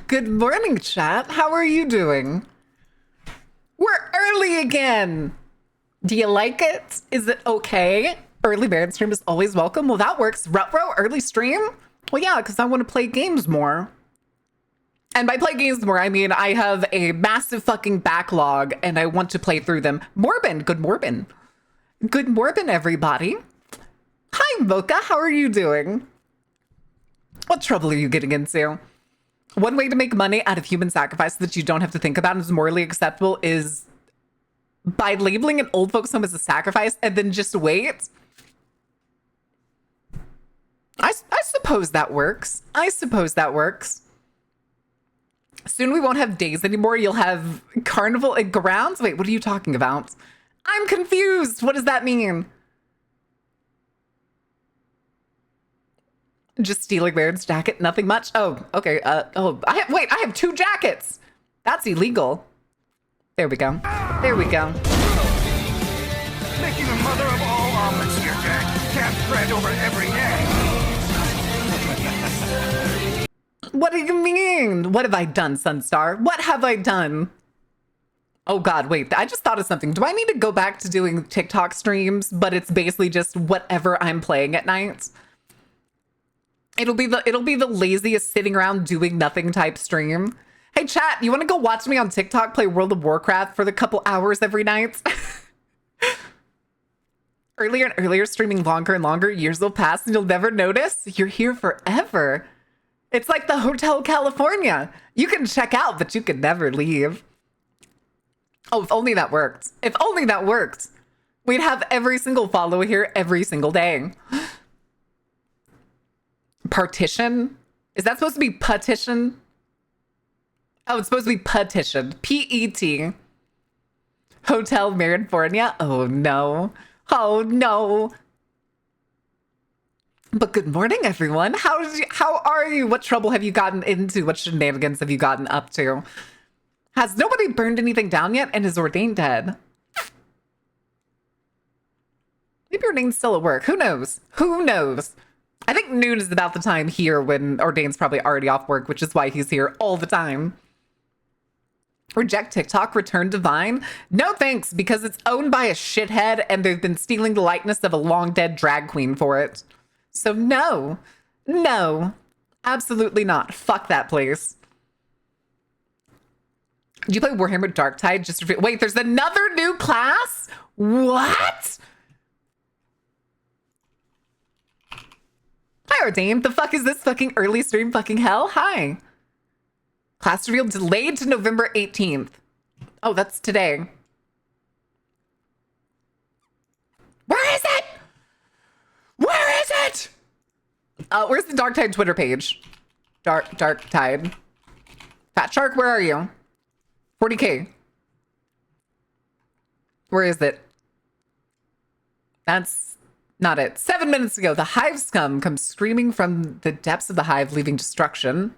Good morning, chat. How are you doing? We're early again. Do you like it? Is it okay? Early Baron stream is always welcome. Well, that works. Rutro, early stream? Well, yeah, because I want to play games more. And by play games more, I mean I have a massive fucking backlog and I want to play through them. Morbin, good Morbin. Good Morbin, everybody. Hi, Mocha. How are you doing? What trouble are you getting into? One way to make money out of human sacrifice that you don't have to think about and is morally acceptable is by labeling an old folks home as a sacrifice and then just wait. I suppose that works. I suppose that works. Soon we won't have days anymore. You'll have carnival and grounds. Wait, what are you talking about? I'm confused. What does that mean? Just stealing Baron's jacket, nothing much. Oh, okay. I have 2 jackets. That's illegal. There we go. There we go. Making a mother of all omelets here, Jack. Can't spread over every egg. What do you mean? What have I done, Sunstar? What have I done? Oh God, wait, I just thought of something. Do I need to go back to doing TikTok streams, but it's basically just whatever I'm playing at night? It'll be the laziest sitting around doing nothing type stream. Hey chat, you want to go watch me on TikTok play World of Warcraft for the couple hours every night? Earlier and earlier, streaming longer and longer, years will pass and you'll never notice. You're here forever. It's like the Hotel California. You can check out, but you can never leave. Oh, if only that worked. If only that worked. We'd have every single follower here every single day. Partition? Is that supposed to be petition? Oh, it's supposed to be petition. P-E-T. Hotel California. Oh, no. Oh, no. But good morning, everyone. How are you? What trouble have you gotten into? What shenanigans have you gotten up to? Has nobody burned anything down yet and is Ordained dead? Maybe Ordained's still at work. Who knows? Who knows? I think noon is about the time here when Ordained's probably already off work, which is why he's here all the time. Reject TikTok, return Divine? No thanks, because it's owned by a shithead and they've been stealing the likeness of a long dead drag queen for it. So no, absolutely not. Fuck that place. Do you play Warhammer Darktide just to... Wait, there's another new class? What? Hi, Ordained. The fuck is this fucking early stream fucking hell? Hi. Class reveal delayed to November 18th. Oh, that's today. Where is it? Where is it? Where's the Darktide Twitter page? Darktide. Fat Shark, where are you? 40K. Where is it? That's not it. 7 minutes ago, the hive scum comes screaming from the depths of the hive, leaving destruction.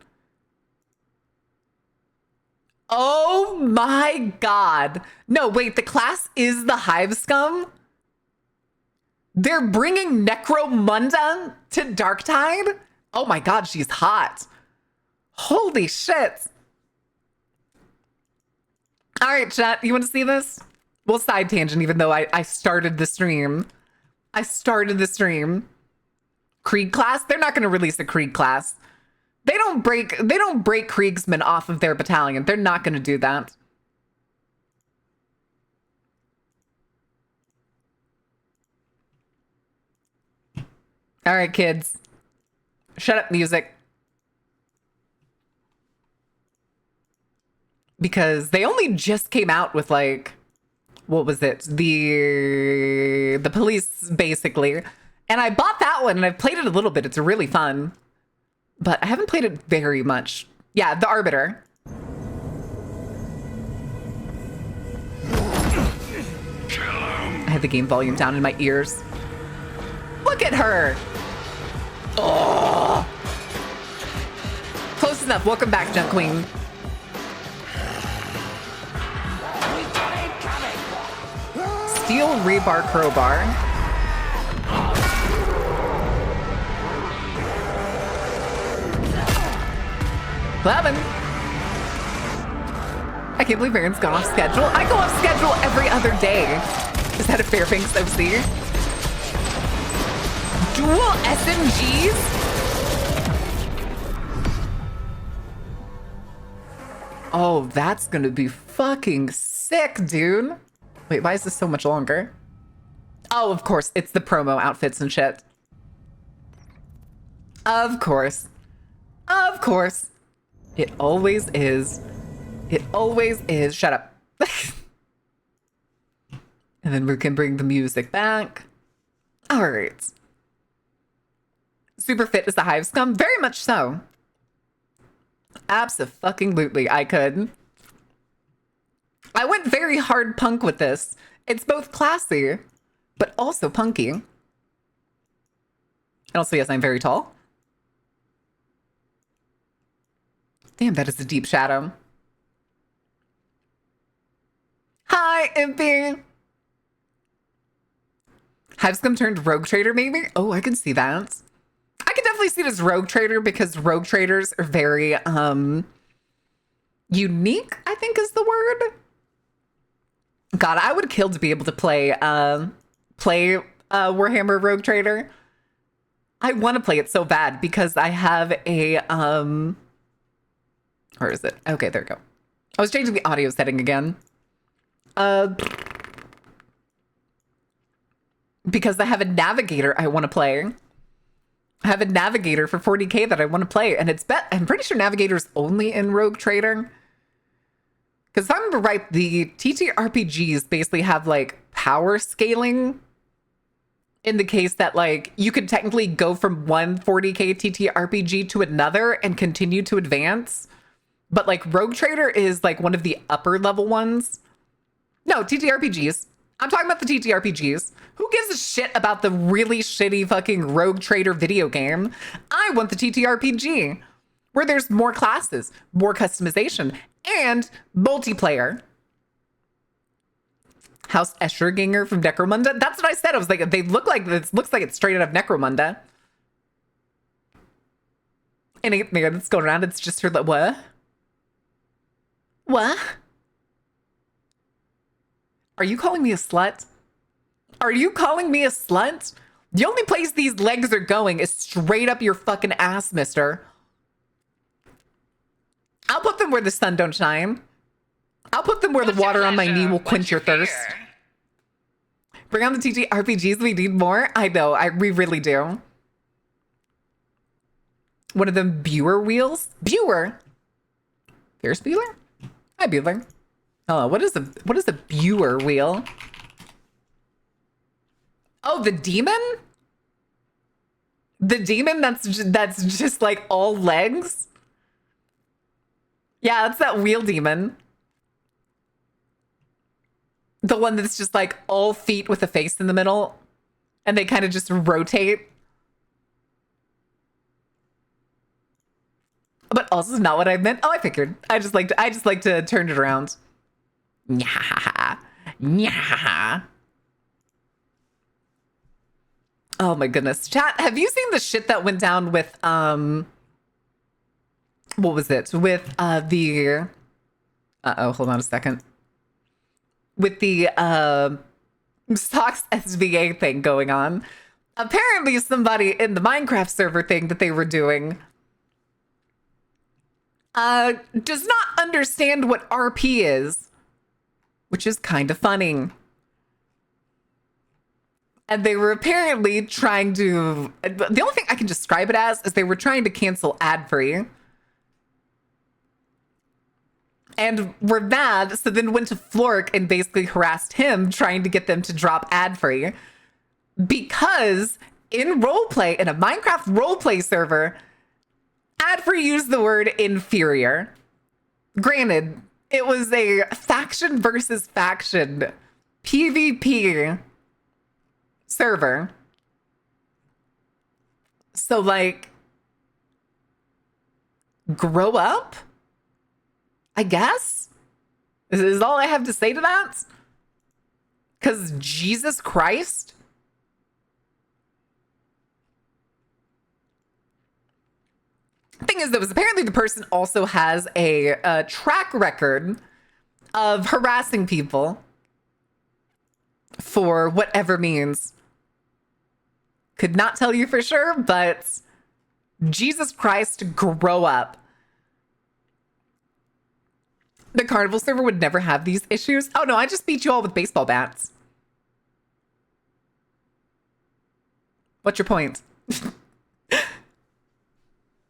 Oh my God. No, wait, the class is the hive scum? They're bringing Necromunda to Darktide? Oh my God, she's hot. Holy shit. All right, chat, you want to see this? We'll side tangent, even though I started the stream. Krieg class? They're not going to release a Krieg class. They don't break Kriegsmen off of their battalion. They're not going to do that. All right, kids. Shut up, music. Because they only just came out with, like, what was it? The police, basically. And I bought that one and I've played it a little bit. It's really fun. But I haven't played it very much. Yeah, the Arbiter. I had the game volume down in my ears. Look at her. Oh. Close enough. Welcome back, Junk Queen. Steel rebar crowbar. 11. I can't believe Aaron's gone off schedule. I go off schedule every other day. Is that a Fairbanks OC? Dual SMGs? Oh, that's gonna be fucking sick, dude. Wait, why is this so much longer? Oh, of course, it's the promo outfits and shit. Of course. Of course. It always is. It always is. Shut up. And then we can bring the music back. All right. Super fit as the hive scum? Very much so. Abso-fucking-lutely, I could. I went very hard punk with this. It's both classy, but also punky. And also, yes, I'm very tall. Damn, that is a deep shadow. Hi, Impy. Hivescum turned Rogue Trader, maybe? Oh, I can see that. I can definitely see it as Rogue Trader because Rogue Traders are very, unique, I think is the word. God, I would kill to be able to play Warhammer Rogue Trader. I want to play it so bad because I have a, where is it? Okay, there we go. I was changing the audio setting again. Because I have a navigator I want to play. I have a navigator for 40k that I want to play, and I'm pretty sure navigator's only in Rogue Trader. Because if I remember right, the TTRPGs basically have like power scaling in the case that like you could technically go from one 40k TTRPG to another and continue to advance. But like Rogue Trader is like one of the upper level ones. No, TTRPGs. I'm talking about the TTRPGs. Who gives a shit about the really shitty fucking Rogue Trader video game? I want the TTRPG, where there's more classes, more customization, and multiplayer. House Escherginger from Necromunda. That's what I said. I was like, they look like this. Looks like it's straight out of Necromunda. Anything that's going around, it's just for the what? What? Are you calling me a slut? Are you calling me a slut? The only place these legs are going is straight up your fucking ass, mister. I'll put them where the sun don't shine. I'll put them where the water on my knee will quench your thirst. Bring on the TTRPGs, we need more. I know, we really do. One of them Buer wheels? Buer? Ferris Bueller? Hi, Bueller. Oh, what is a Buer wheel? Oh, the demon? The demon that's just like all legs? Yeah, it's that wheel demon. The one that's just like all feet with a face in the middle. And they kind of just rotate. But also not what I meant. Oh, I figured. I just like to turn it around. Nyahaha. Nyahaha. Oh my goodness. Chat, have you seen the shit that went down with what was it? With the hold on a second. With the Socks SVA thing going on. Apparently somebody in the Minecraft server thing that they were doing does not understand what RP is, which is kind of funny. And they were apparently trying to, the only thing I can describe it as is they were trying to cancel ad-free. And were mad, so then went to Flork and basically harassed him, trying to get them to drop ad-free. Because in roleplay, in a Minecraft roleplay server, ad-free used the word inferior. Granted, it was a faction versus faction PvP server. So like, grow up, I guess? This is all I have to say to that? Because Jesus Christ? Thing is, though, is apparently the person also has a track record of harassing people for whatever means. Could not tell you for sure, but Jesus Christ, grow up. The carnival server would never have these issues. Oh no, I just beat you all with baseball bats. What's your point?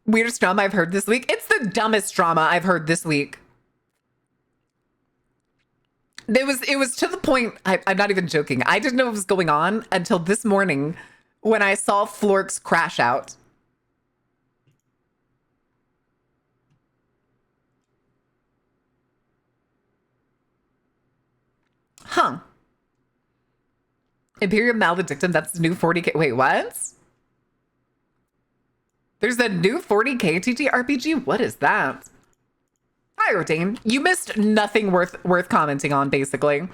Weirdest drama I've heard this week. It's the dumbest drama I've heard this week. It was to the point, I'm not even joking. I didn't know what was going on until this morning when I saw Florks crash out. Huh. Imperium Maledictum, that's the new 40k. Wait, what? There's a new 40k TTRPG? What is that? Hi, Rodane. You missed nothing worth commenting on, basically.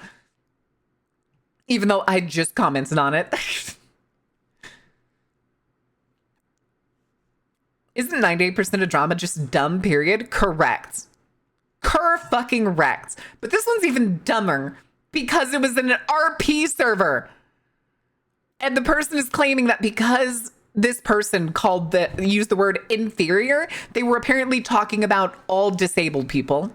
Even though I just commented on it. Isn't 98% of drama just dumb, period? Correct. Fucking-wrecked. But this one's even dumber because it was in an RP server. And the person is claiming that because this person used the word inferior, they were apparently talking about all disabled people.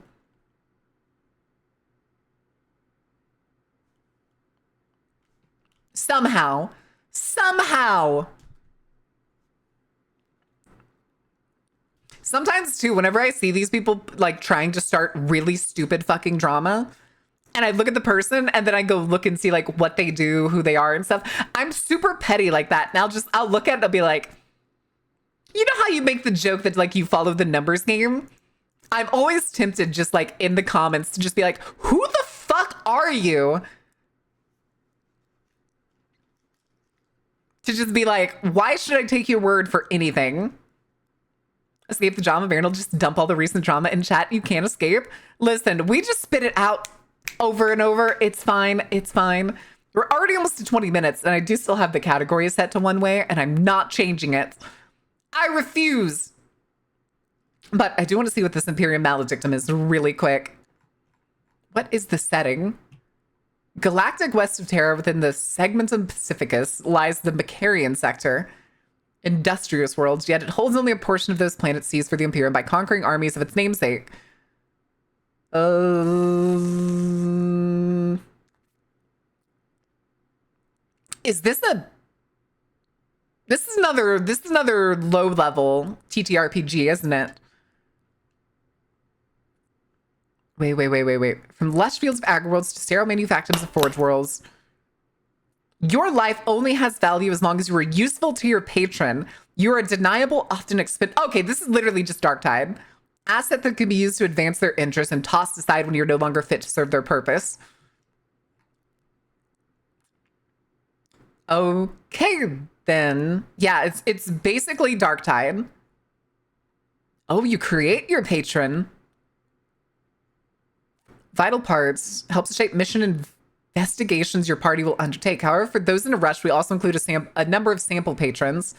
Somehow. Sometimes too, whenever I see these people like trying to start really stupid fucking drama, and I look at the person and then I go look and see like what they do, who they are and stuff, I'm super petty like that. And I'll look at it and I'll be like, you know how you make the joke that like you follow the numbers game? I'm always tempted just like in the comments to just be like, who the fuck are you? To just be like, why should I take your word for anything? Escape the drama. Baron will just dump all the recent drama in chat. You can't escape. Listen, we just spit it out over and over. It's fine. It's fine. We're already almost to 20 minutes and I do still have the category set to one way and I'm not changing it. I refuse. But I do want to see what this Imperium Maledictum is really quick. What is the setting? Galactic west of Terra within the Segmentum Pacificus lies the Macarian sector. Industrious worlds, yet it holds only a portion of those planets seized for the Imperium by conquering armies of its namesake. Is this This is another low level TTRPG, isn't it? Wait. From lush fields of agri-worlds to sterile manufactories of forge worlds. Your life only has value as long as you are useful to your patron. You are a deniable, often expensive. Okay, this is literally just Darktide. Asset that can be used to advance their interests and tossed aside when you're no longer fit to serve their purpose. Okay, then. Yeah, it's basically Darktide. Oh, you create your Vital parts helps shape mission investigations your party will undertake. However, for those in a rush, we also include a number of sample patrons.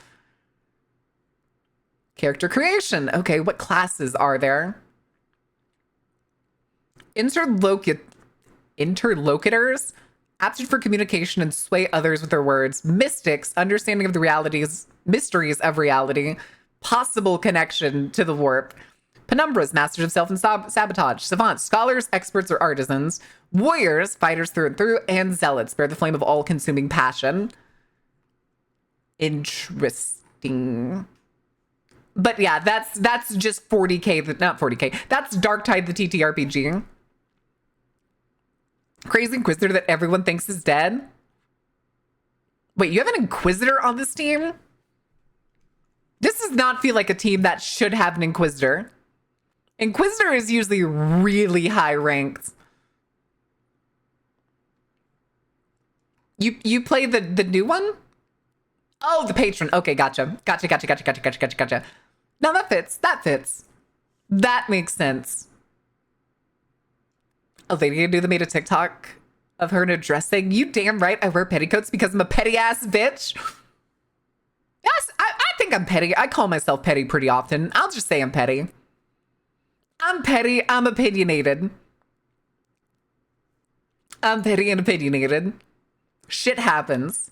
Character creation. Okay, what classes are there? Interlocutors. Aptitude for communication and sway others with their words. Mystics. Understanding of the mysteries of reality. Possible connection to the warp. Penumbras, masters of self and sabotage. Savants, scholars, experts, or artisans. Warriors, fighters through and through. And zealots, bear the flame of all-consuming passion. Interesting. But yeah, that's just 40k, not 40k. That's Darktide, the TTRPG. Crazy Inquisitor that everyone thinks is dead. Wait, you have an Inquisitor on this team? This does not feel like a team that should have an Inquisitor. Inquisitor is usually really high ranked. You play the new one? Oh, the patron. Okay, gotcha. Gotcha. No, that fits. That makes sense. A lady gonna do the made a TikTok of her in a dress saying, "You damn right I wear petticoats because I'm a petty ass bitch." Yes, I think think I'm petty. I call myself petty pretty often. I'll just say I'm petty. I'm petty. I'm opinionated. I'm petty and opinionated. Shit happens.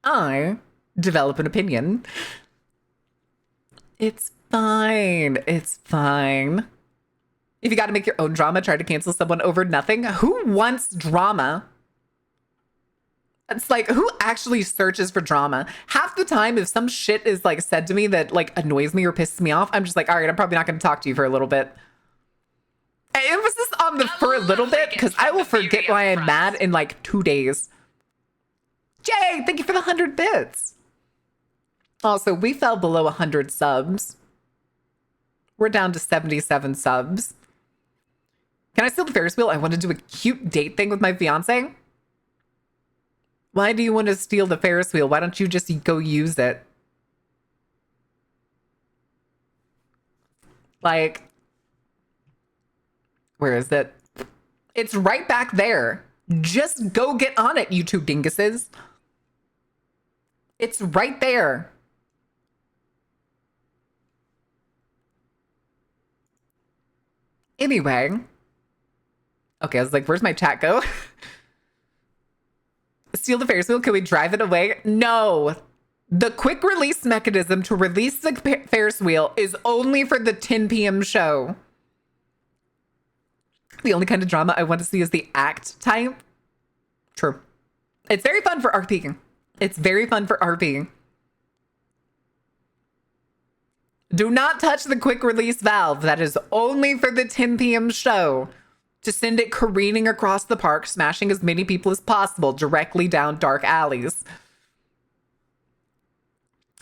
I develop an opinion. It's fine. It's fine. If you got to make your own drama, try to cancel someone over nothing. Who wants drama? It's like, who actually searches for drama? Half the time, if some shit is like said to me that like annoys me or pisses me off, I'm just like, all right, I'm probably not going to talk to you for a little bit. Emphasis on the for a little bit, because I will forget why I'm mad in like 2 days. Jay, thank you for the 100 bits. Also, we fell below 100 subs. We're down to 77 subs. Can I steal the Ferris wheel? I want to do a cute date thing with my fiance. Why do you want to steal the Ferris wheel? Why don't you just go use it? Like, where is it? It's right back there. Just go get on it, you two dinguses. It's right there. Anyway. Okay, I was like, where's my chat go? Steal the Ferris wheel? Can we drive it away? No. The quick release mechanism to release the Ferris wheel is only for the 10 p.m. show. The only kind of drama I want to see is the act type. True. It's very fun for RP. It's very fun for RP. Do not touch the quick release valve. That is only for the 10 p.m. show. To send it careening across the park, smashing as many people as possible directly down dark alleys.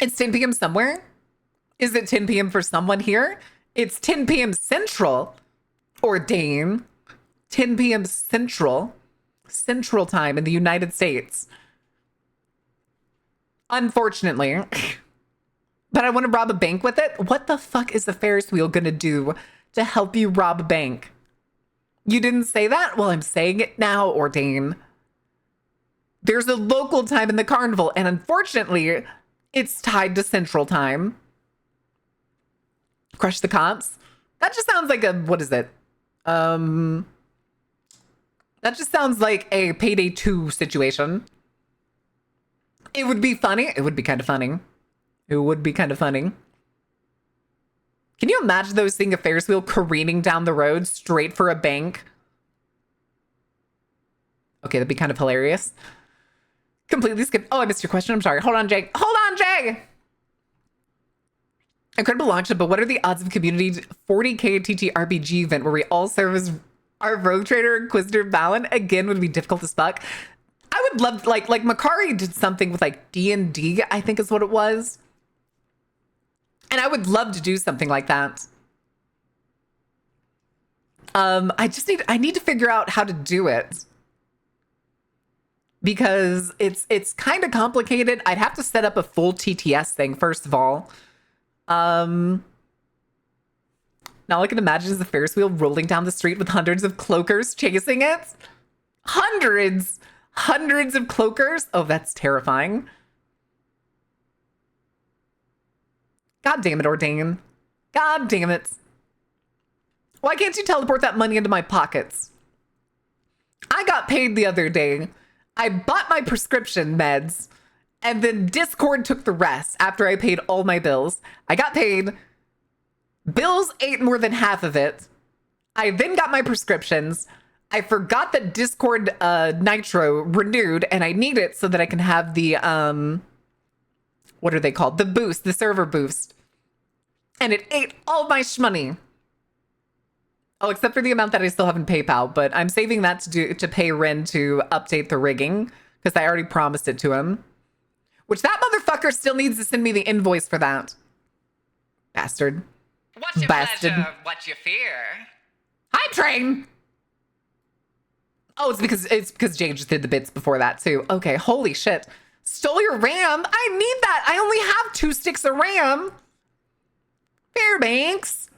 It's 10 p.m. somewhere? Is it 10 p.m. for someone here? It's 10 p.m. Central. Or Dane. 10 p.m. Central time in the United States. Unfortunately. But I want to rob a bank with it? What the fuck is the Ferris wheel gonna do to help you rob a bank? You didn't say that? Well, I'm saying it now, Ordain. There's a local time in the carnival, and unfortunately, it's tied to Central Time. Crush the cops? That just sounds like a, what is it? That just sounds like a Payday 2 situation. It would be funny. It would be kind of funny. It would be kind of funny. Can you imagine those seeing a Ferris wheel careening down the road straight for a bank? Okay, that'd be kind of hilarious. Completely skipped. Oh, I missed your question. I'm sorry. Hold on, Jay. Hold on, Jay! Incredible launch, but what are the odds of community 40k TTRPG event where we all serve as our rogue trader, Inquisitor Balin? Again, would be difficult as fuck. I would love, like Makari did something with like D&D, I think is what it was. And I would love to do something like that. I need to figure out how to do it. Because it's kind of complicated. I'd have to set up a full TTS thing, first of all. Now all I can imagine is the Ferris wheel rolling down the street with hundreds of cloakers chasing it. Hundreds of cloakers. Oh, that's terrifying. God damn it, Ordain. God damn it. Why can't you teleport that money into my pockets? I got paid the other day. I bought my prescription meds, and then Discord took the rest after I paid all my bills. I got paid. Bills ate more than half of it. I then got my prescriptions. I forgot that Discord Nitro renewed, and I need it so that I can have the, what are they called? The boost, the server boost. And it ate all my shmoney. Oh, except for the amount that I still have in PayPal, but I'm saving that to pay Ren to update the rigging, because I already promised it to him. Which that motherfucker still needs to send me the invoice for that. Bastard. What's your Bastard. pleasure? What's your fear? Hi, Train! Oh, it's because Jane just did the bits before that, too. Okay, holy shit. Stole your RAM? I need that! I only have 2 sticks of RAM! Fairbanks!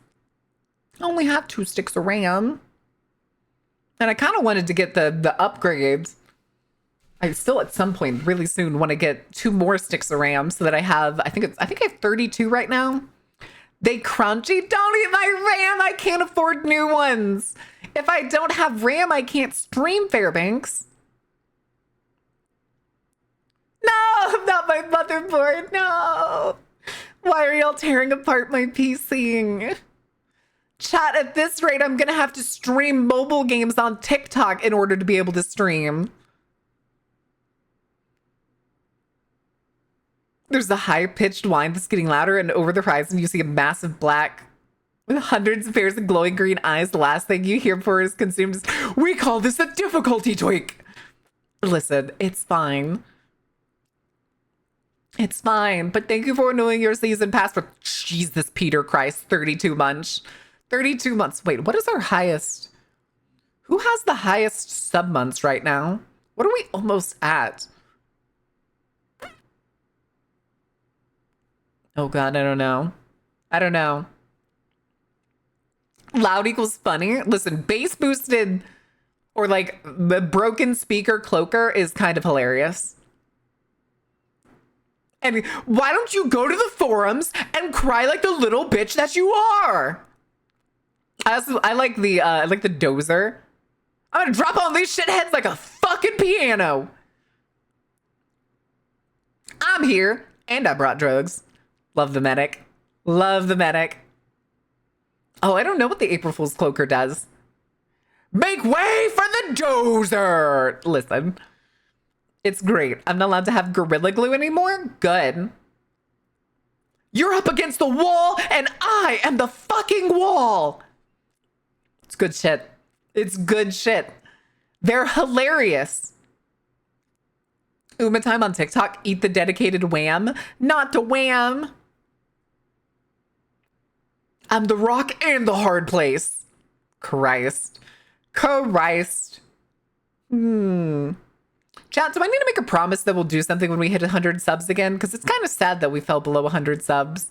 I only have 2 sticks of RAM. And I kind of wanted to get the upgrades. I still at some point really soon want to get 2 more sticks of RAM so that I have, I think I have 32 right now. They crunchy. Don't eat my RAM. I can't afford new ones. If I don't have RAM, I can't stream Fairbanks. No, not my motherboard. No. Why are y'all tearing apart my PC? Chat, at this rate, I'm gonna have to stream mobile games on TikTok in order to be able to stream. There's a high-pitched whine that's getting louder, and over the horizon, you see a massive black with hundreds of pairs of glowing green eyes. The last thing you hear before is consumed. We call this a difficulty tweak. Listen, it's fine. It's fine, but thank you for renewing your season pass for Jesus, Peter Christ, 32 months. 32 months. Wait, what is our highest? Who has the highest sub months right now? What are we almost at? Oh God, I don't know. I don't know. Loud equals funny. Listen, bass boosted or like the broken speaker cloaker is kind of hilarious. And why don't you go to the forums and cry like the little bitch that you are? I like the dozer. I'm gonna drop on these shitheads like a fucking piano. I'm here and I brought drugs. Love the medic. Love the medic. Oh, I don't know what the April Fool's cloaker does. Make way for the dozer. Listen, it's great. I'm not allowed to have Gorilla Glue anymore. Good. You're up against the wall and I am the fucking wall. It's good shit. It's good shit. They're hilarious. Uma time on TikTok. Eat the dedicated wham. Not to wham. I'm the rock and the hard place. Christ. Christ. Chat, do I need to make a promise that we'll do something when we hit 100 subs again? Because it's kind of sad that we fell below 100 subs.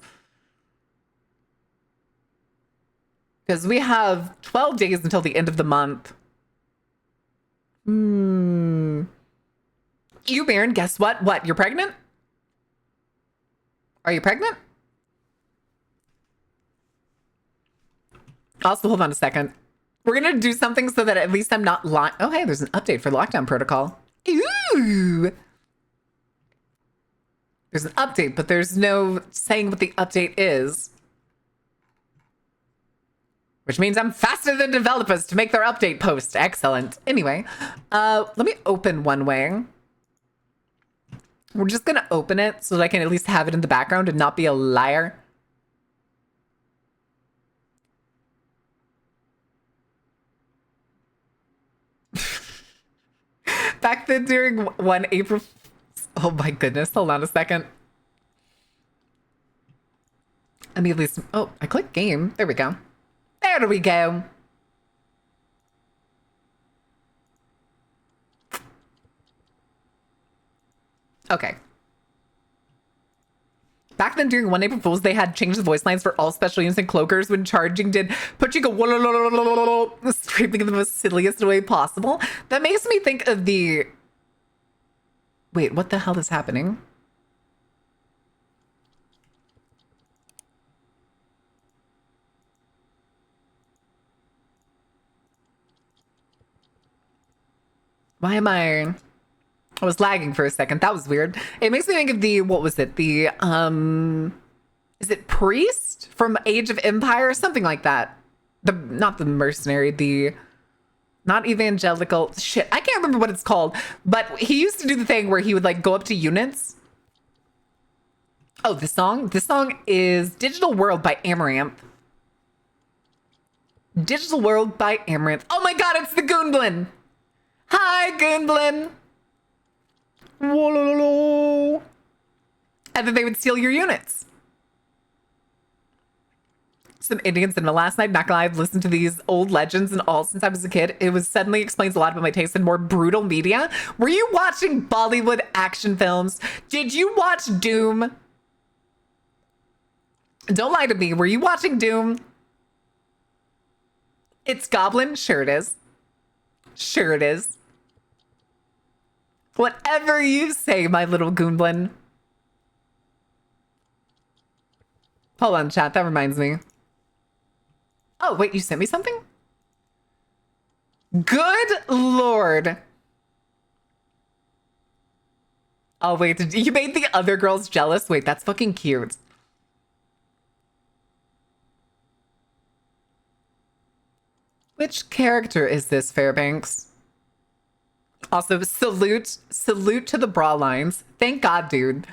Because we have 12 days until the end of the month. You, Baron, guess what? What? You're pregnant? Are you pregnant? Also, hold on a second. We're going to do something so that at least I'm not lying. Oh, hey, there's an update for the lockdown protocol. Ooh. There's an update, but there's no saying what the update is. Which means I'm faster than developers to make their update post. Excellent. Anyway, let me open one way. We're just going to open it so that I can at least have it in the background and not be a liar. Back then during 1 April. Oh my goodness. Hold on a second. I mean, at least. Oh, I clicked game. There we go. There we go. Okay. Back then during 1 April Fools, they had changed the voice lines for all special units and cloakers when charging did put you go screaming in the most silliest way possible. That makes me think of the... Wait, what the hell is happening? Why am I was lagging for a second. That was weird. It makes me think of the, what was it? The, is it Priest from Age of Empire? Something like that. Not the mercenary, the, not evangelical. Shit, I can't remember what it's called. But he used to do the thing where he would like go up to units. Oh, this song? This song is Digital World by Amaranth. Digital World by Amaranth. Oh my god, it's the Goonblin! Hi, Goonblin! Whoa. And then they would steal your units. Some Indian cinema last night. Not gonna lie, I've listened to these old legends and all since I was a kid. It was suddenly explains a lot about my taste in more brutal media. Were you watching Bollywood action films? Did you watch Doom? Don't lie to me. Were you watching Doom? It's Goblin? Sure it is. Sure it is. Whatever you say, my little goonblin. Hold on, chat. That reminds me. Oh, wait, you sent me something? Good Lord. Oh, wait, you made the other girls jealous? Wait, that's fucking cute. Which character is this, Fairbanks? Also, salute to the bra lines. Thank God, dude.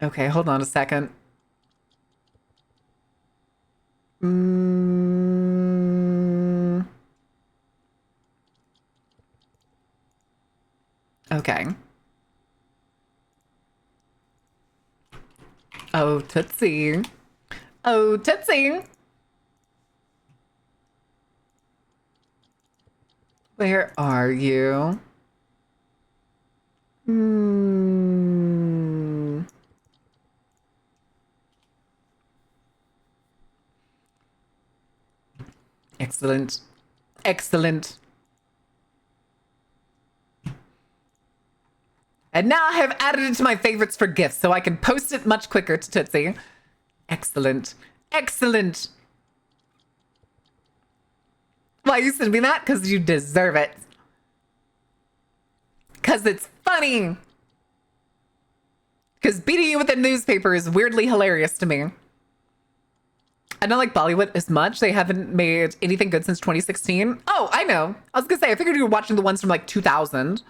Okay, hold on a second. Okay. Oh, Tootsie. Oh, Tootsie. Where are you? Excellent. Excellent. And now I have added it to my favorites for gifts so I can post it much quicker to Tootsie. Excellent. Excellent. Why you send me that? Because you deserve it. Because it's funny. Because beating you with a newspaper is weirdly hilarious to me. I don't like Bollywood as much. They haven't made anything good since 2016. Oh, I know. I was going to say, I figured you were watching the ones from like 2000.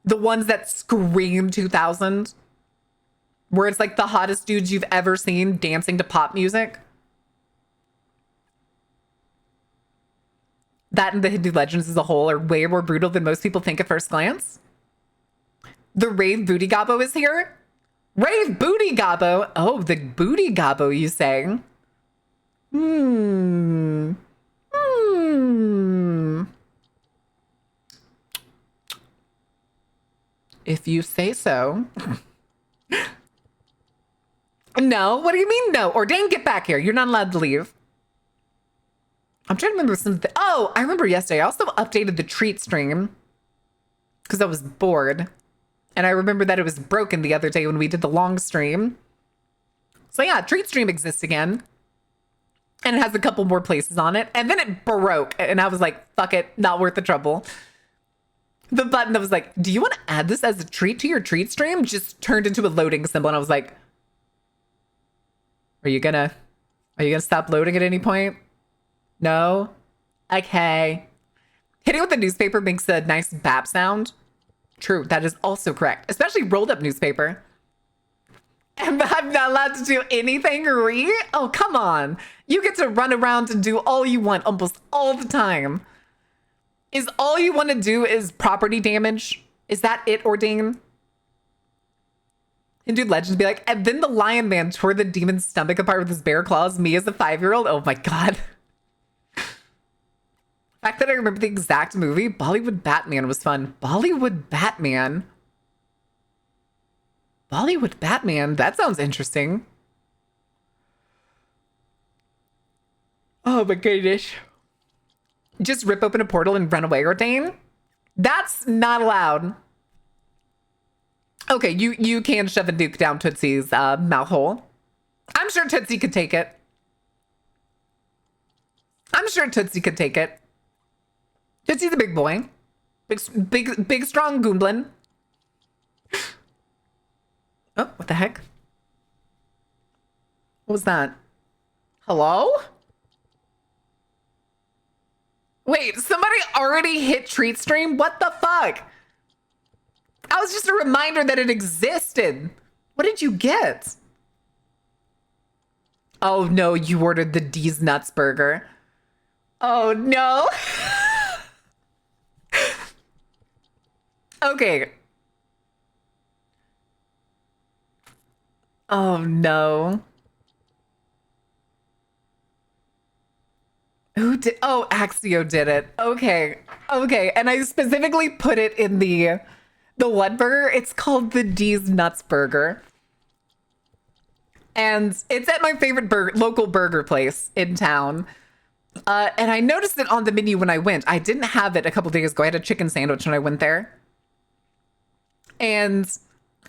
The ones that scream 2000. Where it's like the hottest dudes you've ever seen dancing to pop music. That and the Hindu legends as a whole are way more brutal than most people think at first glance. The Rave Booty Gobbo is here. Rave Booty Gobbo. Oh, the Booty Gobbo, you say? If you say so. No? What do you mean no? Ordain, get back here. You're not allowed to leave. I'm trying to remember something. Oh, I remember yesterday. I also updated the treat stream because I was bored. And I remember that it was broken the other day when we did the long stream. So yeah, treat stream exists again. And it has a couple more places on it. And then it broke. And I was like, fuck it, not worth the trouble. The button that was like, do you want to add this as a treat to your treat stream? Just turned into a loading symbol. And I was like, are you gonna stop loading at any point? No? Okay. Hitting with the newspaper makes a nice bap sound. True, that is also correct. Especially rolled up newspaper. And I'm not allowed to do anything, Ree? Oh, come on. You get to run around and do all you want almost all the time. Is all you want to do is property damage? Is that it, Ordain? Hindu legends be like, and then the lion man tore the demon's stomach apart with his bare claws, me as a 5-year-old? Oh my God. The fact that I remember the exact movie, Bollywood Batman was fun. Bollywood Batman? Bollywood Batman? That sounds interesting. Oh my goodness. Just rip open a portal and run away, Ordain? That's not allowed. Okay, you can shove a nuke down Tootsie's mouth hole. I'm sure Tootsie could take it. I'm sure Tootsie could take it. Tootsie's a big boy. Big strong goonblin. Oh, what the heck? What was that? Hello? Wait, somebody already hit treat stream? What the fuck? That was just a reminder that it existed. What did you get? Oh no, you ordered the D's Nuts burger. Oh no. Okay. Oh no. Who did? Oh, Axio did it. Okay. Okay. And I specifically put it in the one burger. It's called the D's Nuts burger. And it's at my favorite local burger place in town. And I noticed it on the menu when I went. I didn't have it a couple days ago. I had a chicken sandwich when I went there. And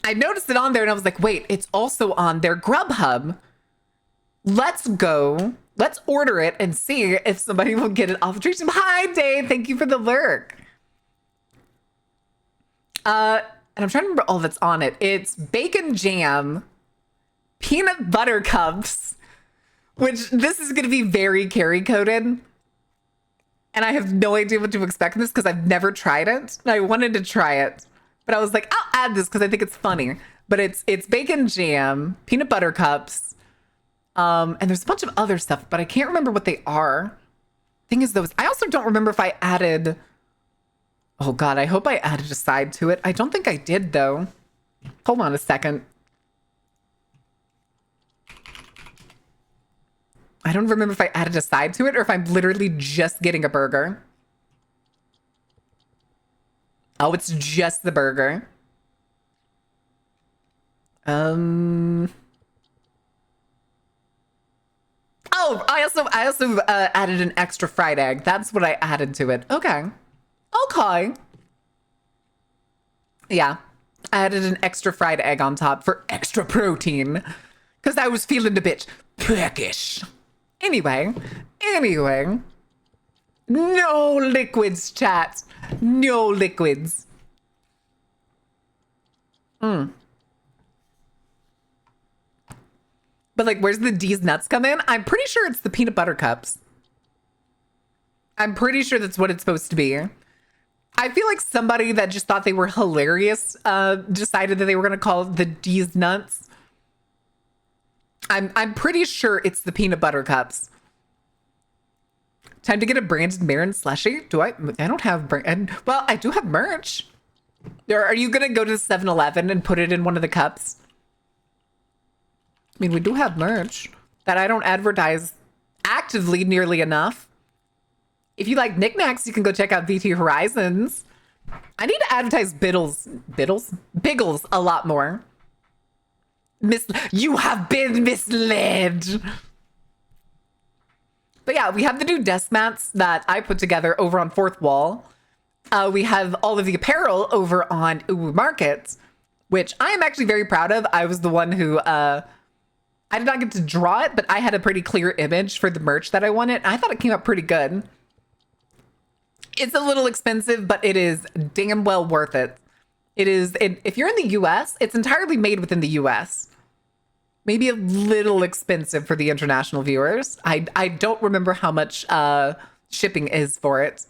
I noticed it on there and I was like, wait, it's also on their Grubhub. Let's go. Let's order it and see if somebody will get it off of stream. Hi, Dave. Thank you for the lurk. And I'm trying to remember all that's on it. It's bacon jam, peanut butter cups, which this is going to be very carry coded. And I have no idea what to expect from this because I've never tried it. And I wanted to try it, but I was like, I'll add this because I think it's funny. But it's bacon jam, peanut butter cups, and there's a bunch of other stuff, but I can't remember what they are. Thing is, though, I also don't remember if I added. Oh God, I hope I added a side to it. I don't think I did, though. Hold on a second. I don't remember if I added a side to it or if I'm literally just getting a burger. Oh, it's just the burger. Oh, I also added an extra fried egg. That's what I added to it. Okay. Okay. Yeah. I added an extra fried egg on top for extra protein because I was feeling a bit peckish. Anyway. No liquids, chat. No liquids. But like, where's the D's nuts come in? I'm pretty sure it's the peanut butter cups. I'm pretty sure that's what it's supposed to be. I feel like somebody that just thought they were hilarious decided that they were going to call it the D's nuts. I'm pretty sure it's the peanut butter cups. Time to get a Branded Marin slushie. Do I? I don't have well, I do have merch. Are you going to go to 7-Eleven and put it in one of the cups? I mean, we do have merch that I don't advertise actively nearly enough. If you like knickknacks, you can go check out VT Horizons. I need to advertise Biggles a lot more. You have been misled. But yeah, we have the new desk mats that I put together over on Fourth Wall. We have all of the apparel over on Uwu Market, which I am actually very proud of. I was the one who, I did not get to draw it, but I had a pretty clear image for the merch that I wanted. I thought it came out pretty good. It's a little expensive, but it is damn well worth it. If you're in the US, it's entirely made within the US. Maybe a little expensive for the international viewers. I don't remember how much shipping is for it.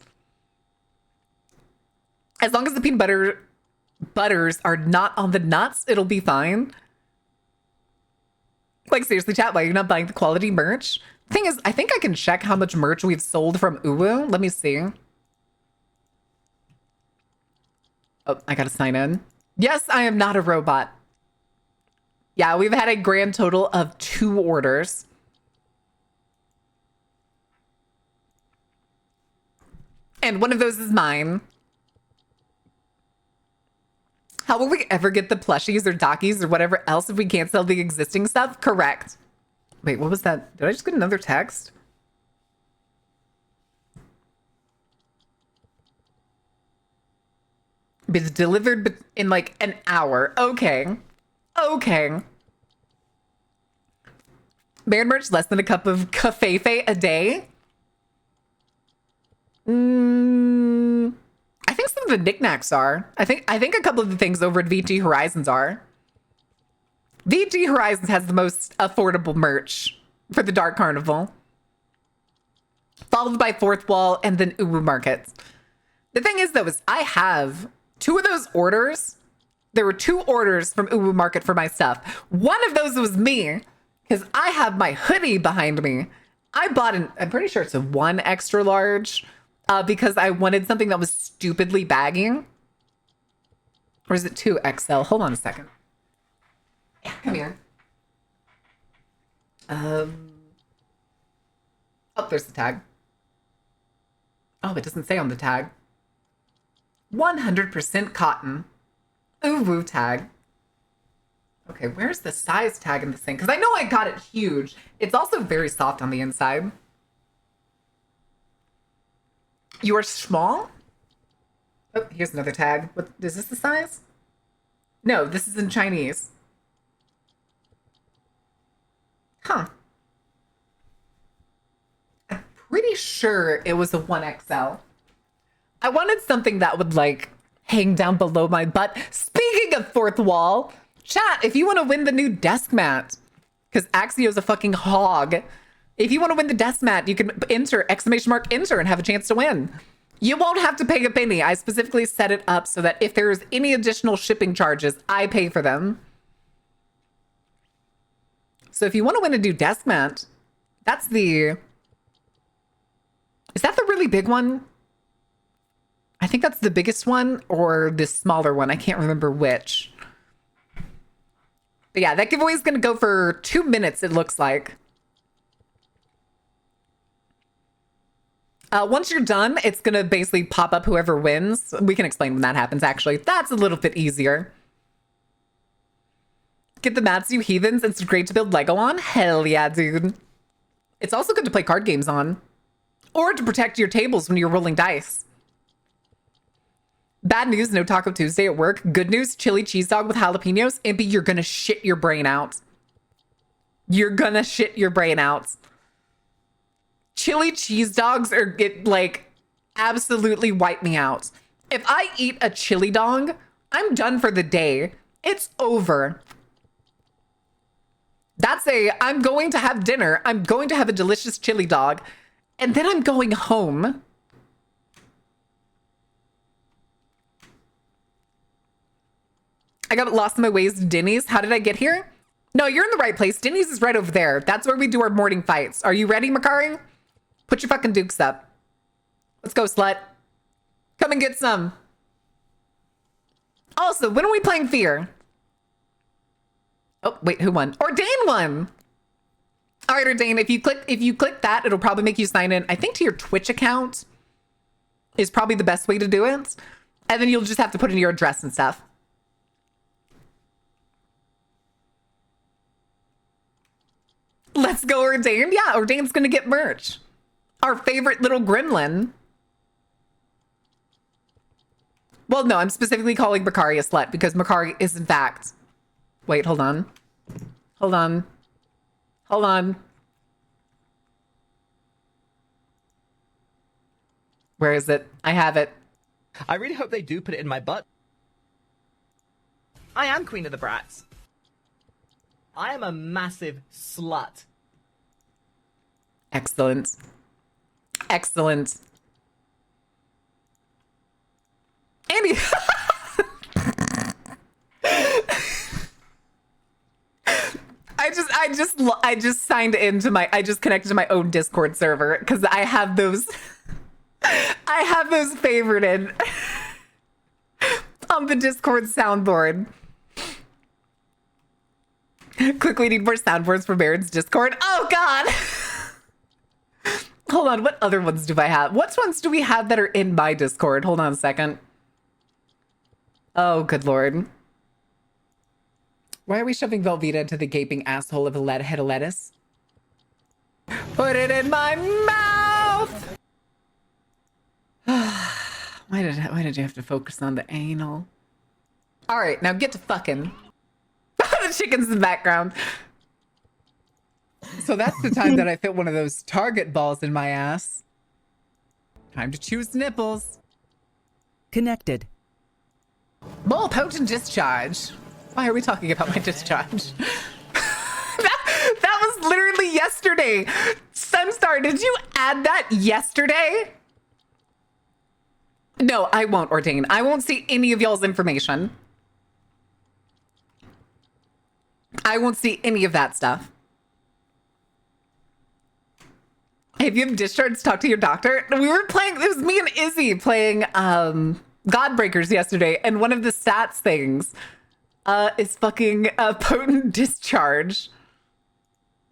As long as the peanut butters are not on the nuts, it'll be fine. Like, seriously, chat, why are you not buying the quality merch? Thing is, I think I can check how much merch we've sold from Uwu. Let me see. Oh, I gotta sign in. Yes, I am not a robot. Yeah, we've had a grand total of 2 orders. And one of those is mine. How will we ever get the plushies or dockies or whatever else if we can't sell the existing stuff? Correct. Wait, what was that? Did I just get another text? Be delivered in like an hour. Okay. Okay. Baron merch less than a cup of cafefe a day? I think some of the knickknacks are. I think a couple of the things over at VT Horizons are. VT Horizons has the most affordable merch for the Dark Carnival. Followed by Fourth Wall and then Uwu Markets. The thing is, though, is I have 2 of those orders. There were 2 orders from Uwu Market for my stuff. One of those was me, because I have my hoodie behind me. I bought I'm pretty sure it's a 1 extra large, because I wanted something that was stupidly baggy. Or is it 2 XL? Hold on a second. Yeah, come here. Oh, there's the tag. Oh, it doesn't say on the tag. 100% cotton. Uwu tag. Okay, where's the size tag in this thing? Because I know I got it huge. It's also very soft on the inside. You are small? Oh, here's another tag. What is this the size? No, this is in Chinese. Huh. I'm pretty sure it was a 1XL. I wanted something that would like hang down below my butt. Speaking of fourth wall, chat, if you want to win the new desk mat, because Axio's a fucking hog. If you want to win the desk mat, you can enter !enter and have a chance to win. You won't have to pay a penny. I specifically set it up so that if there's any additional shipping charges, I pay for them. So if you want to win a new desk mat, that's the... Is that the really big one? I think that's the biggest one or the smaller one. I can't remember which. But yeah, that giveaway is going to go for 2 minutes, it looks like. Once you're done, it's going to basically pop up whoever wins. We can explain when that happens, actually. That's a little bit easier. Get the mats, you heathens. It's great to build Lego on. Hell yeah, dude. It's also good to play card games on. Or to protect your tables when you're rolling dice. Bad news, no Taco Tuesday at work. Good news, chili cheese dog with jalapenos. Impy, you're gonna shit your brain out. You're gonna shit your brain out. Chili cheese dogs are like absolutely wipe me out. If I eat a chili dog, I'm done for the day. It's over. That's I'm going to have dinner. I'm going to have a delicious chili dog. And then I'm going home. I got lost in my ways to Denny's. How did I get here? No, you're in the right place. Denny's is right over there. That's where we do our morning fights. Are you ready, Makari? Put your fucking dukes up. Let's go, slut. Come and get some. Also, when are we playing Fear? Oh, wait, who won? Ordain won. All right, Ordain, if you click that, it'll probably make you sign in, I think, to your Twitch account is probably the best way to do it. And then you'll just have to put in your address and stuff. Let's go, Ordain. Yeah, Ordain's gonna get merch. Our favorite little gremlin. Well, no, I'm specifically calling Makari a slut because Makari is in fact... Wait, hold on. Hold on. Hold on. Where is it? I have it. I really hope they do put it in my butt. I am Queen of the Brats. I am a massive slut. Excellent. Excellent. Andy. I just signed into I just connected to my own Discord server because I have those favorited on the Discord soundboard. Quickly need more soundboards for Barrett's Discord. Oh God. Hold on, what other ones do I have? What ones do we have that are in my Discord? Hold on a second. Oh, good Lord. Why are we shoving Velveeta into the gaping asshole of a head of lettuce? Put it in my mouth! Why did you have to focus on the anal? All right, now get to fucking. The chicken's in the background. So that's the time that I fit one of those Target balls in my ass. Time to choose nipples. Connected. More potent discharge. Why are we talking about my discharge? that was literally yesterday. Sunstar, did you add that yesterday? No, I won't, Ordain. I won't see any of y'all's information. I won't see any of that stuff. Hey, if you have discharge, talk to your doctor. We were playing, it was me and Izzy playing Godbreakers yesterday, and one of the stats things is fucking potent discharge.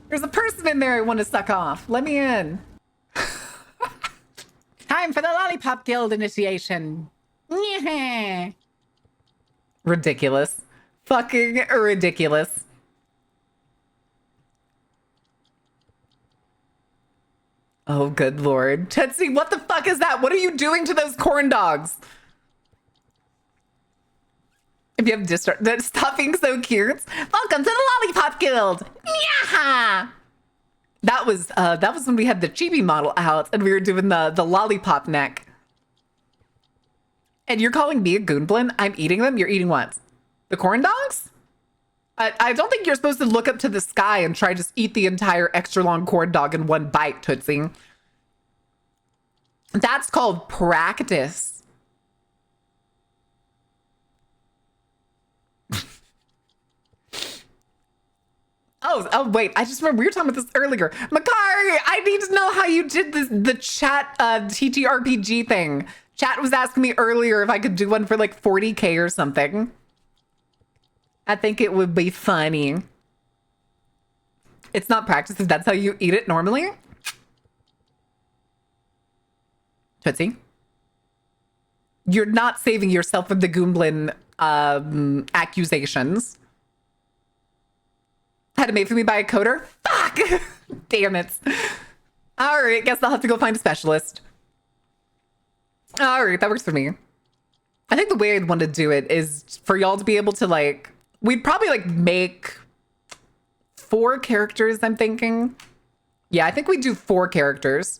There's a person in there I want to suck off. Let me in. Time for the Lollipop Guild initiation. Ridiculous. Fucking ridiculous. Oh, good Lord. Tootsie, what the fuck is that? What are you doing to those corn dogs? If you have stop being so cute. Welcome to the Lollipop Guild. Yeah. That was when we had the chibi model out and we were doing the lollipop neck. And you're calling me a goonblin? I'm eating them? You're eating what? The corn dogs? I don't think you're supposed to look up to the sky and try to just eat the entire extra long corn dog in one bite, Tootsie. That's called practice. Oh, wait. I just remember we were talking about this earlier. Makari, I need to know how you did the chat TTRPG thing. Chat was asking me earlier if I could do one for like 40K or something. I think it would be funny. It's not practice if that's how you eat it normally. Tootsie, you're not saving yourself from the Goomblin accusations. Had it made for me by a coder? Fuck! Damn it. All right, guess I'll have to go find a specialist. All right, that works for me. I think the way I'd want to do it is for y'all to be able to like, we'd probably like make 4 characters, I'm thinking. Yeah, I think we'd do 4 characters.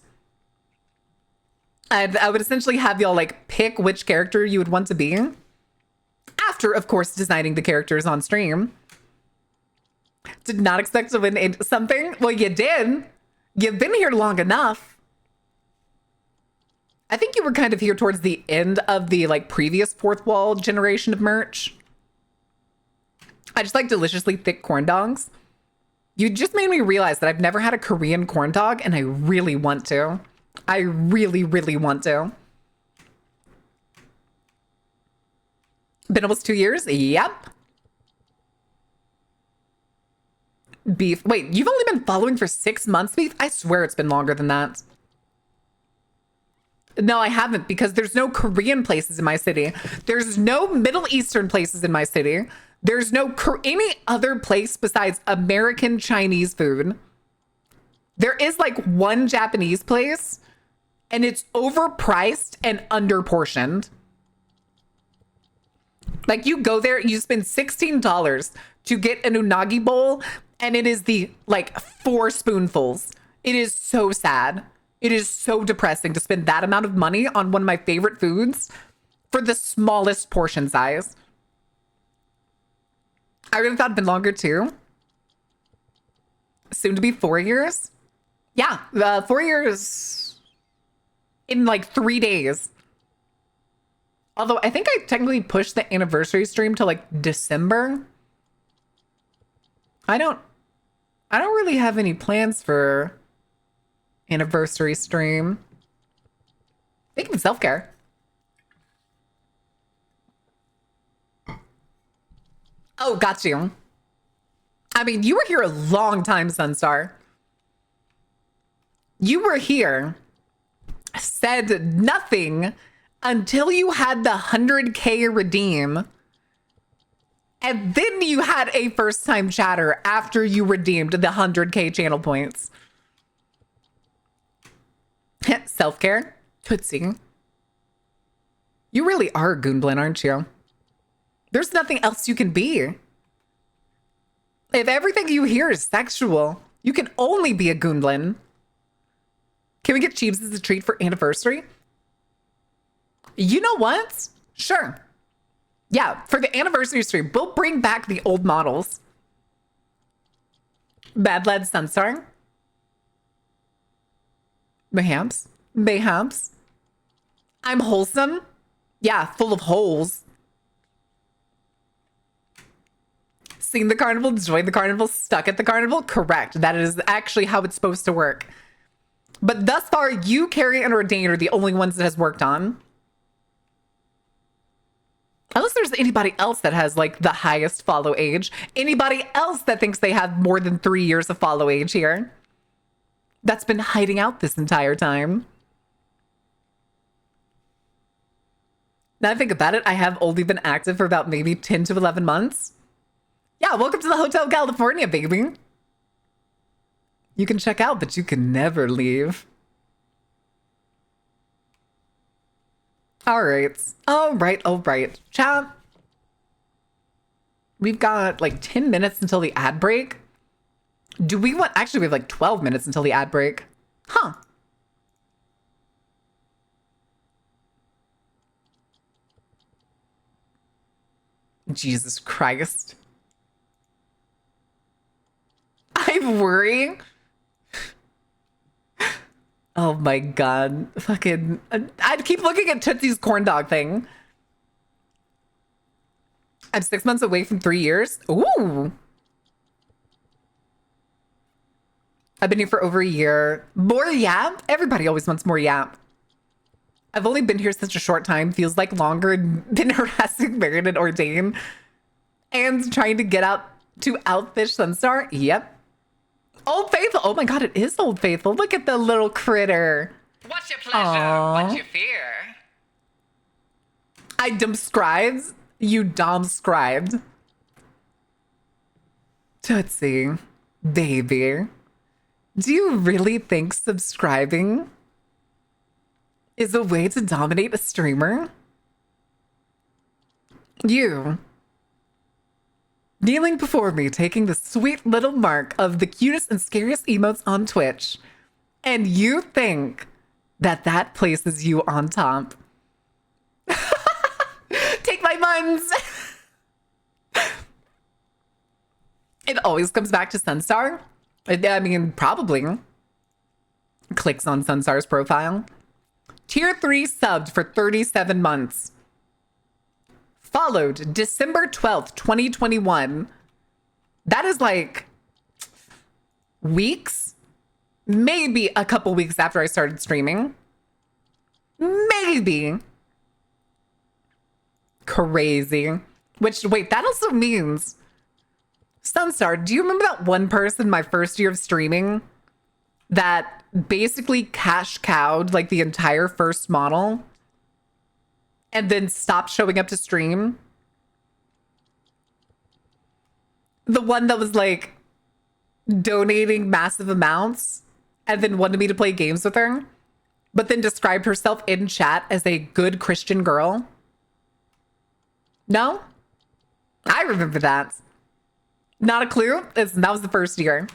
I would essentially have y'all like pick which character you would want to be. After, of course, designing the characters on stream. Did not expect to win something. Well, you did. You've been here long enough. I think you were kind of here towards the end of the like previous fourth wall generation of merch. I just like deliciously thick corn dogs. You just made me realize that I've never had a Korean corn dog and I really want to. I really, really want to. Been almost 2 years? Yep. Beef. Wait, you've only been following for 6 months, Beef? I swear it's been longer than that. No, I haven't, because there's no Korean places in my city. There's no Middle Eastern places in my city. There's no any other place besides American Chinese food. There is like one Japanese place, and it's overpriced and underportioned. Like you go there, you spend $16 to get an unagi bowl, and it is the like 4 spoonfuls. It is so sad. It is so depressing to spend that amount of money on one of my favorite foods for the smallest portion size. I really thought it'd been longer too. Soon to be 4 years. Yeah, 4 years in like 3 days. Although I think I technically pushed the anniversary stream to like December. I don't really have any plans for anniversary stream. Thinking of self-care. Oh, got you. I mean, you were here a long time, Sunstar. You were here, said nothing until you had the 100K redeem. And then you had a first-time chatter after you redeemed the 100K channel points. Self-care? Tootsie. You really are a Goonblin, aren't you? There's nothing else you can be. If everything you hear is sexual, you can only be a Goonblin. Can we get Cheebs as a treat for anniversary? You know what? Sure. Yeah, for the anniversary stream, we'll bring back the old models. Bad Lad Sunstar. Mayhaps. Mayhaps. I'm wholesome. Yeah, full of holes. Seen the carnival, joined the carnival, stuck at the carnival? Correct. That is actually how it's supposed to work. But thus far, you, Carrie, and Ordain are the only ones that has worked on. Unless there's anybody else that has like the highest follow age. Anybody else that thinks they have more than 3 years of follow age here. That's been hiding out this entire time. Now I think about it, I have only been active for about maybe 10 to 11 months. Yeah, welcome to the Hotel California, baby. You can check out, but you can never leave. All right. All right. All right. Chat. We've got like 10 minutes until the ad break. Do we want, actually, we have like 12 minutes until the ad break. Huh. Jesus Christ. I'm worrying. Oh my God. Fucking, I'd keep looking at Tootsie's corn dog thing. I'm 6 months away from 3 years. Ooh. I've been here for over a year. More yap? Everybody always wants more yap. I've only been here such a short time. Feels like longer. Been harassing Married and Ordained. And trying to get out to outfish Sunstar. Yep. Old Faithful. Oh my God, it is Old Faithful. Look at the little critter. What's your pleasure? Aww. What's your fear? I dumscribed. You domscribed. Tootsie. Baby. Do you really think subscribing is a way to dominate a streamer? You. Kneeling before me, taking the sweet little mark of the cutest and scariest emotes on Twitch. And you think that that places you on top. Take my buns. It always comes back to Sunstar. I mean, probably. Clicks on Sunstar's profile. Tier 3 subbed for 37 months. Followed December 12th, 2021. That is like weeks, maybe a couple weeks after I started streaming. Maybe. Crazy. Which, wait, that also means, Sunstar, do you remember that one person my first year of streaming that basically cash cowed like the entire first model and then stopped showing up to stream? The one that was like donating massive amounts and then wanted me to play games with her, but then described herself in chat as a good Christian girl. No? I remember that. Not a clue. That was the first year.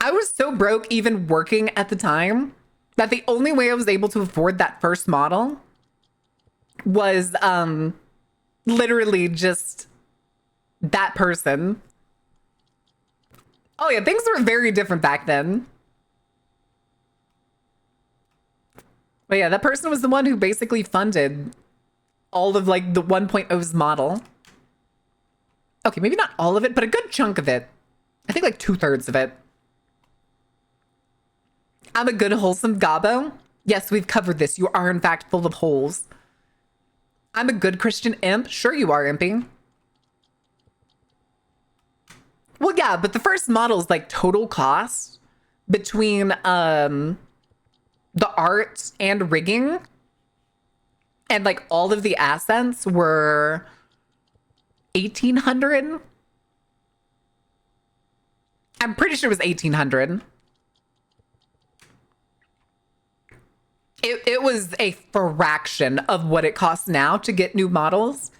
I was so broke even working at the time that the only way I was able to afford that first model was literally just that person. Oh yeah, things were very different back then. But yeah, that person was the one who basically funded all of like the 1.0's model. Okay, maybe not all of it, but a good chunk of it. I think like 2/3 of it. I'm a good, wholesome gobbo. Yes, we've covered this. You are, in fact, full of holes. I'm a good Christian imp. Sure you are, imping. Well, yeah, but the first model's like total cost between the art and rigging and like all of the assets were 1,800. I'm pretty sure it was 1,800. It was a fraction of what it costs now to get new models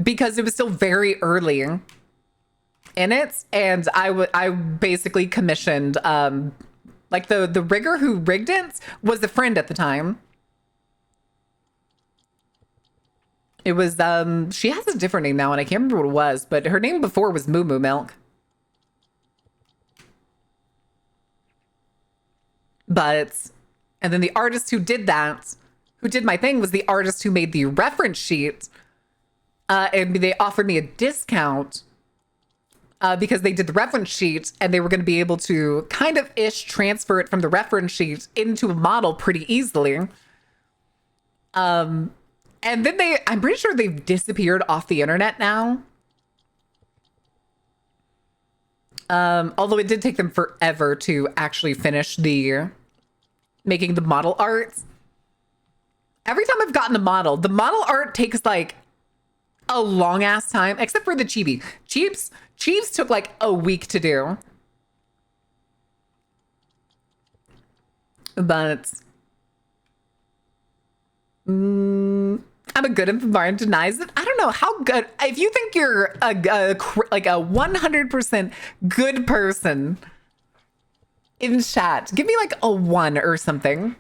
because it was still very early in it. And I basically commissioned, like the rigger who rigged it was a friend at the time. It was, she has a different name now and I can't remember what it was, but her name before was Moo Moo Milk. But, and then the artist who did that, who did my thing, was the artist who made the reference sheet. And they offered me a discount because they did the reference sheet and they were going to be able to kind of ish transfer it from the reference sheet into a model pretty easily. And then I'm pretty sure they've disappeared off the internet now. Although it did take them forever to actually finish making the model art. Every time I've gotten a model, the model art takes like a long ass time, except for the chibi. Chiefs took like a week to do. But I'm a good if Martin denies it. I don't know how good. If you think you're like a 100% good person in chat, give me like a 1 or something.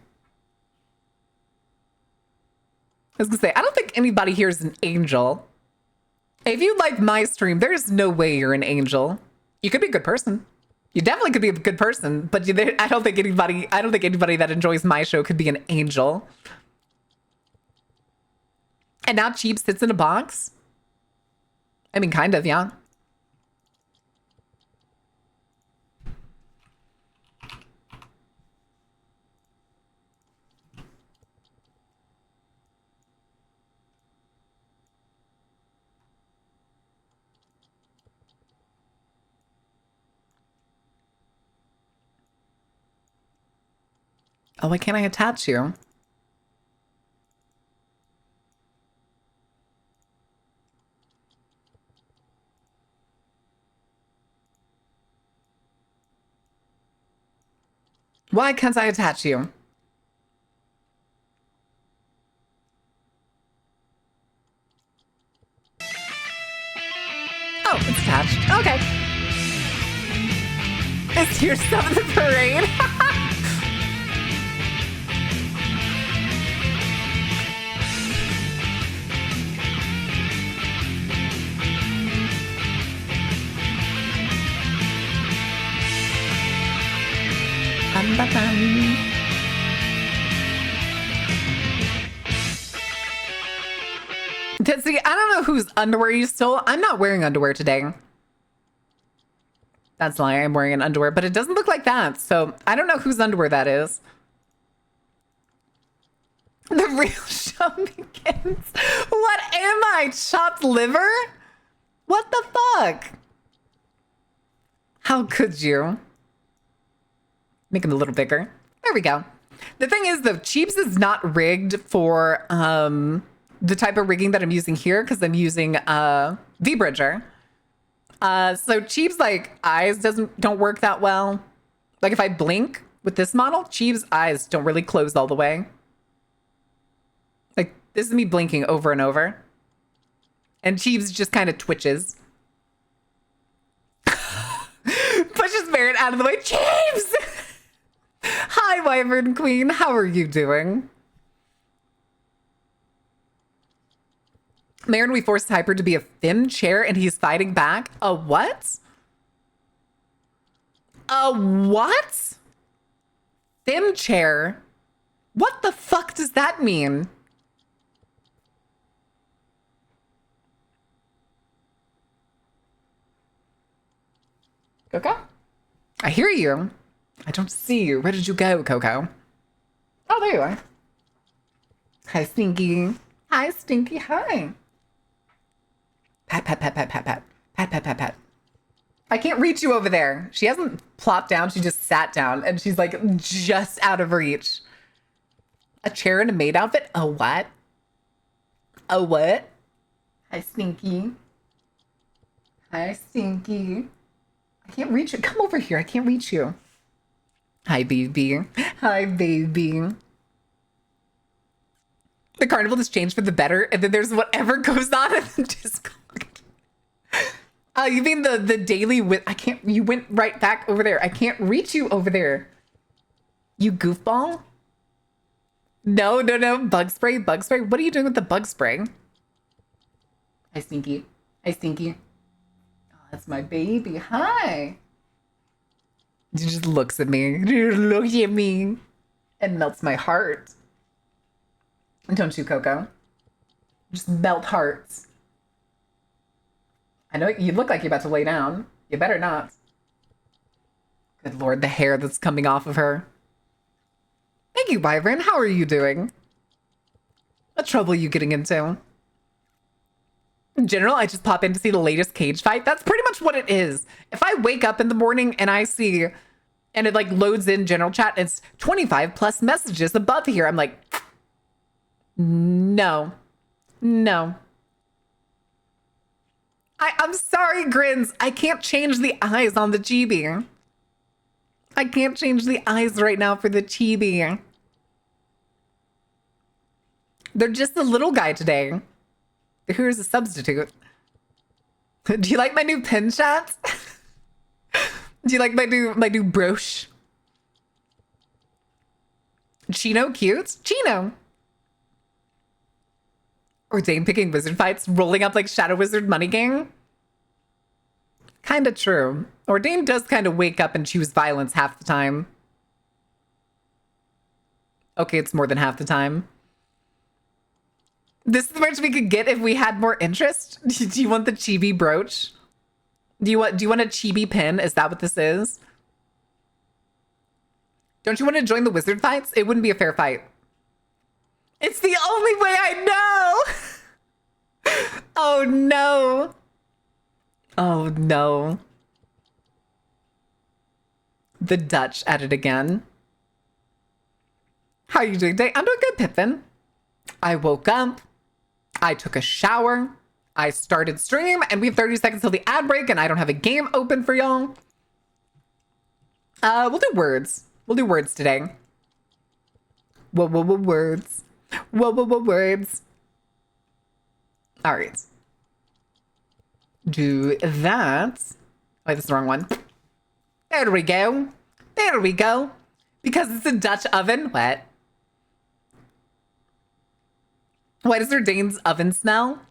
I was gonna say, I don't think anybody here is an angel. If you like my stream, there's no way you're an angel. You could be a good person. You definitely could be a good person, but I don't think anybody that enjoys my show could be an angel. And now Cheap sits in a box? I mean, kind of, yeah. Oh, why can't I attach you? Why can't I attach you? Oh, it's attached. Okay. It's your 7th parade. See, I don't know whose underwear you stole. I'm not wearing underwear today. That's a lie. I'm wearing an underwear, but it doesn't look like that. So I don't know whose underwear that is. The real show begins. What am I? Chopped liver? What the fuck? How could you? Make him a little bigger. There we go. The thing is, though, Cheeps is not rigged for the type of rigging that I'm using here because I'm using V-Bridger. So Cheeps' like eyes don't work that well. Like if I blink with this model, Cheeps' eyes don't really close all the way. Like this is me blinking over and over. And Cheeps just kind of twitches. Pushes Barrett out of the way. Cheeps! Hi, Wyvern Queen. How are you doing? Marin, we forced Hyper to be a Fim chair and he's fighting back. A what? A what? Fim chair? What the fuck does that mean? Coco? I hear you. I don't see you. Where did you go, Coco? Oh, there you are. Hi, Stinky. Hi, Stinky. Hi. Pat, pat, pat, pat, pat, pat. Pat, pat, pat, pat. I can't reach you over there. She hasn't plopped down. She just sat down and she's like just out of reach. A chair and a maid outfit? A what? A what? Hi, Stinky. Hi, Stinky. I can't reach you. Come over here. I can't reach you. Hi, baby. Hi, baby. The carnival has changed for the better, and then there's whatever goes on in the Discord. You mean the daily with? I can't. You went right back over there. I can't reach you over there. You goofball. No, no, no. Bug spray, bug spray. What are you doing with the bug spray? Hi, Stinky. Hi, Stinky. Oh, that's my baby. Hi. She just looks at me. Look at me. And melts my heart. Don't you, Coco? Just melt hearts. I know you look like you're about to lay down. You better not. Good Lord, the hair that's coming off of her. Thank you, Wyvern. How are you doing? What trouble are you getting into? In general, I just pop in to see the latest cage fight. That's pretty much what it is. If I wake up in the morning and I see, and it like loads in general chat, it's 25 plus messages above here. I'm like, no, no. I'm sorry, Grins. I can't change the eyes on the chibi. I can't change the eyes right now for the chibi. They're just a little guy today. Here's a substitute. Do you like my new pin shots? Do you like my new brooch? Chino cute? Chino. Or Dane picking wizard fights, rolling up like Shadow Wizard Money Gang? Kinda true. Ordain does kind of wake up and choose violence half the time. Okay, it's more than half the time. This is the merch we could get if we had more interest. Do you want the chibi brooch? Do you want a chibi pin? Is that what this is? Don't you want to join the wizard fights? It wouldn't be a fair fight. It's the only way I know. Oh no. Oh no. The Dutch at it again. How are you doing today? I'm doing good, Pippin. I woke up. I took a shower. I started stream, and we have 30 seconds till the ad break, and I don't have a game open for y'all. We'll do words. We'll do words today. Whoa, words. Whoa, words. All right. Do that. Wait, that's the wrong one. There we go. There we go. Because it's a Dutch oven. What? Why does Dane's oven smell?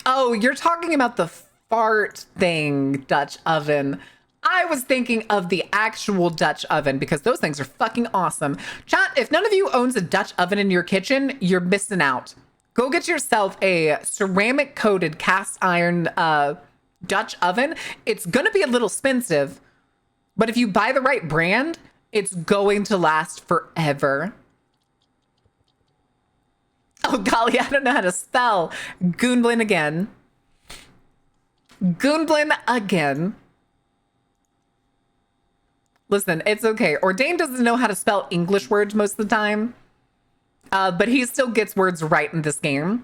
Oh, you're talking about the fart thing, Dutch oven. I was thinking of the actual Dutch oven because those things are fucking awesome. Chat, if none of you owns a Dutch oven in your kitchen, you're missing out. Go get yourself a ceramic coated cast iron Dutch oven. It's gonna be a little expensive, but if you buy the right brand, it's going to last forever. Oh golly, I don't know how to spell. Goonblin again. Goonblin again. Listen, it's okay. Ordain doesn't know how to spell English words most of the time. But he still gets words right in this game.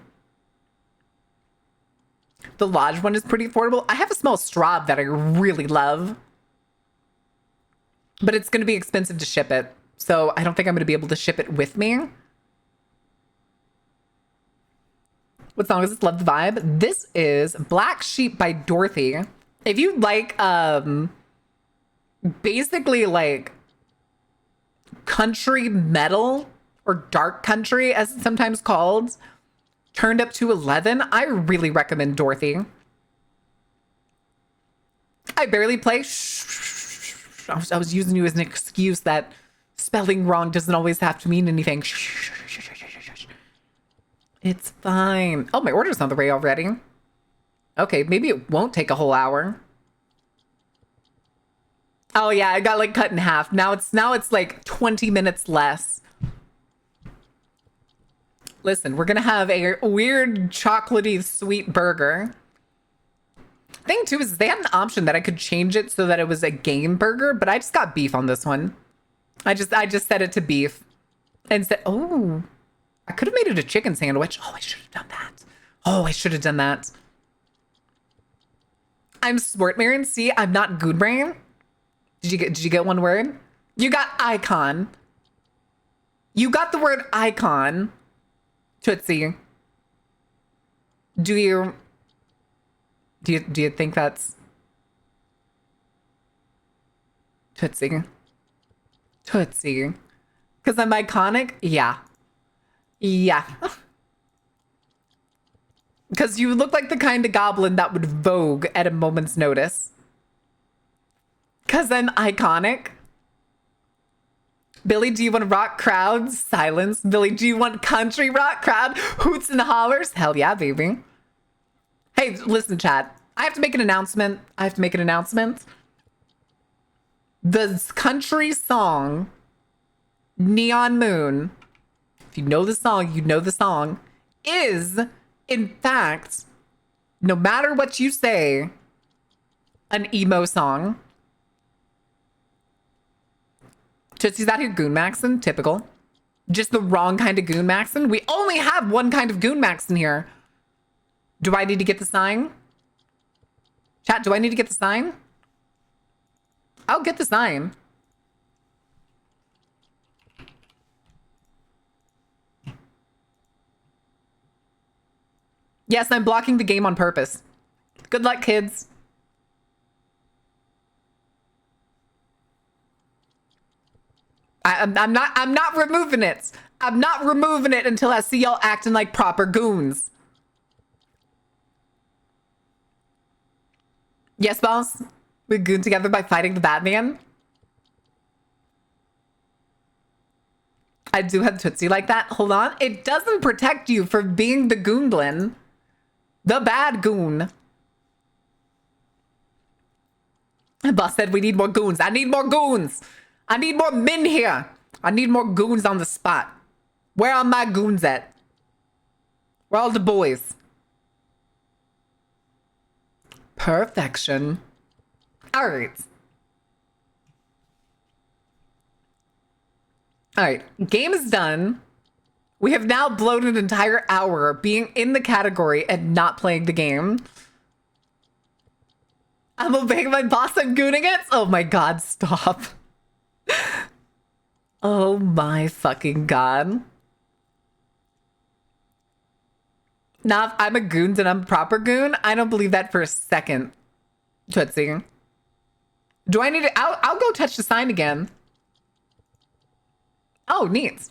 The Lodge one is pretty affordable. I have a small straw that I really love. But it's going to be expensive to ship it. So I don't think I'm going to be able to ship it with me. What song is this? Love the Vibe. This is Black Sheep by Dorothy. If you like, basically like country metal or dark country as it's sometimes called, turned up to 11, I really recommend Dorothy. I barely play. I was using you as an excuse that spelling wrong doesn't always have to mean anything. It's fine. Oh, my order's on the way already. Okay, maybe it won't take a whole hour. Oh yeah, I got like cut in half. Now it's like 20 minutes less. Listen, we're gonna have a weird chocolatey sweet burger. Thing too is they had an option that I could change it so that it was a game burger, but I just got beef on this one. I just set it to beef and said, oh, I could have made it a chicken sandwich. Oh, I should have done that. Oh, I should have done that. I'm Sport Marin. See, I'm not good brain. Did you get one word? You got icon. You got the word icon. Tootsie. Do you think that's Tootsie? Tootsie. Because I'm iconic? Yeah. Yeah. Because you look like the kind of goblin that would vogue at a moment's notice. Because I'm iconic. Billy, do you want rock crowds? Silence. Billy, do you want country rock crowd? Hoots and hollers? Hell yeah, baby. Hey, listen, chat. I have to make an announcement. The country song, Neon Moon, if you know the song, you know the song, is, in fact, no matter what you say, an emo song. Tootsie's out here goon maxing, typical. Just the wrong kind of goon maxing. We only have one kind of goon maxing here. Do I need to get the sign? Chat, do I need to get the sign? I'll get the sign. Yes, I'm blocking the game on purpose. Good luck, kids. I'm not removing it. I'm not removing it until I see y'all acting like proper goons. Yes, boss. We goon together by fighting the Batman. I do have Tootsie like that. Hold on. It doesn't protect you from being the goonblin. The bad goon. Boss said we need more goons. I need more goons. I need more men here. I need more goons on the spot. Where are my goons at? Where are all the boys? Perfection. All right. All right. Game is done. We have now blown an entire hour being in the category and not playing the game. I'm obeying my boss. I'm gooning it. Oh my God, stop. Oh my fucking God. Now, if I'm a goon and I'm a proper goon, I don't believe that for a second. Tootsie. Do I need to? I'll go touch the sign again. Oh, neat.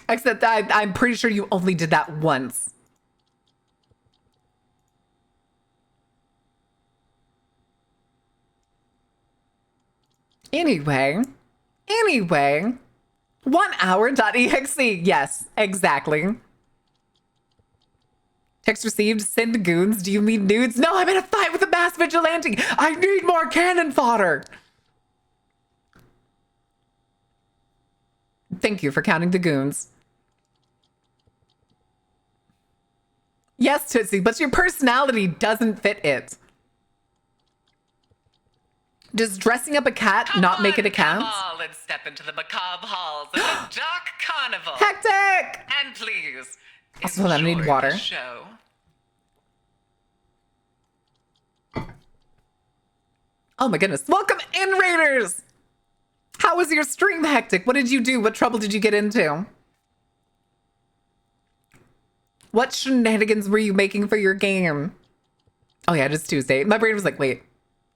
Except I'm pretty sure you only did that once. Anyway. 1 hour.exe. Yes, exactly. Text received, send goons. Do you mean nudes? No, I'm in a fight with a mass vigilante. I need more cannon fodder. Thank you for counting the goons. Yes, Tootsie, but your personality doesn't fit it. Does dressing up a cat not make it a cat? Come all and step into the macabre halls of the Dark Carnival. Hectic! And please, Also, I need enjoy water. the show. Oh my goodness. Welcome in, Raiders! How was your stream, Hectic? What did you do? What trouble did you get into? What shenanigans were you making for your game? Oh yeah, it is Tuesday. My brain was like, wait.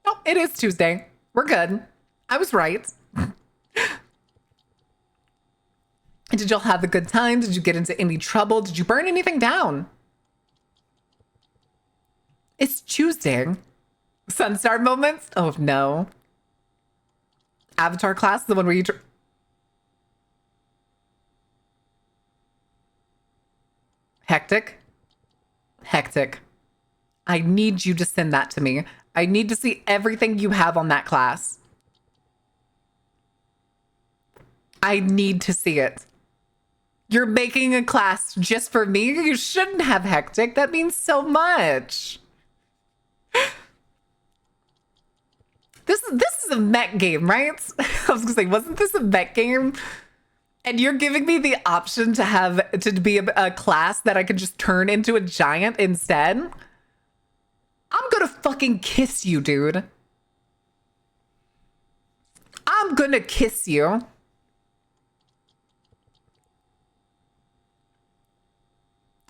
No, it is Tuesday. We're good. I was right. Did y'all have a good time? Did you get into any trouble? Did you burn anything down? It's Tuesday. Sunstar moments? Oh no. Avatar class, the one where you... Hectic. I need you to send that to me. I need to see everything you have on that class. I need to see it. You're making a class just for me? You shouldn't have, Hectic. That means so much. This is a mech game, right? I was gonna say, wasn't this a mech game? And you're giving me the option to be a class that I could just turn into a giant instead? I'm gonna fucking kiss you, dude. I'm gonna kiss you.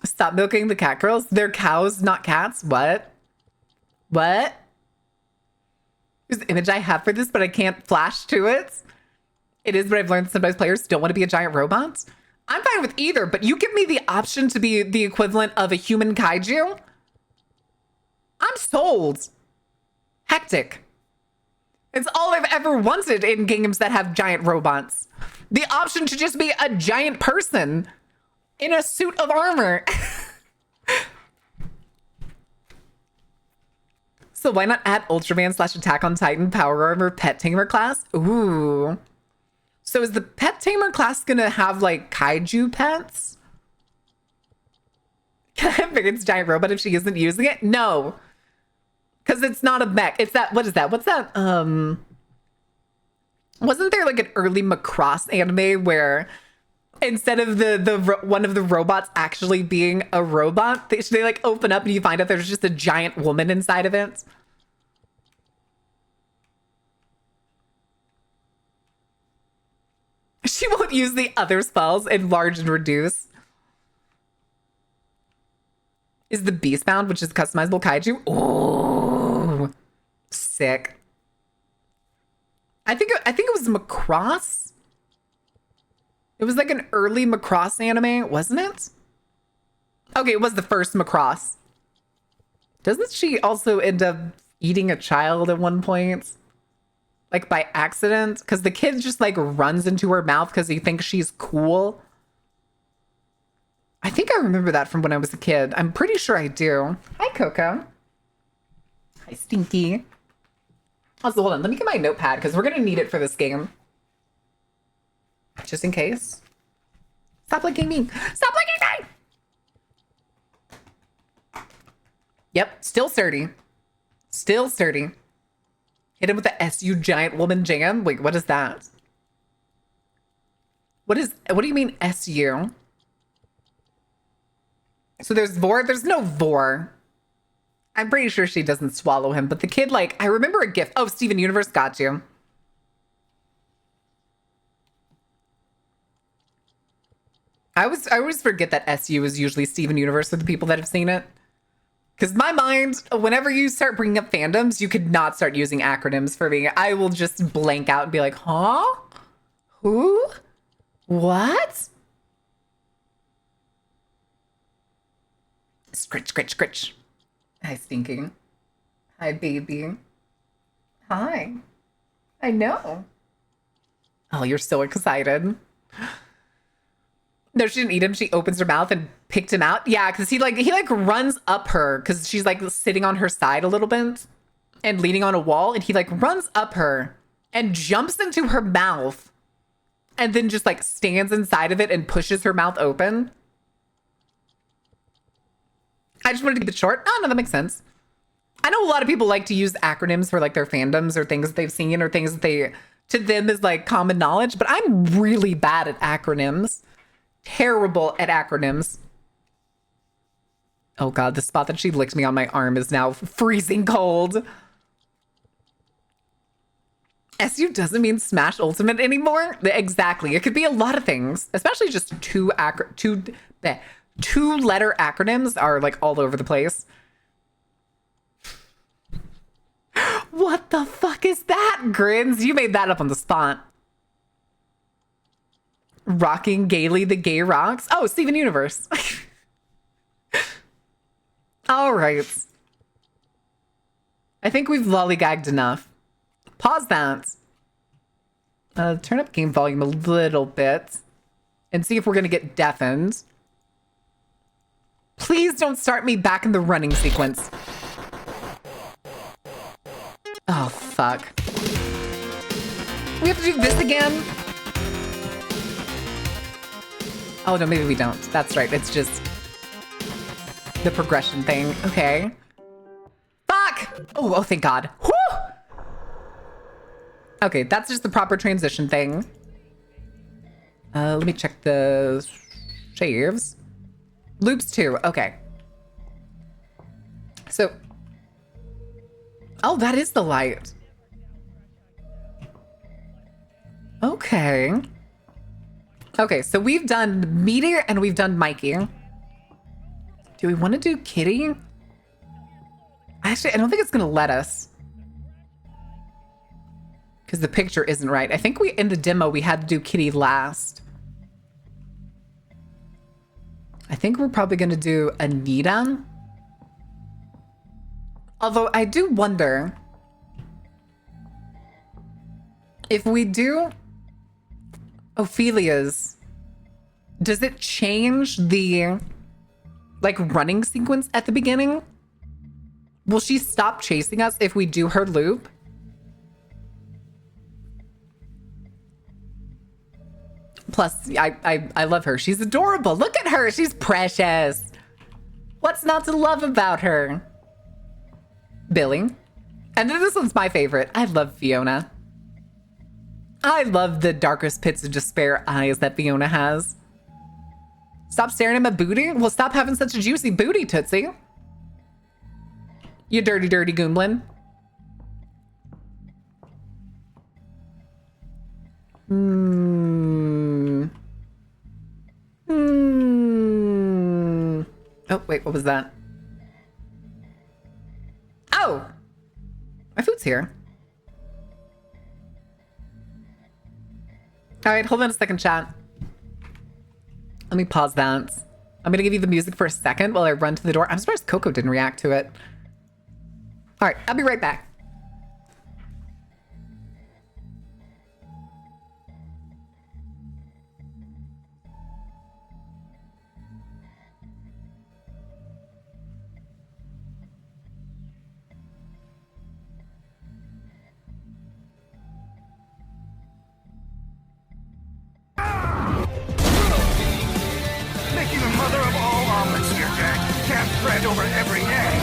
Stop milking the cat girls. They're cows, not cats. What? What? There's the image I have for this, but I can't flash to it. It is what I've learned. Sometimes players don't want to be a giant robot. I'm fine with either, but you give me the option to be the equivalent of a human kaiju. I'm sold. Hectic. It's all I've ever wanted in games that have giant robots. The option to just be a giant person in a suit of armor. So why not add Ultraman / Attack on Titan Power Armor Pet Tamer class? Ooh. So is the Pet Tamer class gonna have like kaiju pets? Can I pick its giant robot if she isn't using it? No. Because it's not a mech. It's that, what is that? What's that? Wasn't there like an early Macross anime where instead of the one of the robots actually being a robot, they like open up and you find out there's just a giant woman inside of it? She won't use the other spells, enlarge and reduce. is the Beastbound, which is customizable kaiju. Oh, sick. I think it was Macross. It was like an early Macross anime, wasn't it? Okay, it was the first Macross. Doesn't she also end up eating a child at one point? Like by accident? Because the kid just like runs into her mouth because he thinks she's cool. I think I remember that from when I was a kid. I'm pretty sure I do. Hi, Coco. Hi, Stinky. Also, hold on. Let me get my notepad because we're going to need it for this game. Just in case. Stop licking me. Stop licking me! Yep, still sturdy. Still sturdy. Hit him with the SU giant woman jam. Wait, what is that? What do you mean SU? So there's Vor. There's no Vor. I'm pretty sure she doesn't swallow him, but the kid, like, I remember a gift. Oh, Steven Universe got you. I always forget that SU is usually Steven Universe for the people that have seen it. Because my mind, whenever you start bringing up fandoms, you could not start using acronyms for me. I will just blank out and be like, huh? Who? What? Scritch, scritch, scritch. Hi, Stinking. Hi, baby. Hi. I know. Oh, you're so excited. No, she didn't eat him. She opens her mouth and picked him out. Yeah, because he runs up her because she's like sitting on her side a little bit and leaning on a wall. And he like runs up her and jumps into her mouth and then just like stands inside of it and pushes her mouth open. I just wanted to keep it short. Oh, no, that makes sense. I know a lot of people like to use acronyms for like their fandoms or things that they've seen or things that they, to them, is like common knowledge, but I'm really bad at acronyms. Terrible at acronyms. Oh God, the spot that she licked me on my arm is now freezing cold. SU doesn't mean Smash Ultimate anymore. Exactly. It could be a lot of things, especially just two letter acronyms are like all over the place. What the fuck is that, Grins? You made that up on the spot. Rocking gaily the gay rocks. Oh, Steven Universe. All right. I think we've lollygagged enough. Pause that. Turn up game volume a little bit and see if we're going to get deafened. Please don't start me back in the running sequence. Oh, fuck. We have to do this again? Oh, no, maybe we don't. That's right. It's just the progression thing. Okay. Fuck! Oh, thank God. Whew! Okay, that's just the proper transition thing. Let me check the shaves. Loops too. Okay. So. Oh, that is the light. Okay. Okay, so we've done Meteor and we've done Mikey. Do we want to do Kitty? Actually, I don't think it's going to let us. Because the picture isn't right. I think in the demo, we had to do Kitty last. I think we're probably going to do Anita. Although I do wonder if we do Ophelia's, does it change the like running sequence at the beginning? Will she stop chasing us if we do her loop? Plus, I love her. She's adorable. Look at her. She's precious. What's not to love about her? Billy. And then this one's my favorite. I love Fiona. I love the darkest pits of despair eyes that Fiona has. Stop staring at my booty? Well, stop having such a juicy booty, Tootsie. You dirty, dirty goomblin. Oh, wait, what was that? My food's here. All right, hold on a second, chat. Let me pause that. I'm gonna give you the music for a second while I run to the door. I'm surprised Coco didn't react to it. All right, I'll be right back. Making the mother of all omelets here, Jack. Can't fret over every egg.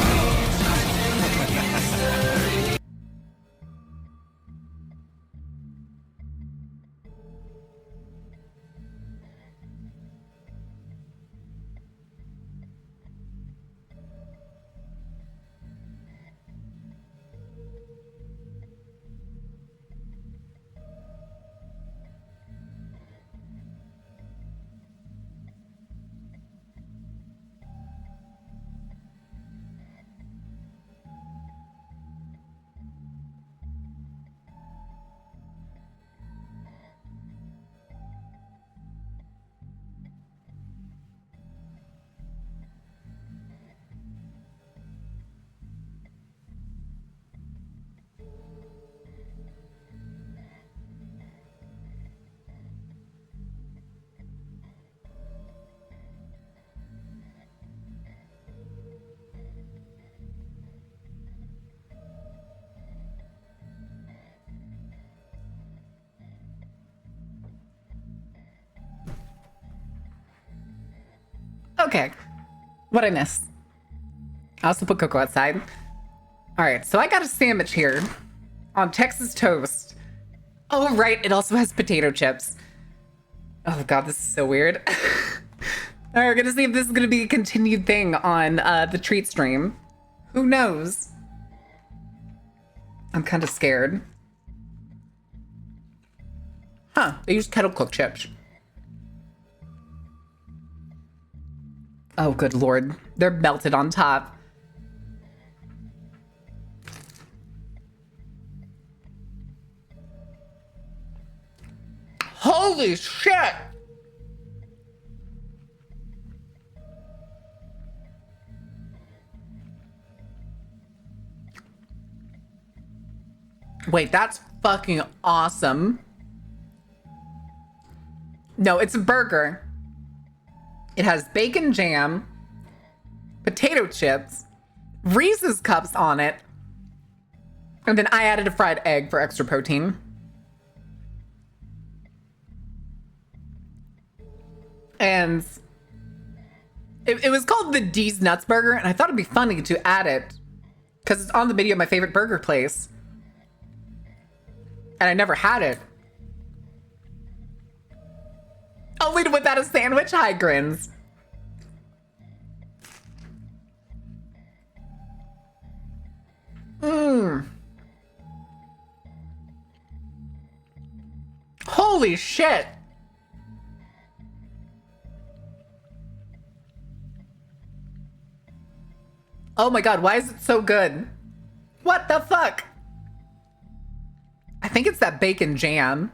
Okay. What'd I miss? I also put Coco outside. All right, so I got a sandwich here on Texas toast. Oh, right, it also has potato chips. Oh God, this is so weird. All right, we're gonna see if this is gonna be a continued thing on the treat stream. Who knows? I'm kind of scared. Huh, they use kettle cooked chips. Oh, good Lord. They're melted on top. Holy shit! Wait, that's fucking awesome. No, it's a burger. It has bacon jam, potato chips, Reese's cups on it, and then I added a fried egg for extra protein. And it was called the D's Nuts Burger, and I thought it'd be funny to add it because it's on the video of my favorite burger place. And I never had it. Only to whip out a sandwich. Hi, grins. Holy shit. Oh my God, why is it so good? What the fuck? I think it's that bacon jam.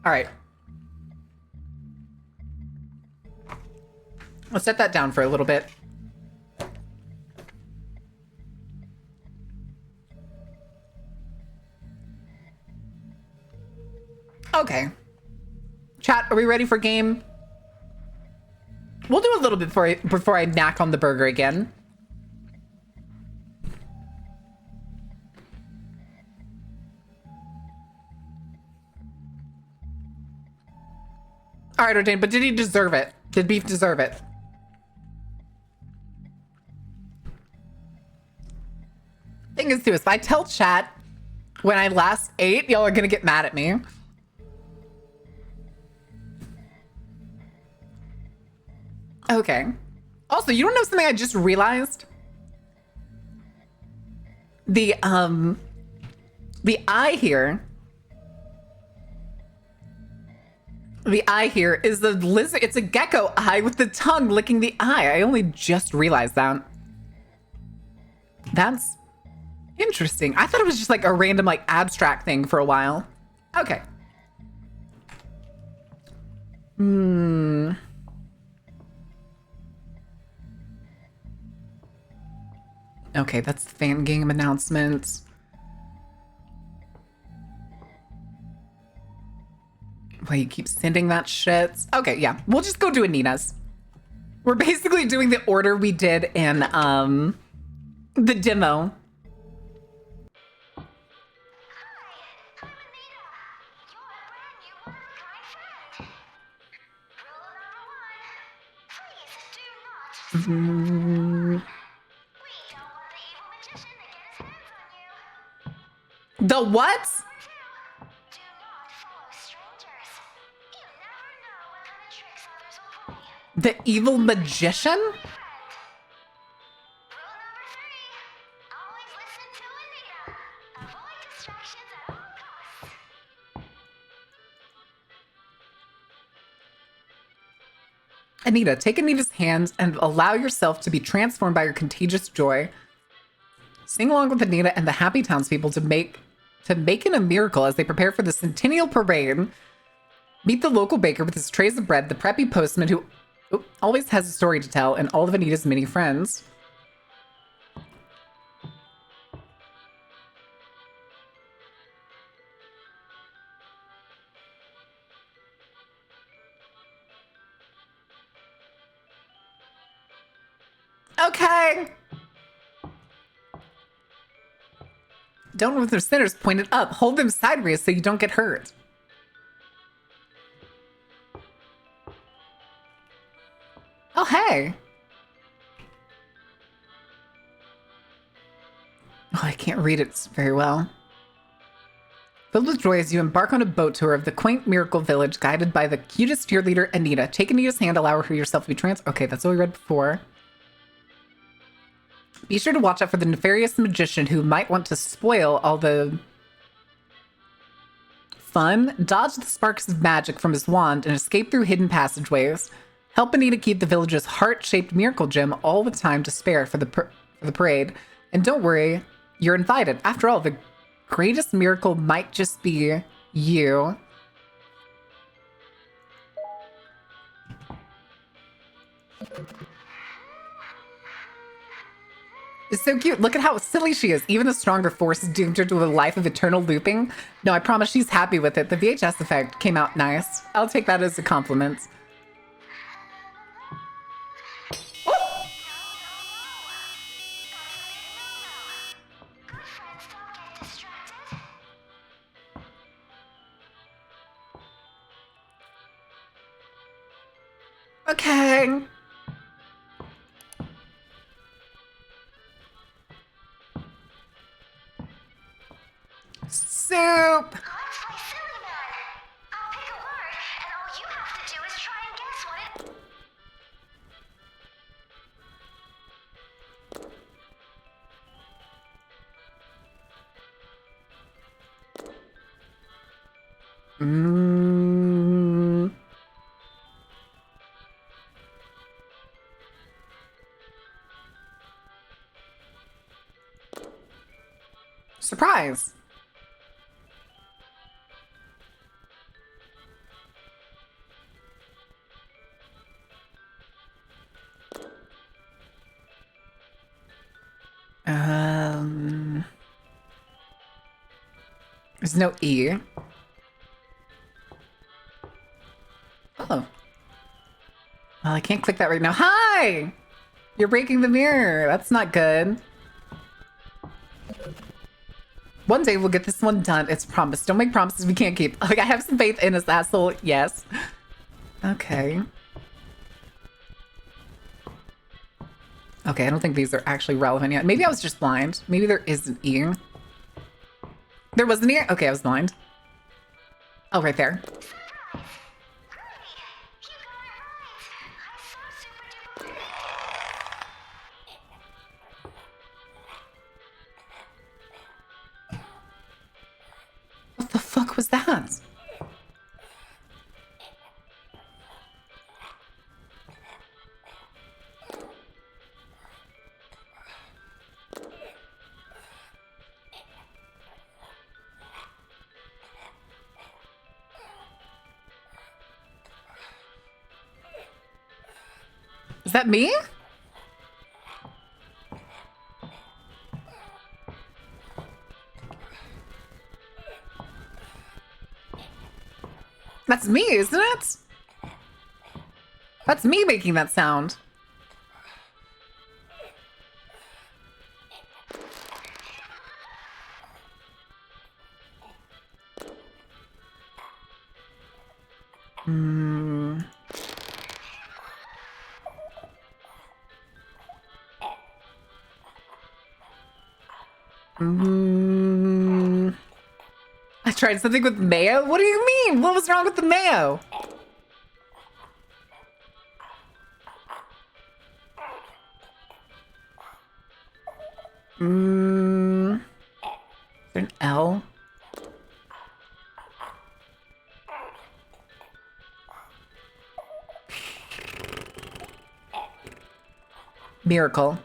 All right. I'll set that down for a little bit. Okay. Chat, are we ready for game? We'll do a little bit before I knack on the burger again. All right, Ordain, but did he deserve it? Did beef deserve it? Thing is, too, if I tell chat when I last ate, y'all are gonna get mad at me. Okay. Also, you don't know something I just realized? The eye here The eye here is a lizard. It's a gecko eye with the tongue licking the eye. I only just realized that. That's interesting. I thought it was just like a random, like, abstract thing for a while. Okay. Okay, that's the fan game announcement. Why you keep sending that shit? Okay, yeah. We'll just go do Anita's. We're basically doing the order we did in the demo. The what? The evil magician? Anita, take Anita's hand and allow yourself to be transformed by your contagious joy. Sing along with Anita and the happy townspeople to make it a miracle as they prepare for the Centennial Parade. Meet the local baker with his trays of bread, the preppy postman who always has a story to tell, and all of Anita's many friends. Okay. Don't move their centers pointed up. Hold them sideways so you don't get hurt. Oh, hey. Oh, I can't read it very well. Filled with joy as you embark on a boat tour of the quaint miracle village guided by the cutest cheerleader, Anita. Take Anita's hand, allow her yourself to be Okay, that's what we read before. Be sure to watch out for the nefarious magician who might want to spoil all the fun. Dodge the sparks of magic from his wand and escape through hidden passageways. Help Anita keep the village's heart-shaped miracle gem all the time to spare for the parade. And don't worry, you're invited. After all, the greatest miracle might just be you. It's so cute. Look at how silly she is. Even the stronger force is doomed her to a life of eternal looping. No, I promise she's happy with it. The VHS effect came out nice. I'll take that as a compliment. Oh! Okay. Soup! Let's play silly man. I'll pick a word, and all you have to do is try and guess what it... Surprise! There's no E. Oh. Well, I can't click that right now. Hi! You're breaking the mirror. That's not good. One day we'll get this one done. It's promised. Don't make promises we can't keep. Like, I have some faith in us, asshole. Yes. Okay. Okay, I don't think these are actually relevant yet. Maybe I was just blind. Maybe there is an E. There was an E? Okay, I was blind. Oh, right there. What the fuck was that? that me? That's me, isn't it? That's me making that sound. I tried something with mayo? What do you mean? What was wrong with the mayo? Is there an L? Miracle.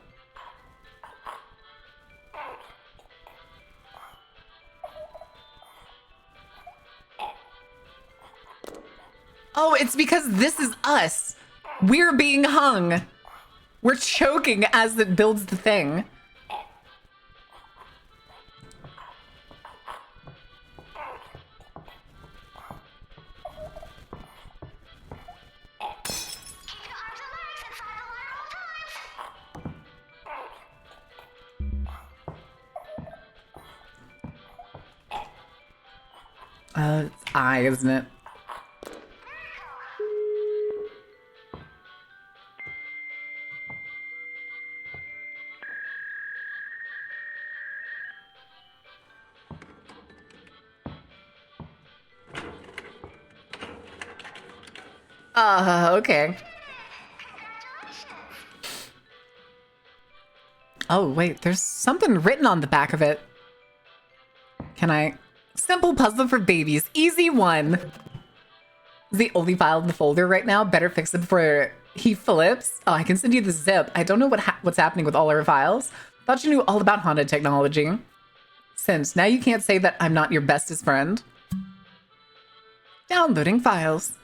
Oh, it's because this is us. We're being hung. We're choking as it builds the thing. Keep your arms and legs inside the water at all times. It's I, isn't it? Okay. Oh, wait, there's something written on the back of it. Can I? Simple puzzle for babies. Easy one. Is the only file in the folder right now. Better fix it before he flips. Oh, I can send you the zip. I don't know what's happening with all our files. Thought you knew all about haunted technology. Since now you can't say that I'm not your bestest friend. Downloading files.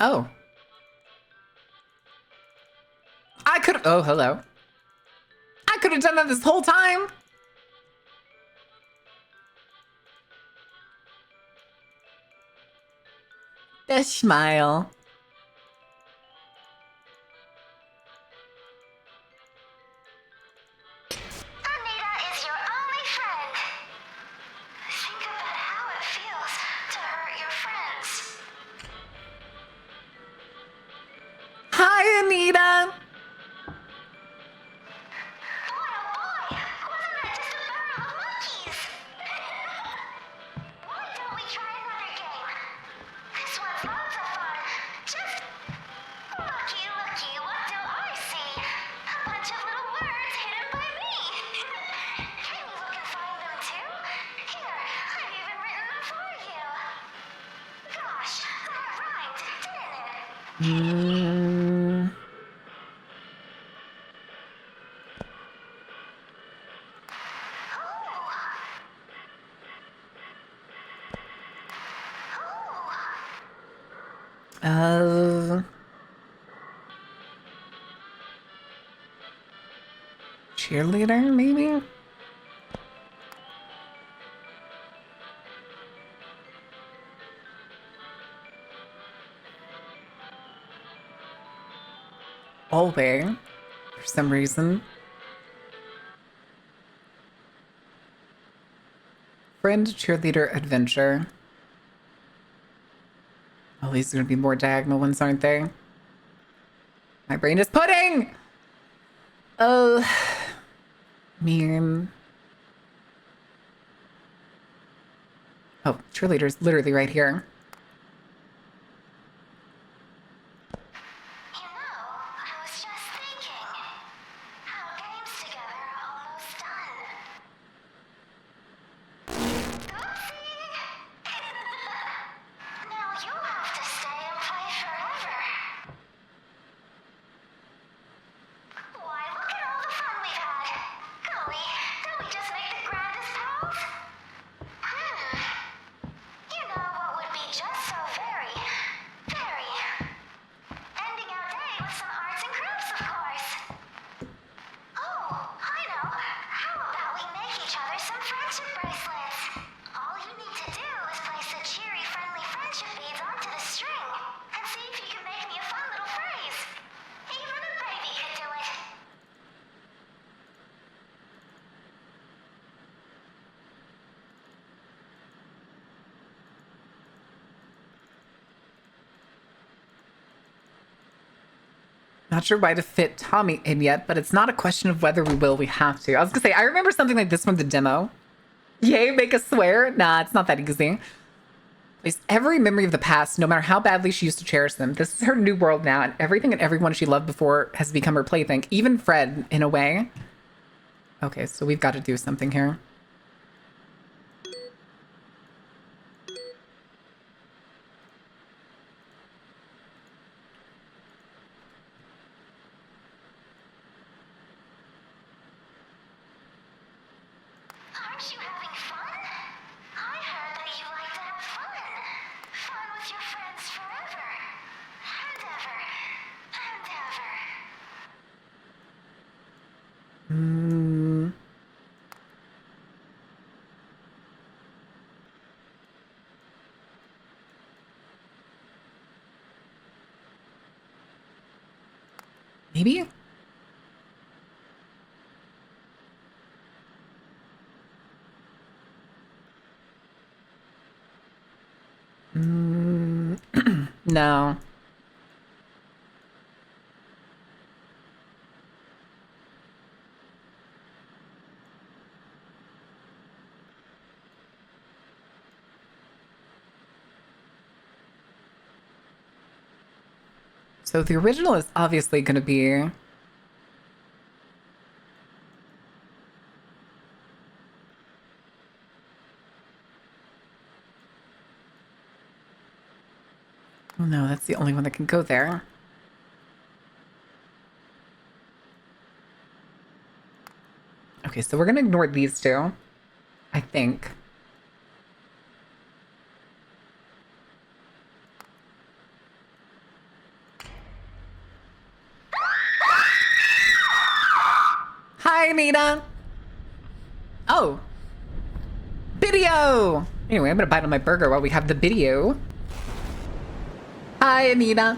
Oh. I could have. Oh, hello. I could have done that this whole time. The smile. Anita is your only friend. Think about how it feels to hurt your friends. Hi, Anita. Boy, oh boy, wasn't that just a barrel of monkeys? Why don't we try another game? This one's lots of fun. Just looky, looky, what do I see? A bunch of little words hidden by me. Can you look and find them too? Here, I've even written them for you. Gosh, that rhymed, didn't it? Uh, cheerleader, maybe? Hallway, for some reason. Friend, cheerleader, adventure. Oh, these are gonna be more diagonal ones, aren't they? My brain is pudding! Oh, mean. Oh, cheerleader's literally right here. You know, I was just thinking, our games together are almost done. Not sure why to fit Tommy in yet, but it's not a question of whether we will, we have to. I was gonna say, I remember something like this from the demo. Yay, make us swear? Nah, it's not that easy. Place every memory of the past, no matter how badly she used to cherish them. This is her new world now, and everything and everyone she loved before has become her plaything. Even Fred, in a way. Okay, so we've got to do something here. Aren't you having fun? I heard that you like to have fun. Fun with your friends forever. And ever. And ever. Maybe? No. So the original is obviously going to be... Oh no, that's the only one that can go there. Okay, so we're going to ignore these two, I think. Hi, Anita. Oh. Video. Anyway, I'm going to bite on my burger while we have the video. Hi, Anita.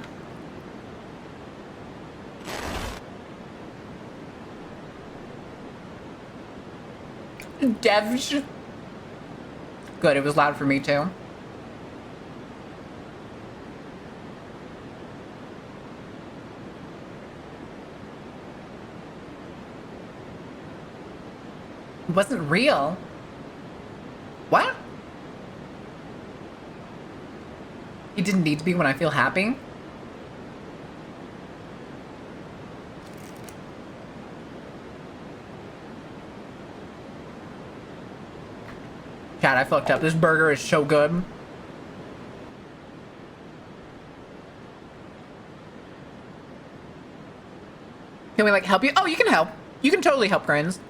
Devs. Good, it was loud for me too. It wasn't real. What? It didn't need to be when I feel happy? Chad, I fucked up. This burger is so good. Can we, like, help you? Oh, you can help. You can totally help, friends.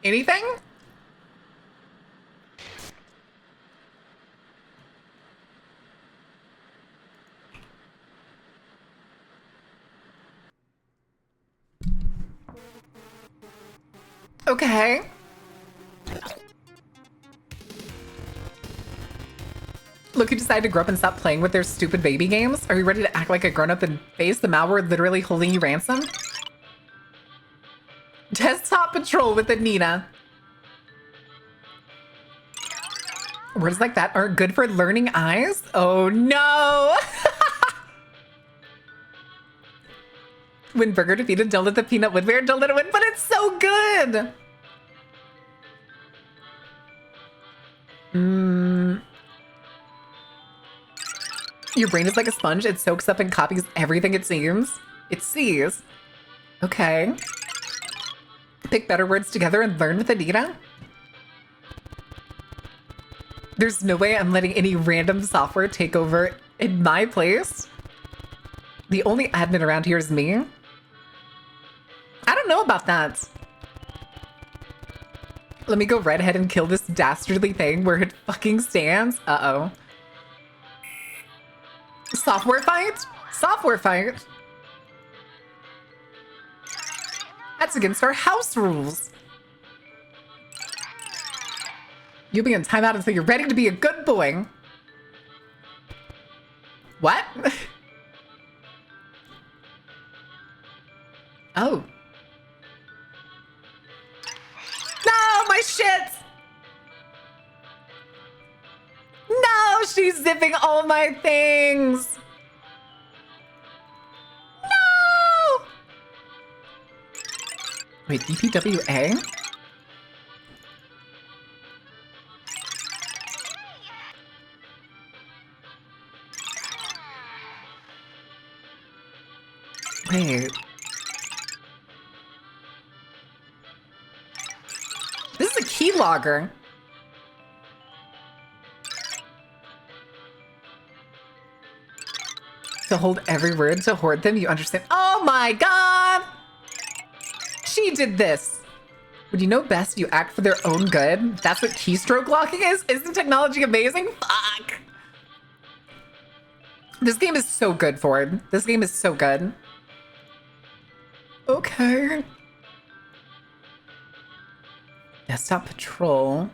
Anything? Okay. Look who decided to grow up and stop playing with their stupid baby games. Are you ready to act like a grown-up and face the malware literally holding you ransom? Desktop Patrol with Anita. Words like that aren't good for learning eyes? Oh no! When Burger defeated Don't Let the Peanut Win Bear, don't let it win, but it's so good! Your brain is like a sponge. It soaks up and copies everything it sees. It sees. Okay. Pick better words together and learn with Anita? There's no way I'm letting any random software take over in my place. The only admin around here is me. I don't know about that. Let me go right ahead and kill this dastardly thing where it fucking stands. Uh-oh. Software fight? Software fight? That's against our house rules. You'll be in timeout until you're ready to be a good boy. What? Oh. No, my shit! she's zipping all my things. No! Wait, DPWA? Wait. This is a keylogger. To hold every word, to hoard them, you understand. Oh my god! She did this. When you know best, you act for their own good. That's what keystroke locking is? Isn't technology amazing? Fuck! This game is so good, Ford. This game is so good. Okay. Desktop patrol.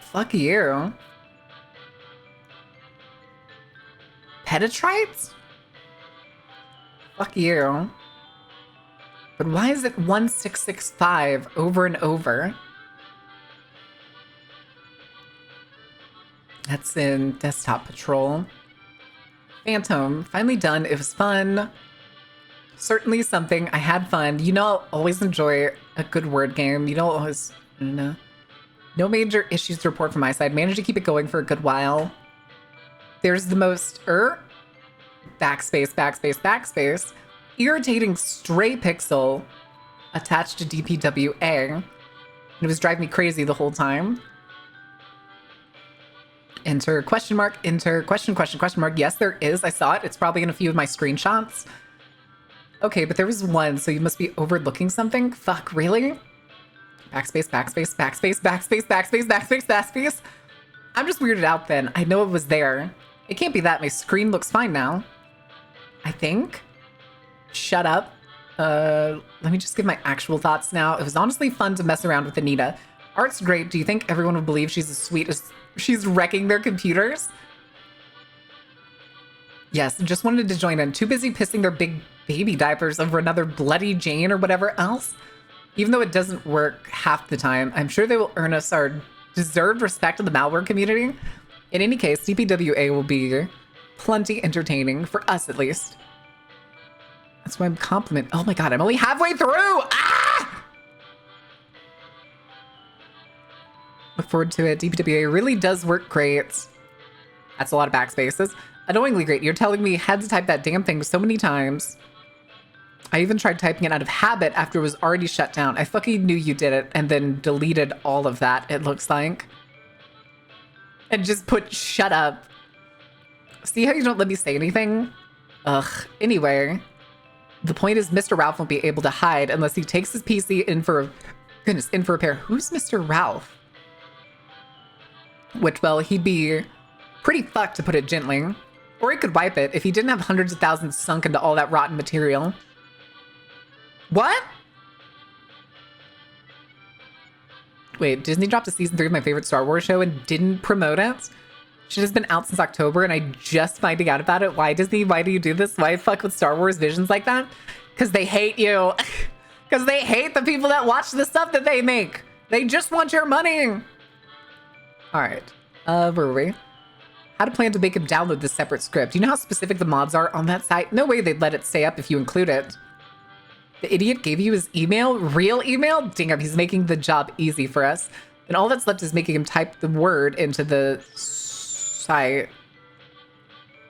Fuck you. Petatrites? Fuck you. But why is it 1665 over and over? That's in Desktop Patrol. Phantom, finally done. It was fun. Certainly something. I had fun. You know, I'll always enjoy a good word game. You know, always, no major issues to report from my side. Managed to keep it going for a good while. There's the most, backspace, irritating stray pixel attached to DPWA. And it was driving me crazy the whole time. Enter question mark, enter question mark. Yes, there is. I saw it. It's probably in a few of my screenshots. Okay, but there was one, so you must be overlooking something. Fuck, really? Backspace. I'm just weirded out then. I know it was there. It can't be that. My screen looks fine now. I think. Shut up. Let me just give my actual thoughts now. It was honestly fun to mess around with Anita. Art's great. Do you think everyone would believe she's as sweet as she's wrecking their computers? Yes, just wanted to join in. Too busy pissing their big baby diapers over another bloody Jane or whatever else. Even though it doesn't work half the time, I'm sure they will earn us our deserved respect in the malware community. In any case, DPWA will be plenty entertaining, for us at least. That's why I'm compliment. Oh my god, I'm only halfway through! Ah! Look forward to it. DPWA really does work great. That's a lot of backspaces. Annoyingly great. You're telling me I had to type that damn thing so many times. I even tried typing it out of habit after it was already shut down. I fucking knew you did it and then deleted all of that, it looks like. And just put shut up. See how you don't let me say anything? Ugh. Anyway, the point is Mr. Ralph won't be able to hide unless he takes his PC in for repair. Who's Mr. Ralph? Which, well, he'd be pretty fucked, to put it gently. Or he could wipe it if he didn't have hundreds of thousands sunk into all that rotten material. What? Wait, Disney dropped a season 3 of my favorite Star Wars show and didn't promote it? Shit has been out since October and I just finding out about it. Why, Disney? Why do you do this? Why fuck with Star Wars visions like that? Because they hate you. Because they hate the people that watch the stuff that they make. They just want your money. All right. Where were we? How to plan to make him download this separate script. Do you know how specific the mods are on that site? No way they'd let it stay up if you include it. The idiot gave you his email? Real email? Damn, he's making the job easy for us. And all that's left is making him type the word into the site.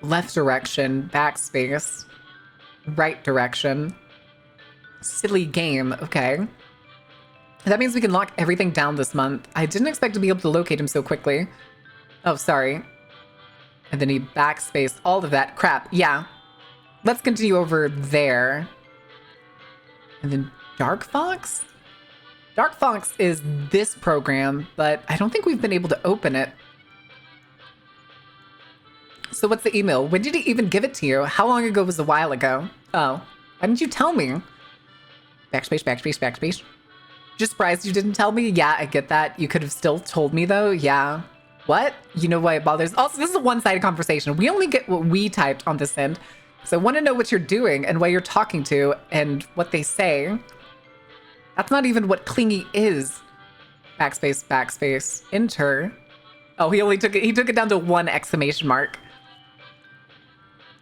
Left direction, backspace, right direction. Silly game, okay. That means we can lock everything down this month. I didn't expect to be able to locate him so quickly. Oh, sorry. And then he backspaced all of that crap. Yeah. Let's continue over there. And then Dark Fox? Dark Fox is this program, but I don't think we've been able to open it. So what's the email? When did he even give it to you? How long ago was a while ago? Oh, why didn't you tell me? Backspace. Just surprised you didn't tell me. Yeah, I get that. You could have still told me though. Yeah. What? You know why it bothers? Also, this is a one-sided conversation. We only get what we typed on this end. So I want to know what you're doing and what you're talking to and what they say. That's not even what clingy is. Backspace, backspace, enter. Oh, he took it down to 1 exclamation mark.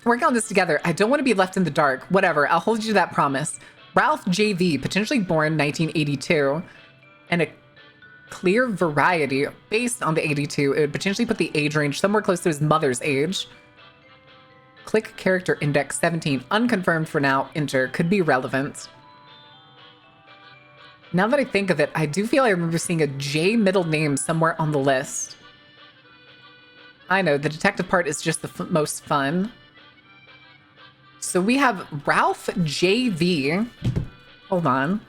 Working on this together. I don't want to be left in the dark. Whatever, I'll hold you to that promise. Ralph JV, potentially born 1982, and a clear variety based on the 82. It would potentially put the age range somewhere close to his mother's age. Click character index 17, unconfirmed for now, enter, could be relevant. Now that I think of it, I do feel I remember seeing a J middle name somewhere on the list. I know, the detective part is just the most fun. So we have Ralph JV. Hold on.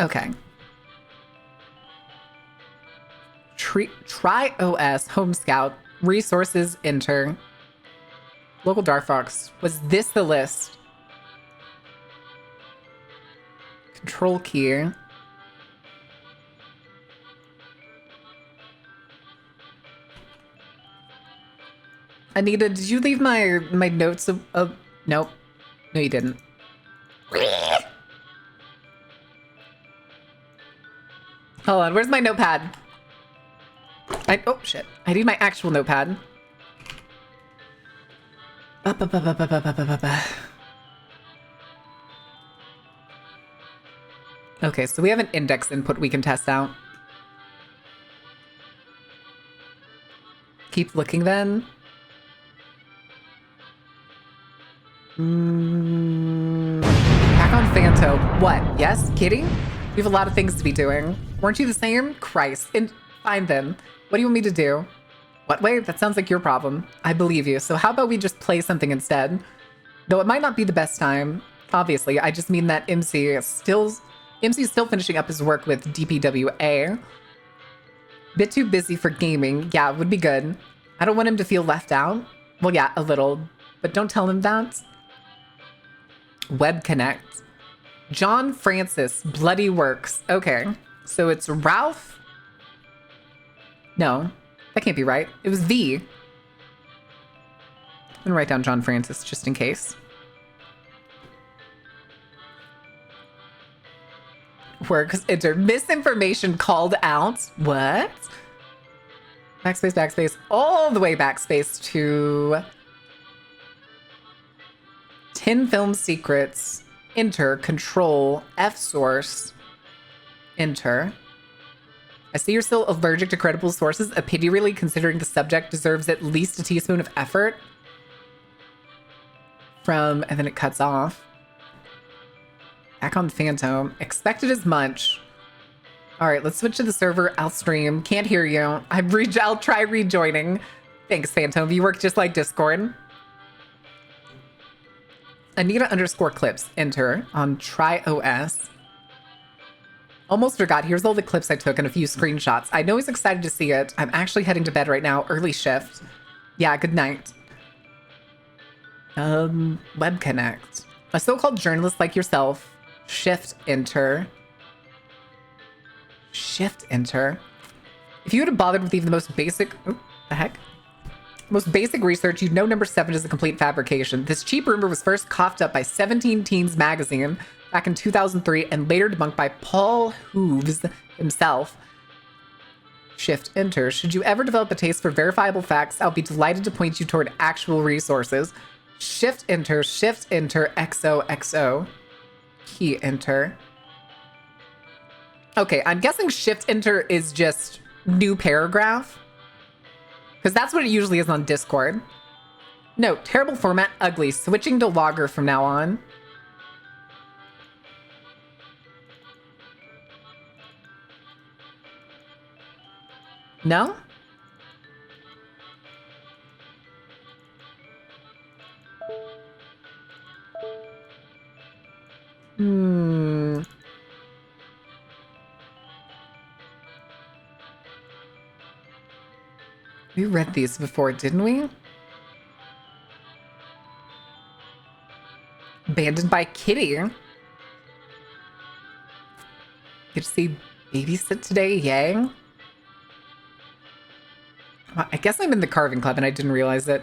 Okay. Try OS, Home Scout, resources, enter. Local Dark Fox. Was this the list? Control key. Anita, did you leave my notes of nope. No, you didn't. Hold on, where's my notepad? Oh shit. I need my actual notepad. Okay, so we have an index input we can test out. Keep looking then. Back on Phantom. What? Yes? Kidding? We have a lot of things to be doing. Weren't you the same? Christ. Fine then. What do you want me to do? What? Wait, that sounds like your problem. I believe you. So how about we just play something instead? Though it might not be the best time. Obviously, I just mean that MC is still finishing up his work with DPWA. Bit too busy for gaming. Yeah, would be good. I don't want him to feel left out. Well, yeah, a little. But don't tell him that. Web Connect. John Francis, Bloody Works. Okay, so it's Ralph. No, that can't be right. It was V. I'm gonna write down John Francis just in case. Works, enter. Misinformation called out. What? Backspace, backspace, all the way backspace to Tin Film Secrets. Enter, control, F source, enter. I see you're still allergic to credible sources. A pity really, considering the subject deserves at least a teaspoon of effort. From, and then it cuts off. Back on Phantom. Expected as much. All right, let's switch to the server. I'll stream. Can't hear you. I'll try rejoining. Thanks, Phantom. You work just like Discord. Anita _ clips. Enter on Try OS. Almost forgot. Here's all the clips I took and a few screenshots. I know he's excited to see it. I'm actually heading to bed right now. Early shift. Yeah, good night. Web Connect. A so-called journalist like yourself. Shift enter. Shift enter. If you would have bothered with even the most basic... Oh, the heck? Most basic research, you'd know number 7 is a complete fabrication. This cheap rumor was first coughed up by 17 Teens magazine back in 2003 and later debunked by Paul Hooves himself. Shift enter. Should you ever develop a taste for verifiable facts, I'll be delighted to point you toward actual resources. Shift enter, XOXO. Key enter. Okay, I'm guessing shift enter is just new paragraph. Because that's what it usually is on Discord. No, terrible format, ugly. Switching to logger from now on. No? We read these before, didn't we? Abandoned by Kitty. Get to see babysit today, yay. I guess I'm in the carving club and I didn't realize it.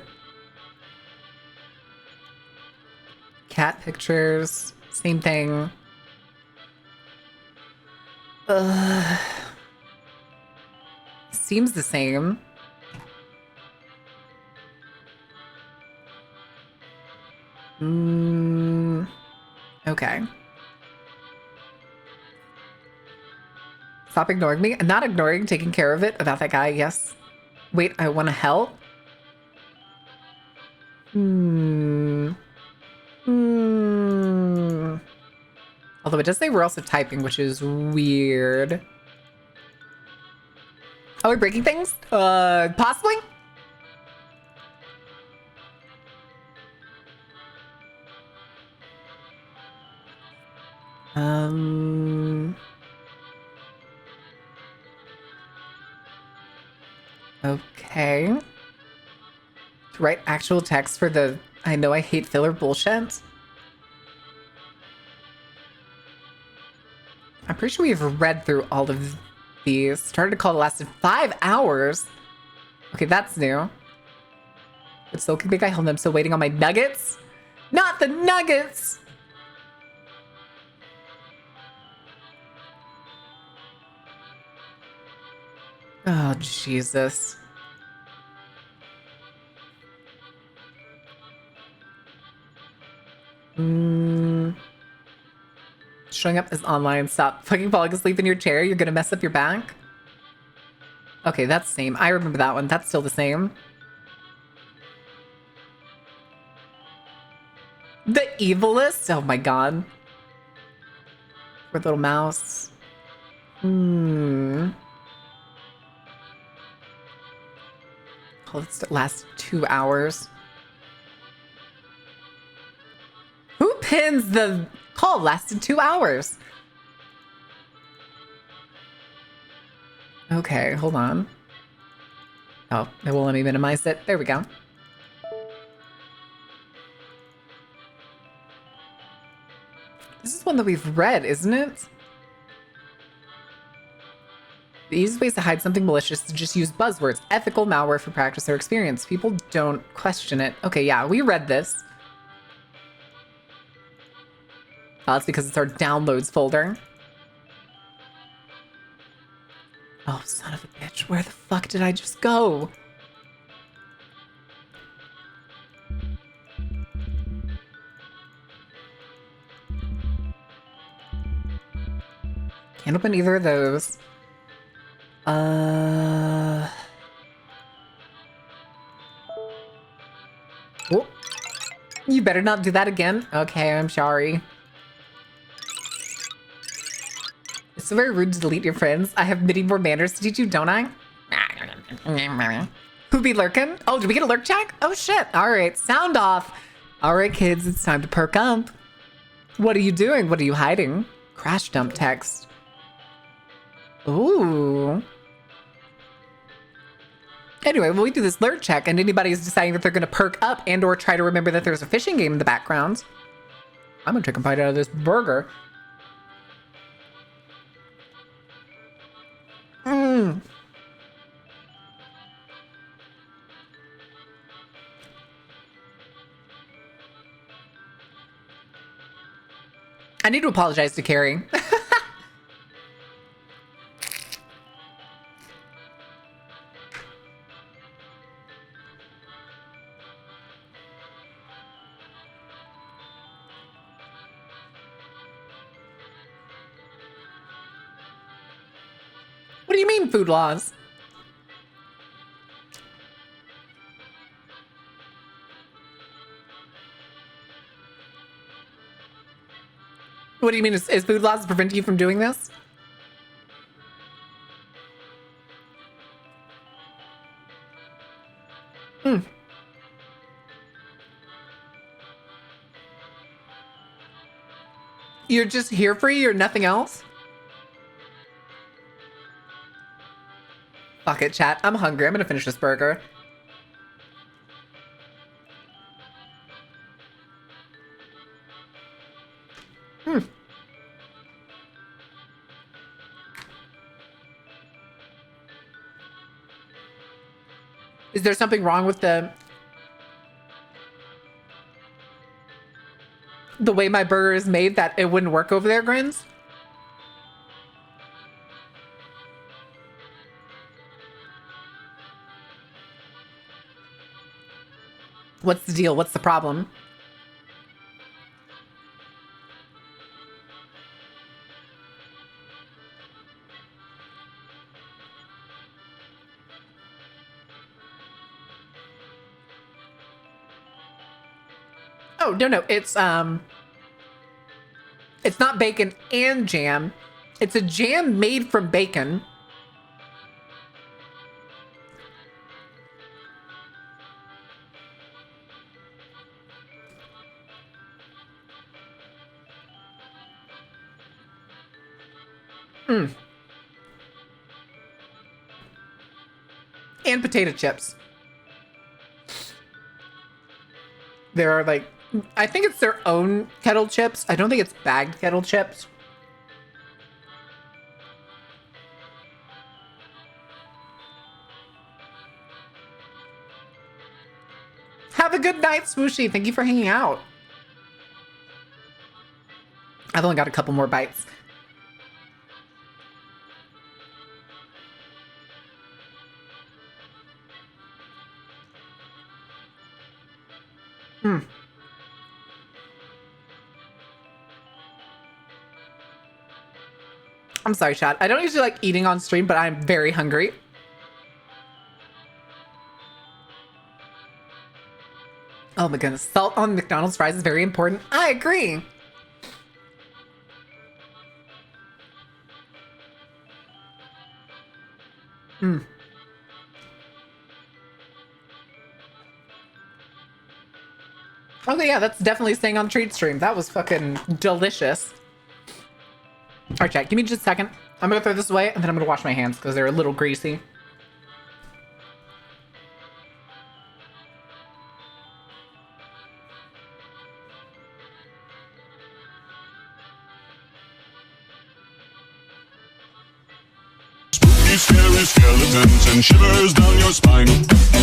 Cat pictures. Same thing. Seems the same. Okay. Stop ignoring me. I'm not ignoring, taking care of it. About that guy, yes. Wait, I want to help? Although it does say we're also typing, which is weird. Are we breaking things? Possibly? Okay. To write actual text for the I know I hate filler bullshit. I'm pretty sure we've read through all of these. Started a call that lasted 5 hours. Okay, that's new. But still can big I hold them, so waiting on my nuggets? Not the nuggets! Oh, Jesus. Showing up as online. Stop fucking falling asleep in your chair. You're gonna mess up your back. Okay, that's the same. I remember that one. That's still the same. The evilest? Oh my god. Poor little mouse. Oh, it's last 2 hours. Who pins the call lasted 2 hours? Okay, hold on. Oh, it will let me minimize it. There we go. This is one that we've read, isn't it? The easiest ways to hide something malicious is to just use buzzwords. Ethical malware for practice or experience. People don't question it. Okay, yeah, we read this. Oh, that's because it's our downloads folder. Oh, son of a bitch. Where the fuck did I just go? Can't open either of those. Oh. You better not do that again. Okay, I'm sorry. It's so very rude to delete your friends. I have many more manners to teach you, don't I? Who be lurking? Oh, did we get a lurk check? Oh shit. All right, sound off. All right, kids, it's time to perk up. What are you doing? What are you hiding? Crash dump text. Ooh. Anyway, when we do this lurk check and anybody is deciding that they're going to perk up and or try to remember that there's a fishing game in the background, I'm going to take a bite out of this burger. I need to apologize to Carrie. What do you mean, food laws? What do you mean? Is food laws preventing you from doing this? You're just here for you or nothing else? Fuck it, chat. I'm hungry. I'm gonna finish this burger. Is there something wrong with the... the way my burger is made that it wouldn't work over there, Grins? What's the deal? What's the problem? Oh, no. It's not bacon and jam. It's a jam made from bacon. And potato chips. There are like, I think it's their own kettle chips. I don't think it's bagged kettle chips. Have a good night, Swooshy. Thank you for hanging out. I've only got a couple more bites. I'm sorry, chat. I don't usually like eating on stream, but I'm very hungry. Oh my goodness. Salt on McDonald's fries is very important. I agree. Okay, yeah, that's definitely staying on treat stream. That was fucking delicious. All right, chat, give me just a second. I'm gonna throw this away and then I'm gonna wash my hands because they're a little greasy. Spooky, scary skeletons and shivers down your spine.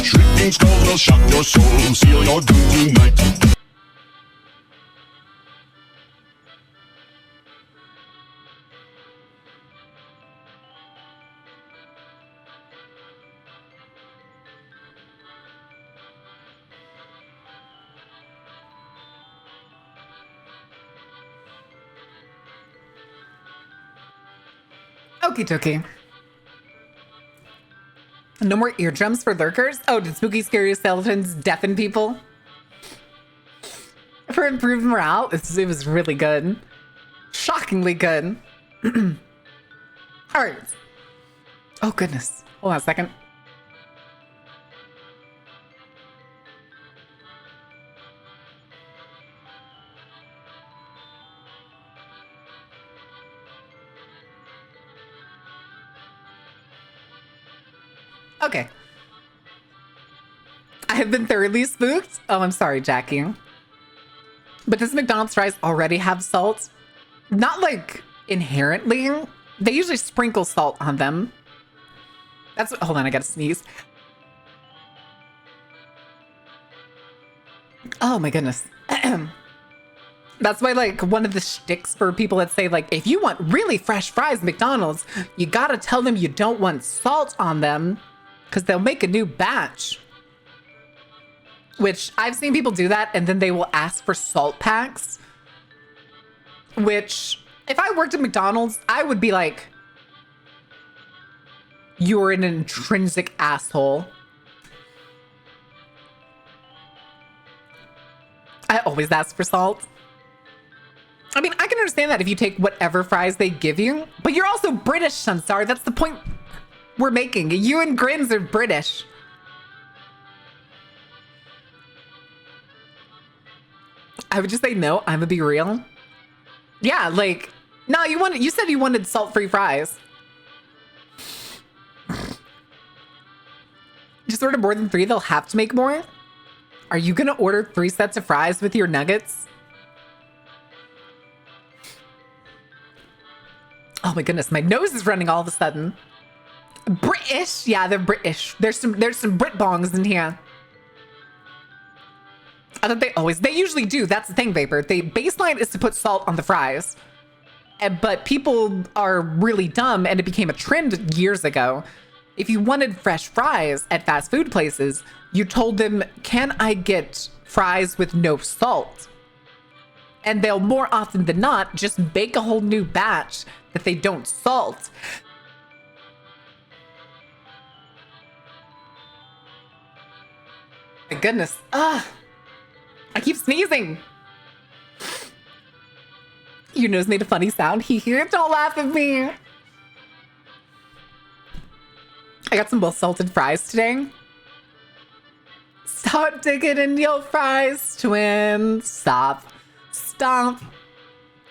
Shrieking skulls will shock your soul, seal your doom tonight. Okie dokie. No more eardrums for lurkers? Oh, did spooky, scary skeletons deafen people? For improved morale? It was really good. Shockingly good. Alright. Oh, goodness. Hold on a second. Okay. I have been thoroughly spooked. Oh, I'm sorry, Jackie. But does McDonald's fries already have salt? Not like inherently. They usually sprinkle salt on them. That's what, hold on, I gotta sneeze. Oh my goodness. That's why, like, one of the shticks for people that say, like, if you want really fresh fries at McDonald's, you gotta tell them you don't want salt on them. Because they'll make a new batch. Which I've seen people do that and then they will ask for salt packs. Which, if I worked at McDonald's, I would be like, you're an intrinsic asshole. I always ask for salt. I mean, I can understand that if you take whatever fries they give you, but you're also British, I'm sorry. That's the point we're making. You and Grins are British. I would just say no. I'm gonna be real. Yeah, like, no, you said you wanted salt-free fries. Just order more than 3, they'll have to make more. Are you gonna order 3 sets of fries with your nuggets? Oh my goodness, my nose is running all of a sudden. British? Yeah, they're British. There's some Brit bongs in here. I thought they usually do. That's the thing, Vapor. The baseline is to put salt on the fries. But people are really dumb, and it became a trend years ago. If you wanted fresh fries at fast food places, you told them, can I get fries with no salt? And they'll more often than not just bake a whole new batch that they don't salt. My goodness. I keep sneezing. Your nose made a funny sound. Don't laugh at me. I got some well salted fries today. Stop digging in your fries, twin. Stop. All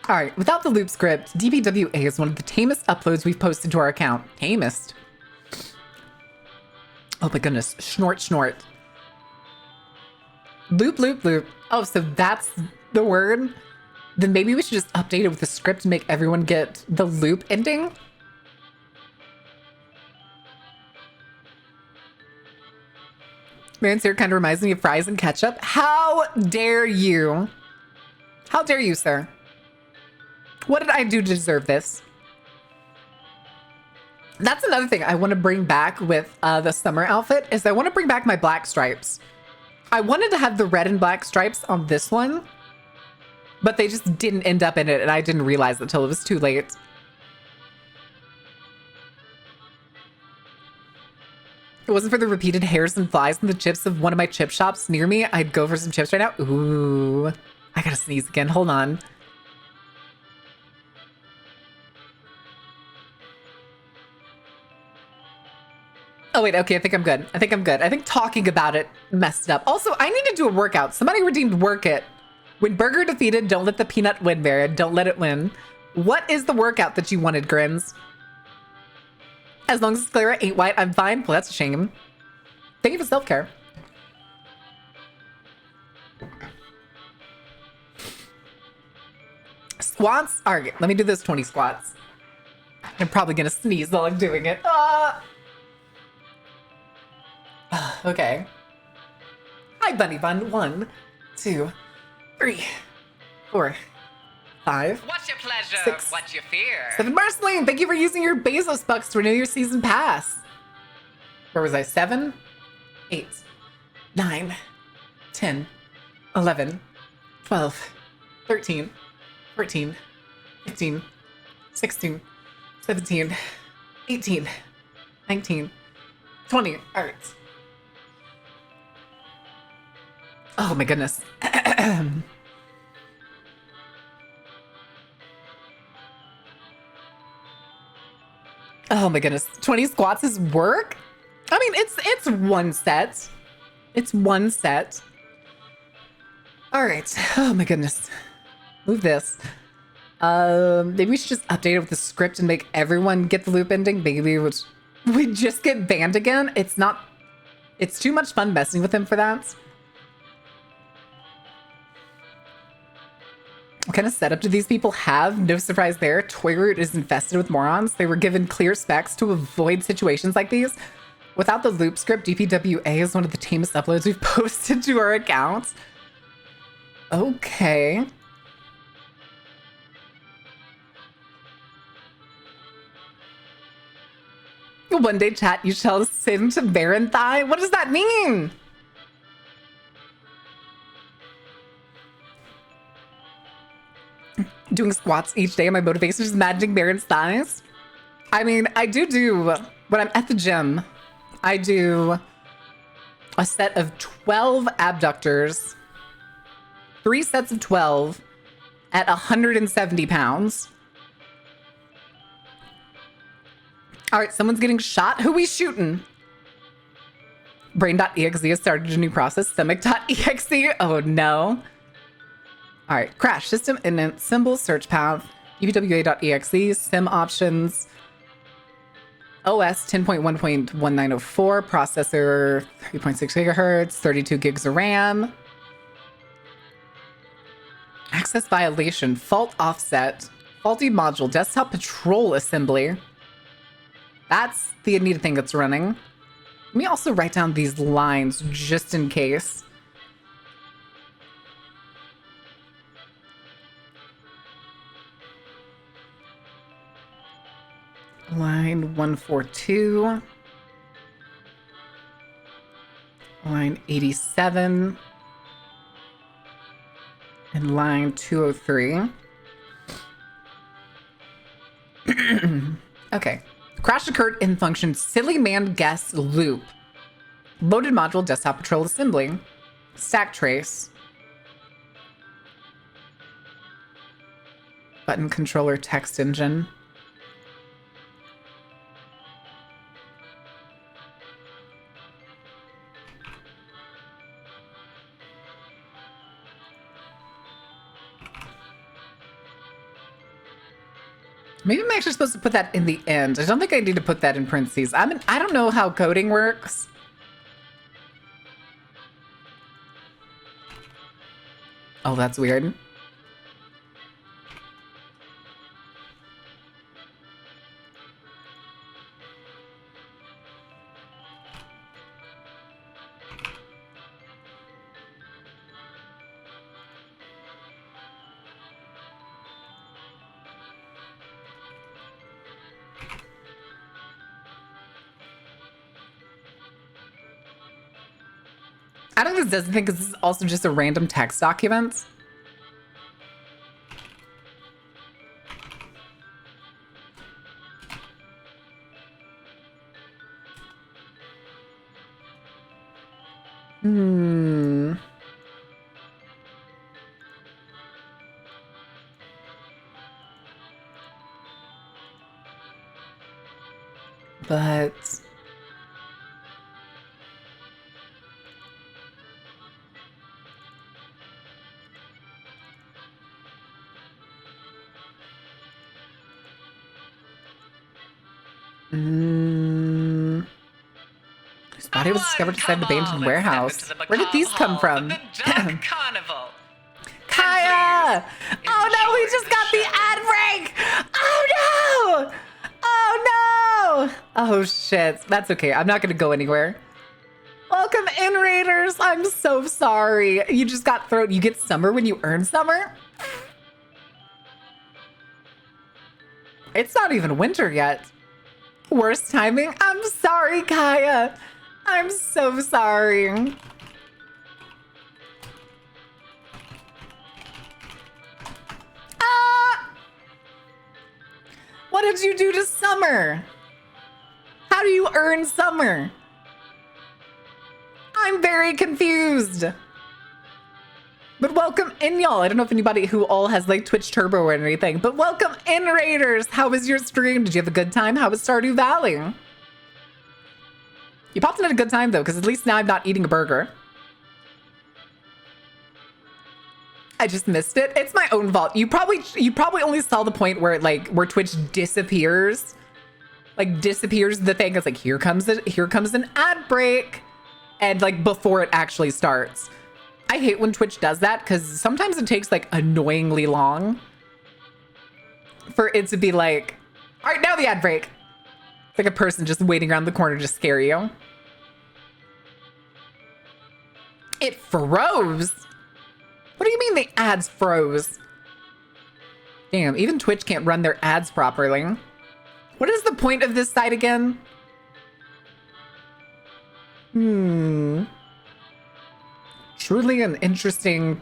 right, without the loop script, DPWA is one of the tamest uploads we've posted to our account. Tamest. Oh my goodness. Snort, snort. Loop, loop, loop. Oh, so that's the word? Then maybe we should just update it with the script and make everyone get the loop ending. Marin's here kind of reminds me of fries and ketchup. How dare you? How dare you, sir? What did I do to deserve this? That's another thing I want to bring back with the summer outfit is I want to bring back my black stripes. I wanted to have the red and black stripes on this one, but they just didn't end up in it, and I didn't realize it until it was too late. If it wasn't for the repeated hairs and flies in the chips of one of my chip shops near me, I'd go for some chips right now. Ooh, I gotta sneeze again. Hold on. Oh, wait. Okay, I think I'm good. I think talking about it messed it up. Also, I need to do a workout. Somebody redeemed Work It. When burger defeated, don't let the peanut win, Baron. Don't let it win. What is the workout that you wanted, Grins? As long as Clara ain't white, I'm fine. Well, that's a shame. Thank you for self-care. Squats? All right, let me do those 20 squats. I'm probably going to sneeze while I'm doing it. Okay. Hi, Bunny Bun. 1, 2, 3, 4, 5. What's your pleasure? 6, What's your fear? 7. Marceline, thank you for using your Bezos bucks to renew your season pass. Where was I? 7, 8, 9, 10, 11, 12, 13, 14, 15, 16, 17, 18, 19, 20. All right. Oh my goodness. Oh my goodness. 20 squats is work? I mean, it's one set. It's one set. All right. Oh my goodness. Move this. Maybe we should just update it with the script and make everyone get the loop ending. Maybe we just get banned again. It's too much fun messing with him for that. What kind of setup do these people have? No surprise there. Toyroot is infested with morons. They were given clear specs to avoid situations like these. Without the loop script, DPWA is one of the tamest uploads we've posted to our account. Okay. One day, chat, you shall sin to Baron Thigh? What does that mean? Doing squats each day, my motivation is imagining Baron's thighs. I mean, I do when I'm at the gym, I do a set of 12 abductors, 3 sets of 12 at 170 pounds. All right, someone's getting shot. Who we shooting? Brain.exe has started a new process. Stomach.exe. Oh no. All right, crash system init symbol search path upwa.exe sim options OS 10.1.1904 processor 3.6 gigahertz 32 gigs of RAM access violation fault offset faulty module desktop patrol assembly. That's the neat thing that's running. Let me also write down these lines just in case. Line 142. Line 87. And line 203. Okay. Crash occurred in function silly man guess loop. Loaded module desktop patrol assembly. Stack trace. Button controller text engine. Maybe I'm actually supposed to put that in the end. I don't think I need to put that in parentheses. I don't know how coding works. Oh, that's weird. I don't know if this does anything because this is also just a random text document. But his body was discovered inside an abandoned warehouse. Where did these come from? Carnival. Kaya! Oh no, we just got the ad break! Oh no! Oh no! Oh shit. That's okay. I'm not gonna go anywhere. Welcome in, Raiders. I'm so sorry. You just got thrown. You get summer when you earn summer? It's not even winter yet. Worst timing. I'm sorry, Kaya. I'm so sorry. What did you do to summer? How do you earn summer? I'm very confused. But welcome in, y'all. I don't know if anybody who all has like Twitch Turbo or anything, but welcome in, Raiders. How was your stream? Did you have a good time? How was Stardew Valley? You popped in at a good time though, because at least now I'm not eating a burger. I just missed it. It's my own fault. You probably only saw the point where where Twitch disappears. Like disappears the thing. It's like here comes an ad break. And like before it actually starts. I hate when Twitch does that because sometimes it takes like annoyingly long for it to be like, all right, now the ad break. It's like a person just waiting around the corner to scare you. It froze. What do you mean the ads froze? Damn, even Twitch can't run their ads properly. What is the point of this site again? Truly an interesting...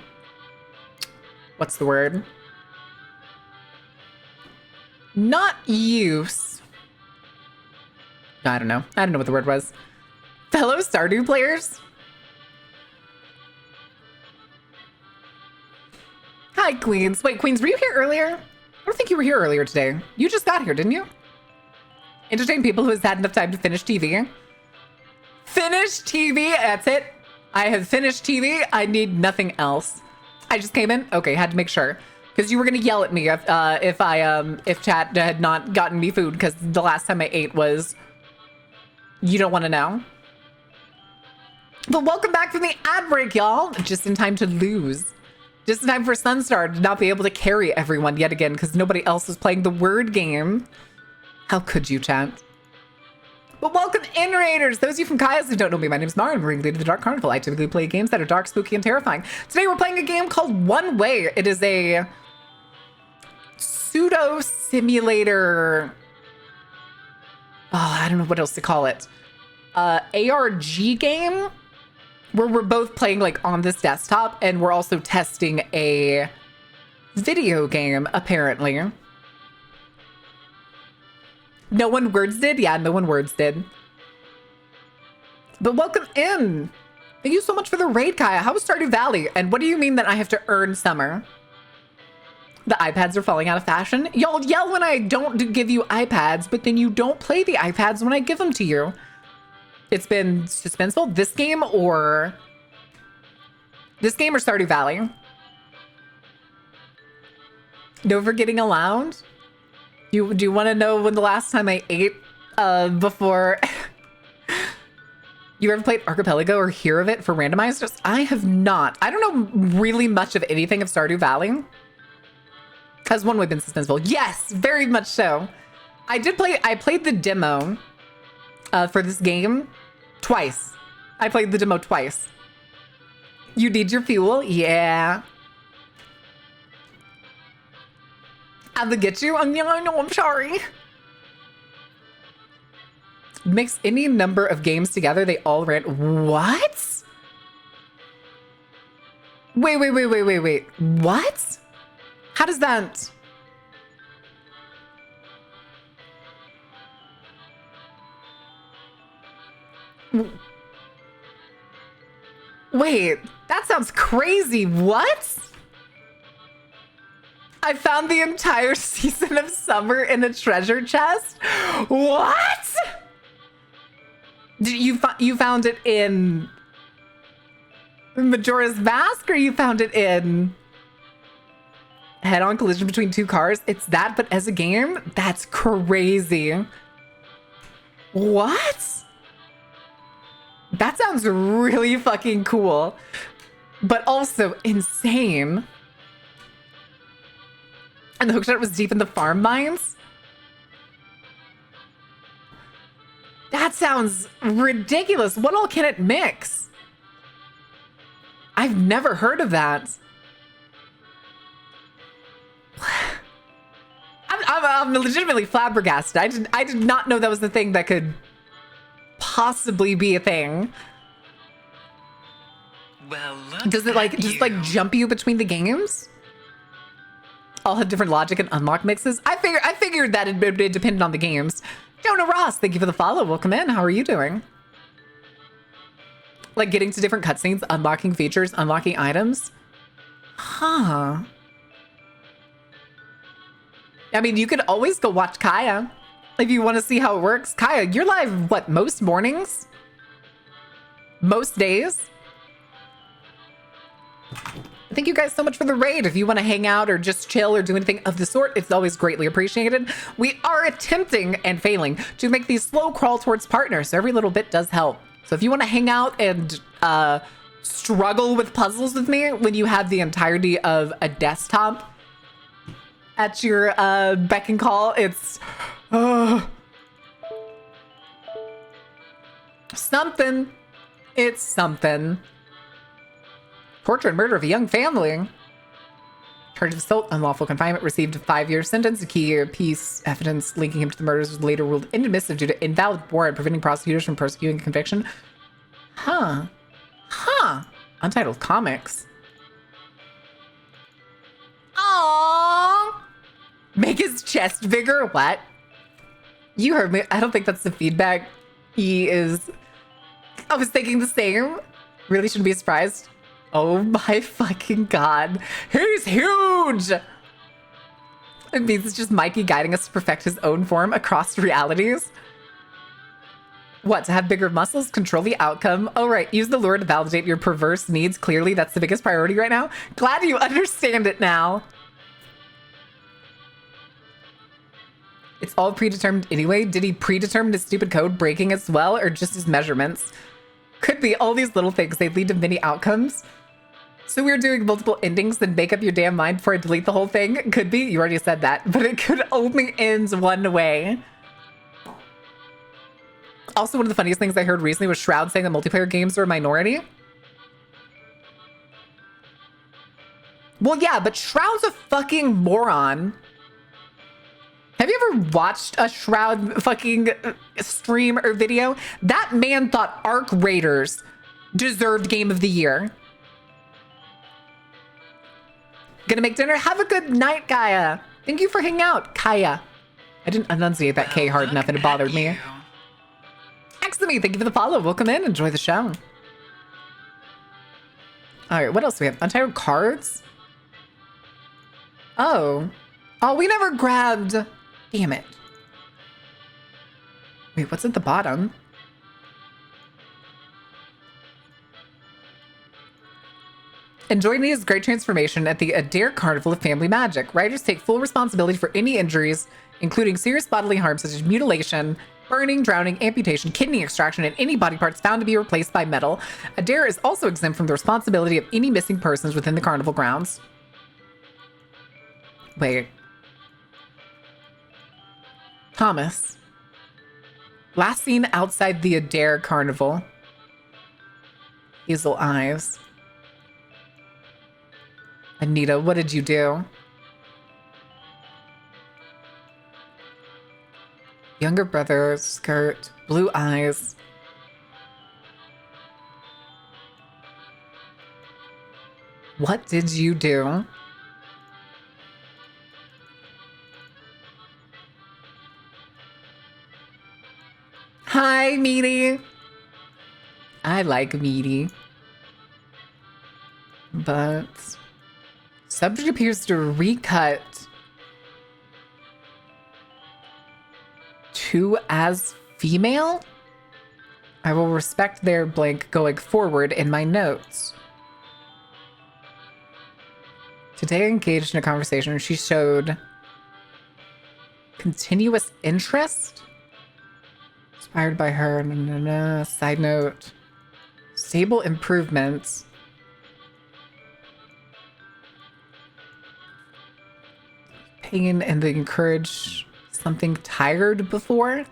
What's the word? Not use. I don't know. I don't know what the word was. Fellow Stardew players? Hi, Queens. Wait, Queens, were you here earlier? I don't think you were here earlier today. You just got here, didn't you? Entertain people who has had enough time to finish TV. Finish TV. That's it. I have finished TV. I need nothing else. I just came in. Okay, had to make sure because you were gonna yell at me if chat had not gotten me food because the last time I ate was. You don't want to know. But welcome back from the ad break, y'all. Just in time to lose. Just in time for Sunstar to not be able to carry everyone yet again because nobody else was playing the word game. How could you, chat? But welcome in, Raiders. Those of you from Kaya's who don't know me, my name is Mara. I'm ringleader of the Dark Carnival. I typically play games that are dark, spooky, and terrifying. Today we're playing a game called One Way. It is a pseudo simulator I don't know what else to call it. ARG game where we're both playing like on this desktop and we're also testing a video game, apparently. No one words did? Yeah, no one words did. But welcome in. Thank you so much for the raid, Kaya. How was Stardew Valley? And what do you mean that I have to earn summer? The iPads are falling out of fashion. Y'all yell when I don't give you iPads, but then you don't play the iPads when I give them to you. It's been suspenseful. This game or Stardew Valley? No forgetting allowed? Do you want to know when the last time I ate before? You ever played Archipelago or hear of it for randomizers? I have not. I don't know really much of anything of Stardew Valley. Has one way been suspenseful? Yes, very much so. I played the demo for this game twice. I played the demo twice. You need your fuel? Yeah. I'm gonna get you. No, I'm sorry. Mix any number of games together, they all ran. What? Wait. What? How does that? Wait, that sounds crazy. What? I found the entire season of Summer in a treasure chest. What? Did you found it in Majora's Mask, or you found it in Head-On Collision Between Two Cars? It's that, but as a game? That's crazy. What? That sounds really fucking cool, but also insane. And the hookshot was deep in the farm mines? That sounds ridiculous. What all can it mix? I've never heard of that. I'm legitimately flabbergasted. I did not know that was the thing that could possibly be a thing. Well, look Does it like at just you. like jump you between the games? All have different logic and unlock mixes. I figured that it depended on the games. Jonah Ross, thank you for the follow. Welcome in. How are you doing? Like getting to different cutscenes, unlocking features, unlocking items. Huh. I mean, you could always go watch Kaya if you want to see how it works. Kaya, you're live, what, most mornings? Most days? Thank you guys so much for the raid. If you want to hang out or just chill or do anything of the sort, it's always greatly appreciated. We are attempting and failing to make these slow crawl towards partners, so every little bit does help. So if you want to hang out and struggle with puzzles with me when you have the entirety of a desktop at your beck and call, it's something. It's something. Torture and murder of a young family. Charge of assault, unlawful confinement, received a 5-year sentence. A key piece evidence linking him to the murders was later ruled inadmissible due to invalid warrant preventing prosecutors from prosecuting conviction. Huh. Untitled Comics. Aww. Make his chest bigger? What? You heard me. I don't think that's the feedback. I was thinking the same. Really shouldn't be surprised. Oh my fucking god. He's huge! It means it's just Mikey guiding us to perfect his own form across realities. What, to have bigger muscles? Control the outcome? Oh right, use the lure to validate your perverse needs. Clearly, that's the biggest priority right now. Glad you understand it now. It's all predetermined anyway. Did he predetermine his stupid code breaking as well, or just his measurements? Could be all these little things. They lead to many outcomes. So we're doing multiple endings, then make up your damn mind before I delete the whole thing? Could be. You already said that. But it could only end one way. Also, one of the funniest things I heard recently was Shroud saying that multiplayer games are a minority. Well, yeah, but Shroud's a fucking moron. Have you ever watched a Shroud fucking stream or video? That man thought Arc Raiders deserved Game of the Year. Gonna make dinner. Have a good night, Kaya. Thank you for hanging out, Kaya. I didn't enunciate that K hard enough and it bothered me. Excellent. Thank you for the follow. Welcome in. Enjoy the show. All right, what else do we have? Untitled cards? Oh. Oh, we never grabbed... Damn it. Wait, what's at the bottom? Enjoy Nia's great transformation at the Adair Carnival of Family Magic. Riders take full responsibility for any injuries, including serious bodily harm such as mutilation, burning, drowning, amputation, kidney extraction, and any body parts found to be replaced by metal. Adair is also exempt from the responsibility of any missing persons within the carnival grounds. Wait. Thomas. Last seen outside the Adair Carnival. Hazel eyes. Anita, what did you do? Younger brother, skirt, blue eyes. What did you do? Hi, Meaty. I like Meaty. But subject appears to recut to as female. I will respect their blank going forward in my notes. Today, engaged in a conversation, she showed continuous interest. Inspired by her. Side note. Stable improvements. Pain and the encourage something tired before.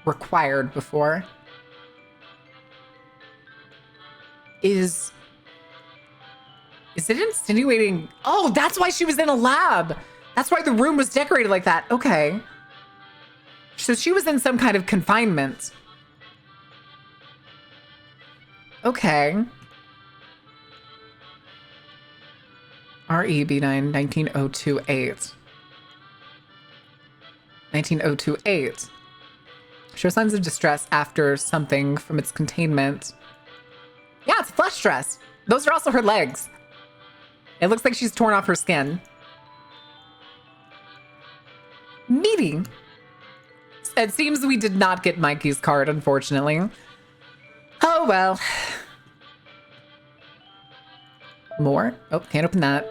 Required before. Is it insinuating? Oh, that's why she was in a lab. That's why the room was decorated like that. Okay. So she was in some kind of confinement. Okay. REB9 19028. 19028. Show signs of distress after something from its containment. Yeah, it's a flesh dress. Those are also her legs. It looks like she's torn off her skin. Meeting. It seems we did not get Mikey's card, unfortunately. Oh, well. More? Oh, can't open that.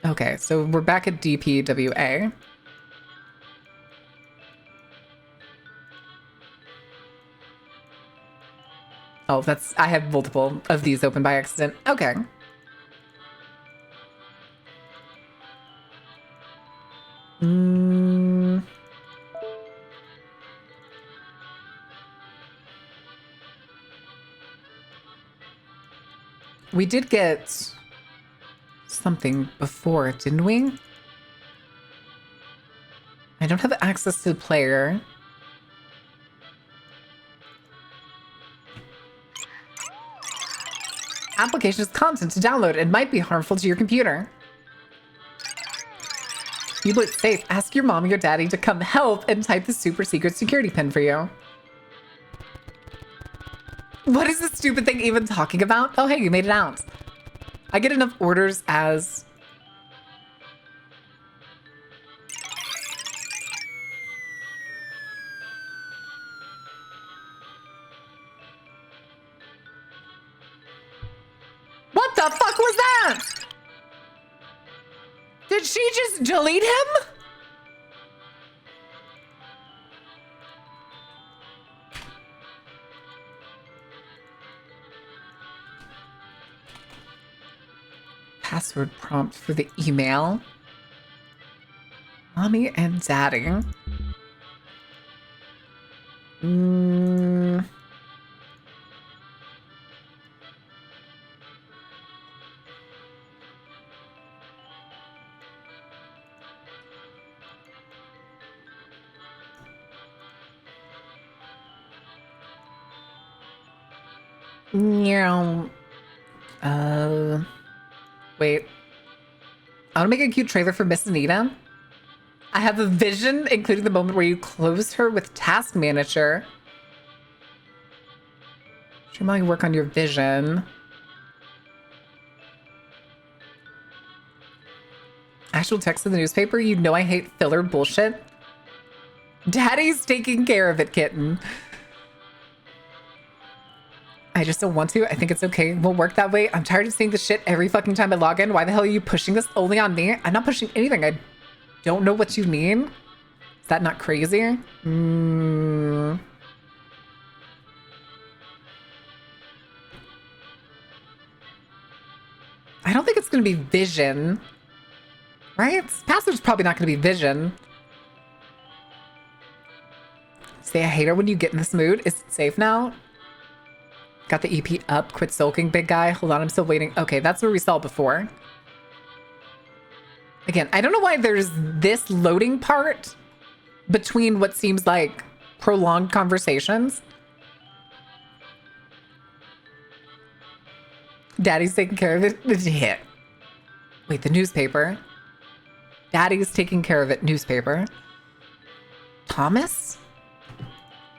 Okay, so we're back at DPWA. Oh, I have multiple of these open by accident. Okay. We did get something before, didn't we? I don't have access to the player. Application is content to download and might be harmful to your computer. You look safe. Ask your mom or your daddy to come help and type the super secret security pin for you. What is this stupid thing even talking about? Oh, hey, you made it out. I get enough orders as... What the fuck was that? Did she just delete him? Password prompt for the email. Mommy and Daddy. Yeah. Wait. I want to make a cute trailer for Miss Anita. I have a vision, including the moment where you close her with Task Manager. Stream while you work on your vision. Actual text in the newspaper. You know I hate filler bullshit. Daddy's taking care of it, kitten. I just don't want to. I think it's okay. We'll work that way. I'm tired of seeing this shit every fucking time I log in. Why the hell are you pushing this only on me? I'm not pushing anything. I don't know what you mean. Is that not crazy? I don't think it's going to be vision. Right? Password's probably not going to be vision. Say I hate her when you get in this mood. Is it safe now? Got the EP up. Quit sulking, big guy. Hold on, I'm still waiting. Okay, that's where we saw before. Again, I don't know why there's this loading part between what seems like prolonged conversations. Daddy's taking care of it. Yeah. Wait, the newspaper. Daddy's taking care of it. Newspaper. Thomas?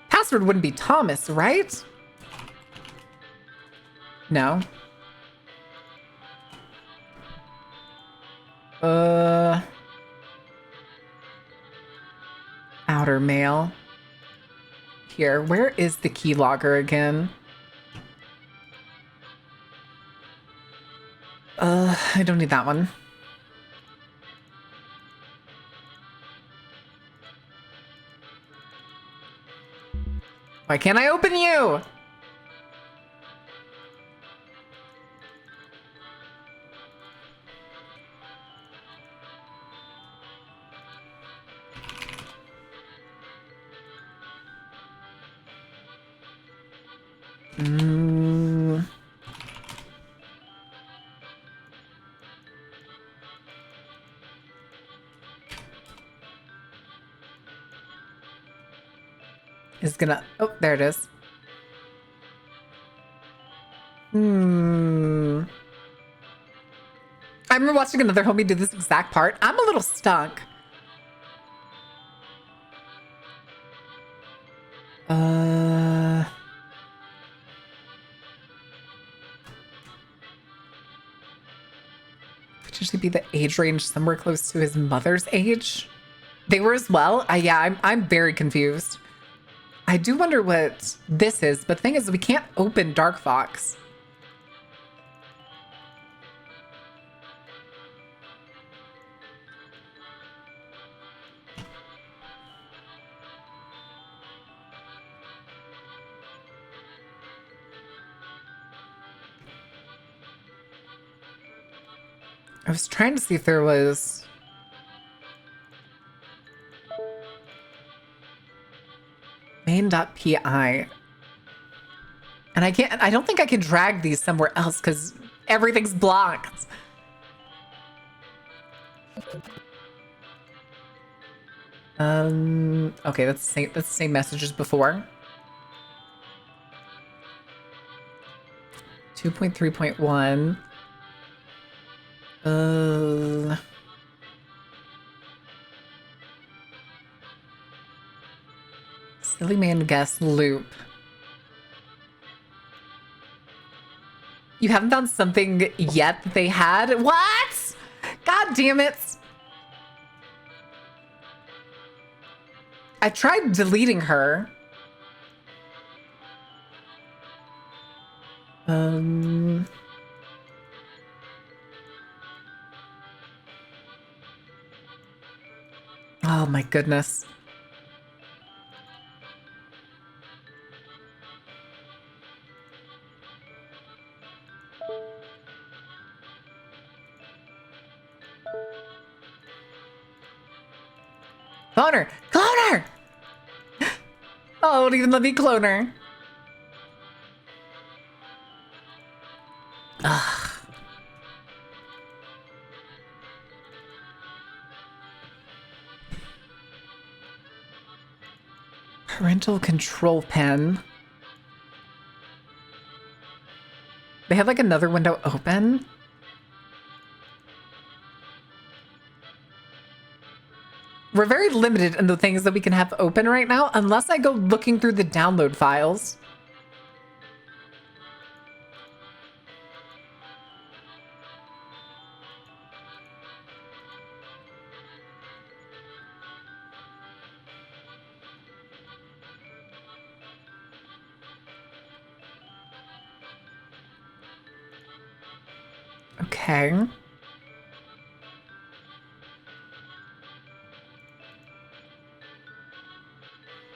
Password wouldn't be Thomas, right? No. Outer mail. Here, where is the keylogger again? I don't need that one. Why can't I open you? Is gonna... Oh, there it is. I remember watching another homie do this exact part. I'm a little stuck. Potentially be the age range somewhere close to his mother's age. They were as well. Yeah, I'm very confused. I do wonder what this is, but the thing is, we can't open Dark Fox. I was trying to see if there was... main.pi. And I don't think I can drag these somewhere else because everything's blocked. Okay, that's the same message as before. 2.3.1. Silly man guess loop. You haven't found something yet that they had? What? God damn it. I tried deleting her. Oh my goodness. Clone her! Clone her! Oh, it won't even let me clone her. Ugh. Parental control pen. They have like another window open. We're very limited in the things that we can have open right now, unless I go looking through the download files. Okay.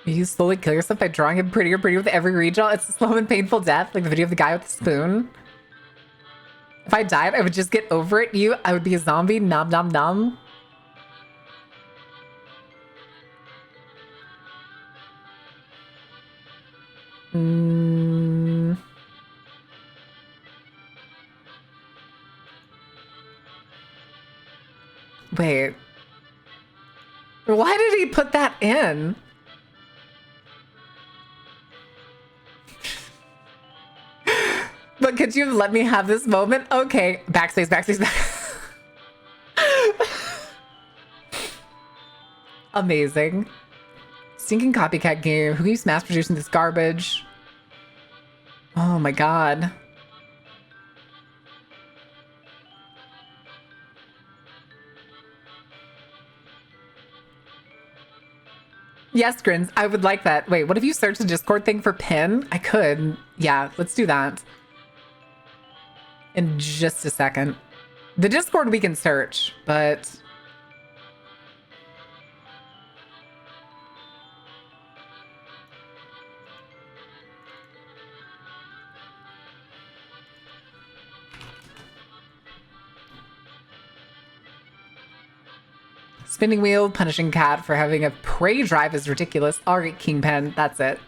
You slowly kill yourself by drawing him prettier with every redraw. It's a slow and painful death, like the video of the guy with the spoon. If I died, I would just get over it. I would be a zombie. Nom nom nom. Wait. Why did he put that in? But could you let me have this moment? Okay. Backspace, backspace, back. Amazing. Stinking copycat game. Who keeps mass producing this garbage? Oh my god. Yes, Grins, I would like that. Wait, what if you search the Discord thing for pin? I could. Yeah, let's do that. In just a second. The Discord we can search, but... Spinning wheel, punishing cat for having a prey drive is ridiculous. All right, Kingpin, that's it.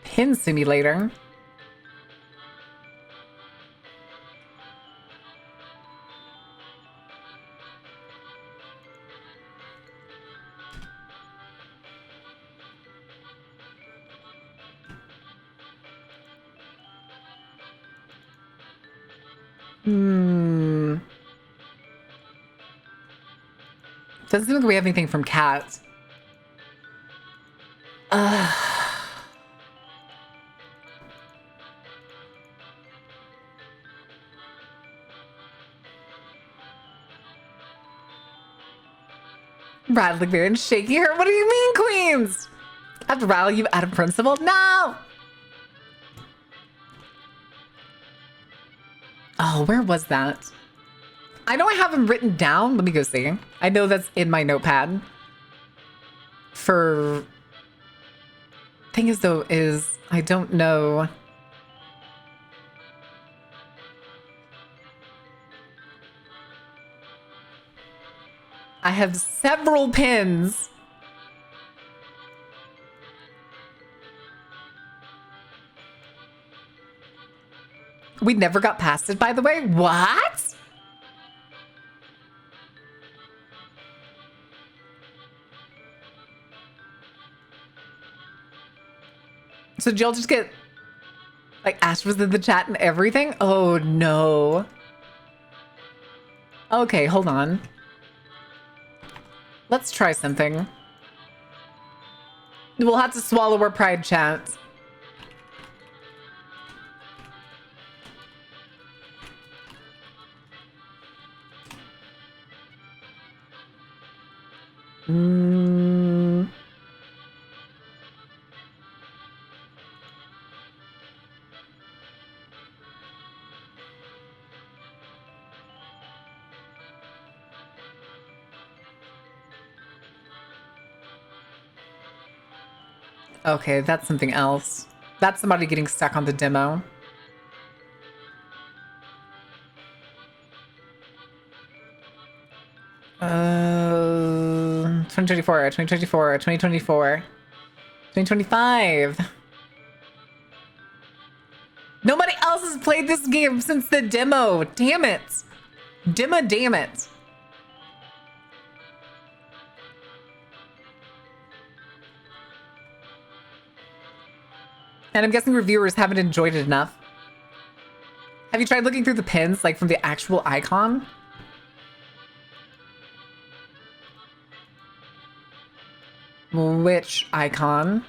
Pin simulator. Doesn't seem like we have anything from Cat. Rattling Bear and Shaky Her. What do you mean, Queens? I have to rattle you out of principle? No! Oh, where was that? I know I have them written down. Let me go see. I know that's in my notepad. For... Thing is, though, is I don't know... I have several pins. We never got past it, by the way. What? So did y'all just get like Ash was in the chat and everything? Oh no. Okay, hold on. Let's try something. We'll have to swallow our pride, chat. Okay, that's something else. That's somebody getting stuck on the demo. Uh, 2024, 2024, 2024, 2025. Nobody else has played this game since the demo. Damn it. Damn it. And I'm guessing reviewers haven't enjoyed it enough. Have you tried looking through the pins, like from the actual icon? Which icon?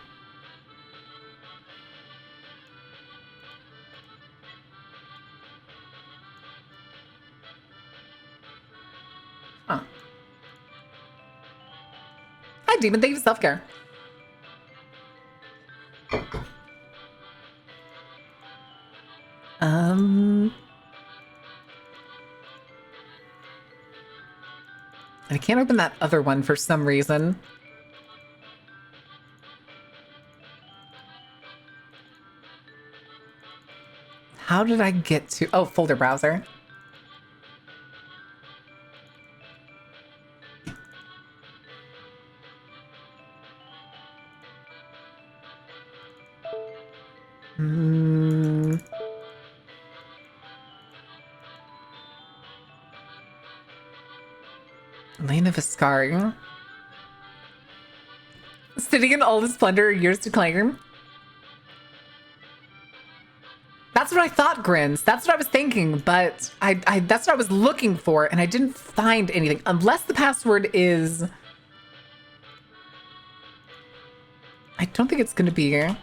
Huh. Hi, Demon. Thank you for self-care. I can't open that other one for some reason. How did I get to... Oh, folder browser. Lane of Ascari. Sitting in all the splendor, years to claim. That's what I thought, Grins. That's what I was thinking, but I that's what I was looking for, and I didn't find anything. Unless the password is... I don't think it's gonna be here.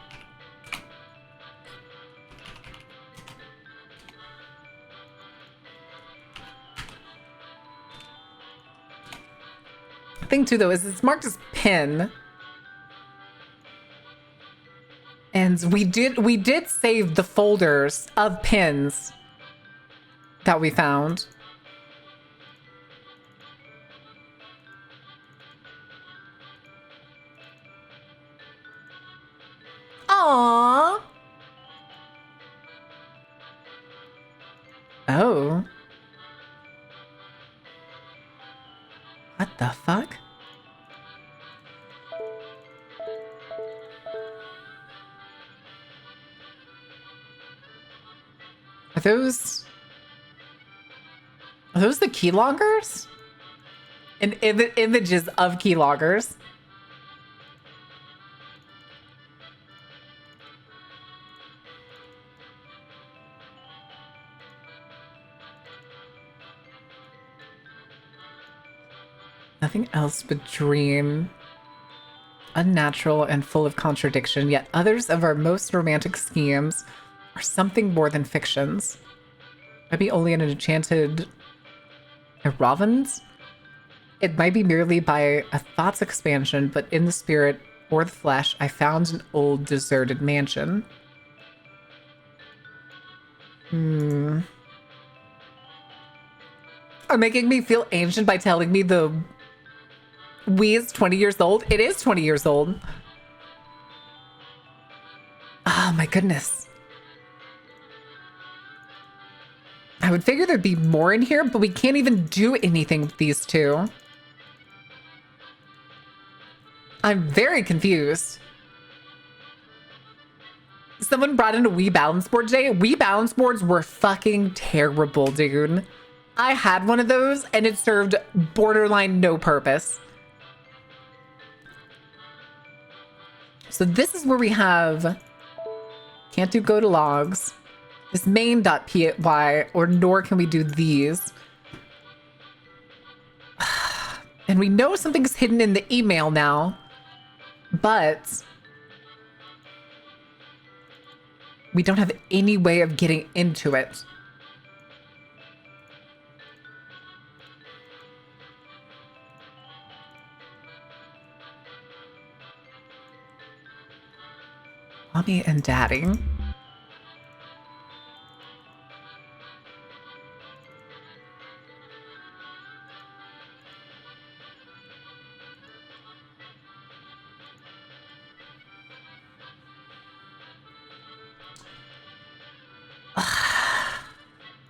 The thing too, though, is it's marked as pin. And we did save the folders of pins that we found. Aww. Oh. What the fuck? Are those the keyloggers? And images of keyloggers? Nothing else but dream. Unnatural and full of contradiction, yet others of our most romantic schemes are something more than fictions. Maybe only an enchanted irrelevance? It might be merely by a thought's expansion, but in the spirit or the flesh, I found an old deserted mansion. Are making me feel ancient by telling me the Wii is 20 years old? It is 20 years old. Oh my goodness. I would figure there'd be more in here, but we can't even do anything with these two. I'm very confused. Someone brought in a Wii balance board today. Wii balance boards were fucking terrible, dude. I had one of those and it served borderline no purpose. So this is where we have, can't do go to logs, this main.py, or nor can we do these. And we know something's hidden in the email now, but we don't have any way of getting into it. Mommy and Daddy.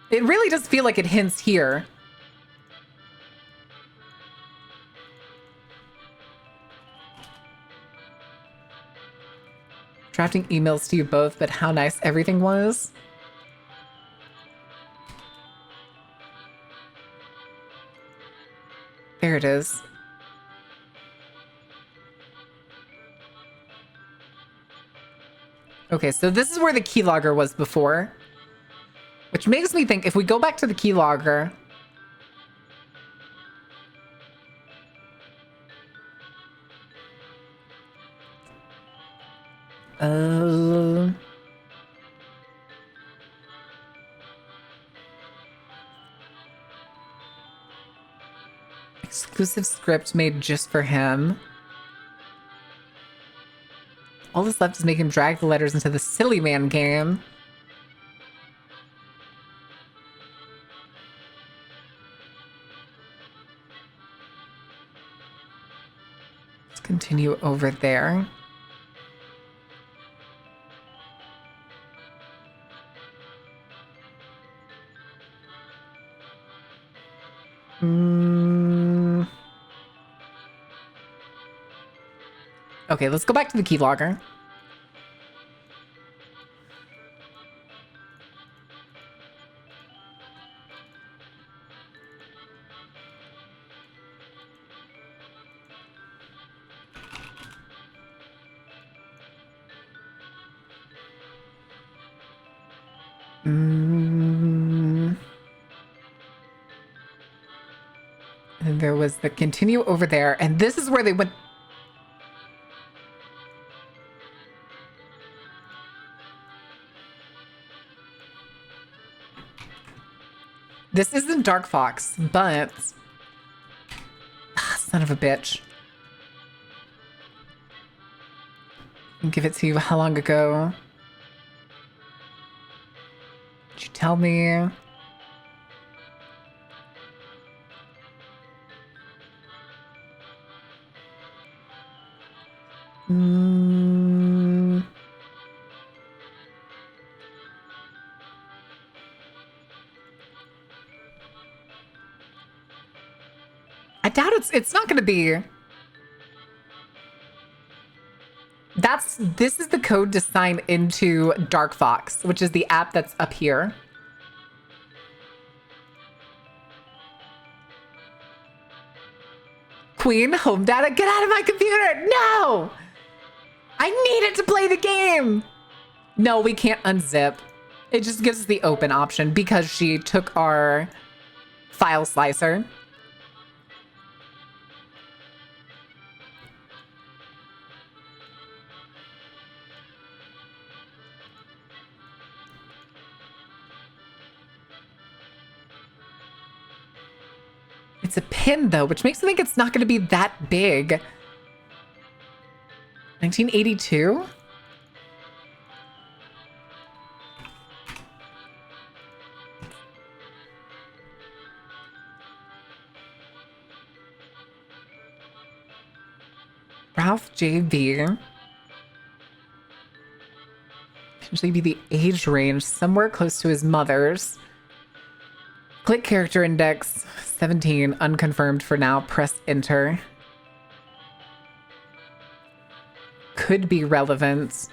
It really does feel like it hints here. Drafting emails to you both, but how nice everything was. There it is. Okay, so this is where the keylogger was before. Which makes me think if we go back to the keylogger... Exclusive script made just for him. All that's left is make him drag the letters into the Silly Man game. Let's continue over there. Okay, let's go back to the keylogger. And there was the continue over there, and this is where they went. This isn't Dark Fox, but... son of a bitch. I'll give it to you how long ago? Did you tell me? I doubt it's not going to be. This is the code to sign into Dark Fox, which is the app that's up here. Queen, home data, get out of my computer! No! I need it to play the game! No, we can't unzip. It just gives us the open option because she took our file slicer. It's a pin, though, which makes me think it's not going to be that big. 1982? Ralph J.B. Potentially be the age range somewhere close to his mother's. Click character index 17, unconfirmed for now. Press enter. Could be relevant.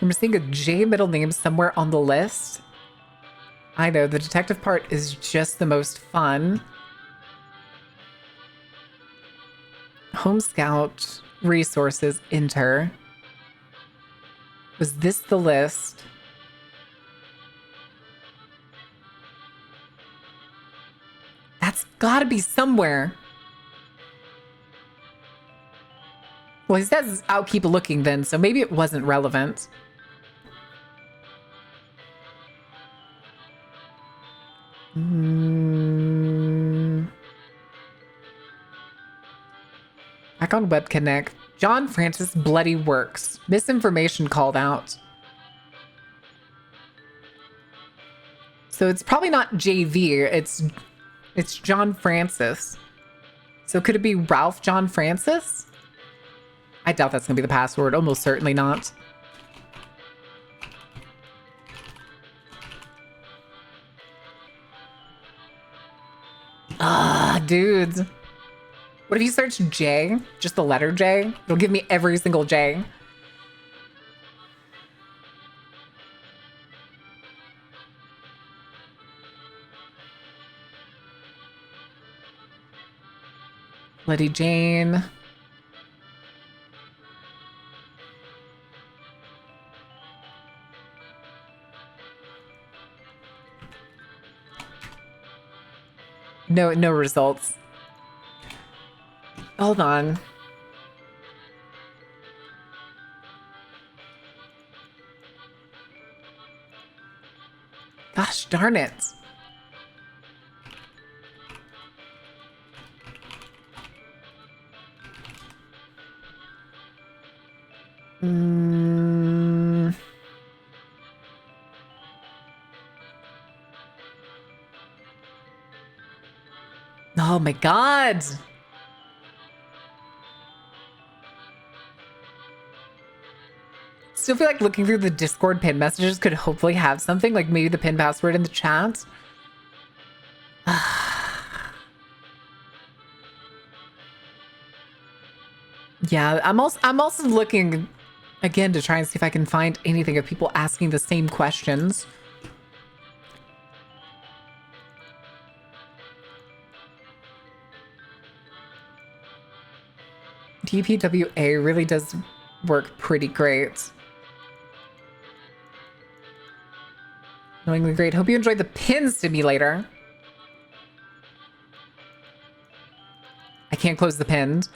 I'm seeing a J middle name somewhere on the list. I know, the detective part is just the most fun. Home Scout, resources, enter. Was this the list? That's gotta be somewhere. Well, he says I'll keep looking then, so maybe it wasn't relevant. Back on Web Connect. John Francis Bloody Works. Misinformation called out. So it's probably not JV, it's John Francis. So could it be Ralph John Francis? I doubt that's gonna be the password. Almost certainly not. Dudes. What if you search J? Just the letter J? It'll give me every single J. Letty Jane. No results. Hold on. Gosh darn it. Oh my god. Still feel like looking through the Discord pin messages could hopefully have something, like maybe the pin password in the chat. Yeah, I'm also looking again to try and see if I can find anything of people asking the same questions. DPWA really does work pretty great. Knowingly great. Hope you enjoyed the pin simulator. I can't close the pinned.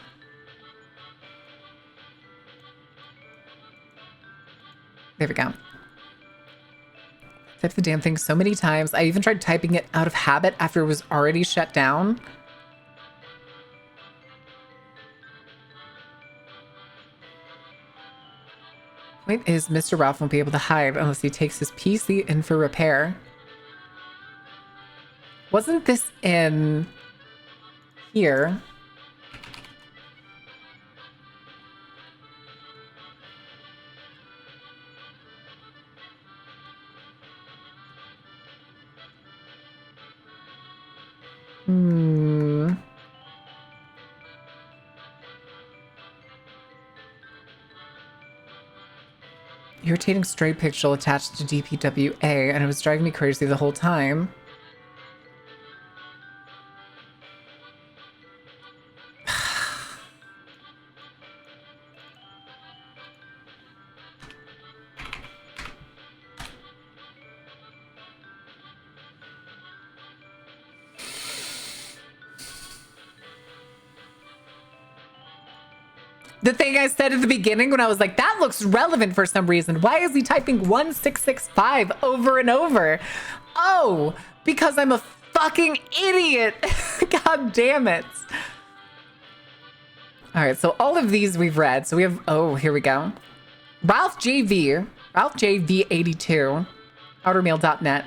There we go. Typed the damn thing so many times. I even tried typing it out of habit after it was already shut down. Point is, Mr. Ralph won't be able to hide unless he takes his PC in for repair. Wasn't this in here? Irritating stray pixel attached to DPWA, and it was driving me crazy the whole time. The thing I said at the beginning when I was like, that looks relevant for some reason. Why is he typing 1665 over and over? Oh, because I'm a fucking idiot. God damn it. All right, so all of these we've read. So we have, oh, here we go. Ralph JV82, outermail.net.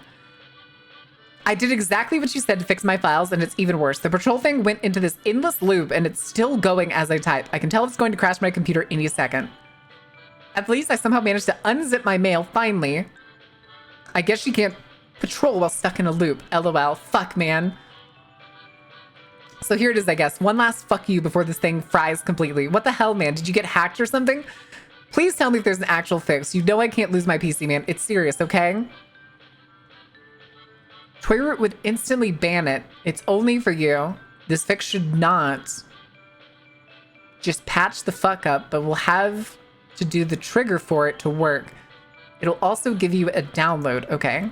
I did exactly what you said to fix my files, and it's even worse. The patrol thing went into this endless loop, and it's still going as I type. I can tell it's going to crash my computer any second. At least I somehow managed to unzip my mail, finally. I guess she can't patrol while stuck in a loop. LOL. Fuck, man. So here it is, I guess. One last fuck you before this thing fries completely. What the hell, man? Did you get hacked or something? Please tell me if there's an actual fix. You know I can't lose my PC, man. It's serious, okay? Toyroot would instantly ban it. It's only for you. This fix should not just patch the fuck up, but we'll have to do the trigger for it to work. It'll also give you a download, okay?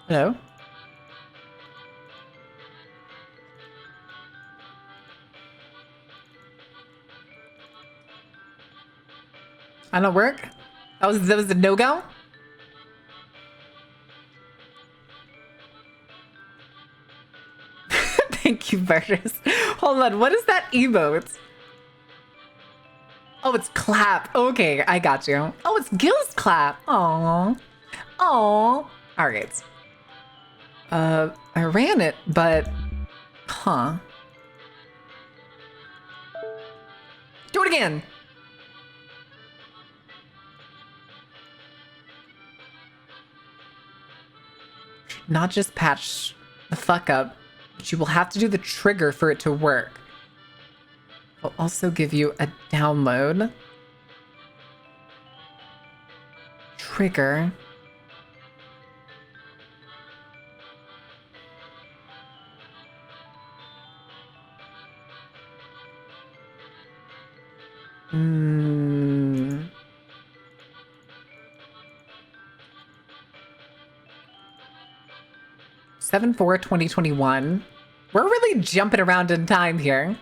Hello? I don't work? That was a no-go? Thank you, Burgess. Hold on, what is that emote? Oh, it's clap. Okay, I got you. Oh, it's Gil's clap. Aww. Aww. Alright. I ran it, but... Huh. Do it again! not just patch the fuck up, but you will have to do the trigger for it to work. I'll also give you a download. Trigger. Hmm. 7/4/2021. We're really jumping around in time here.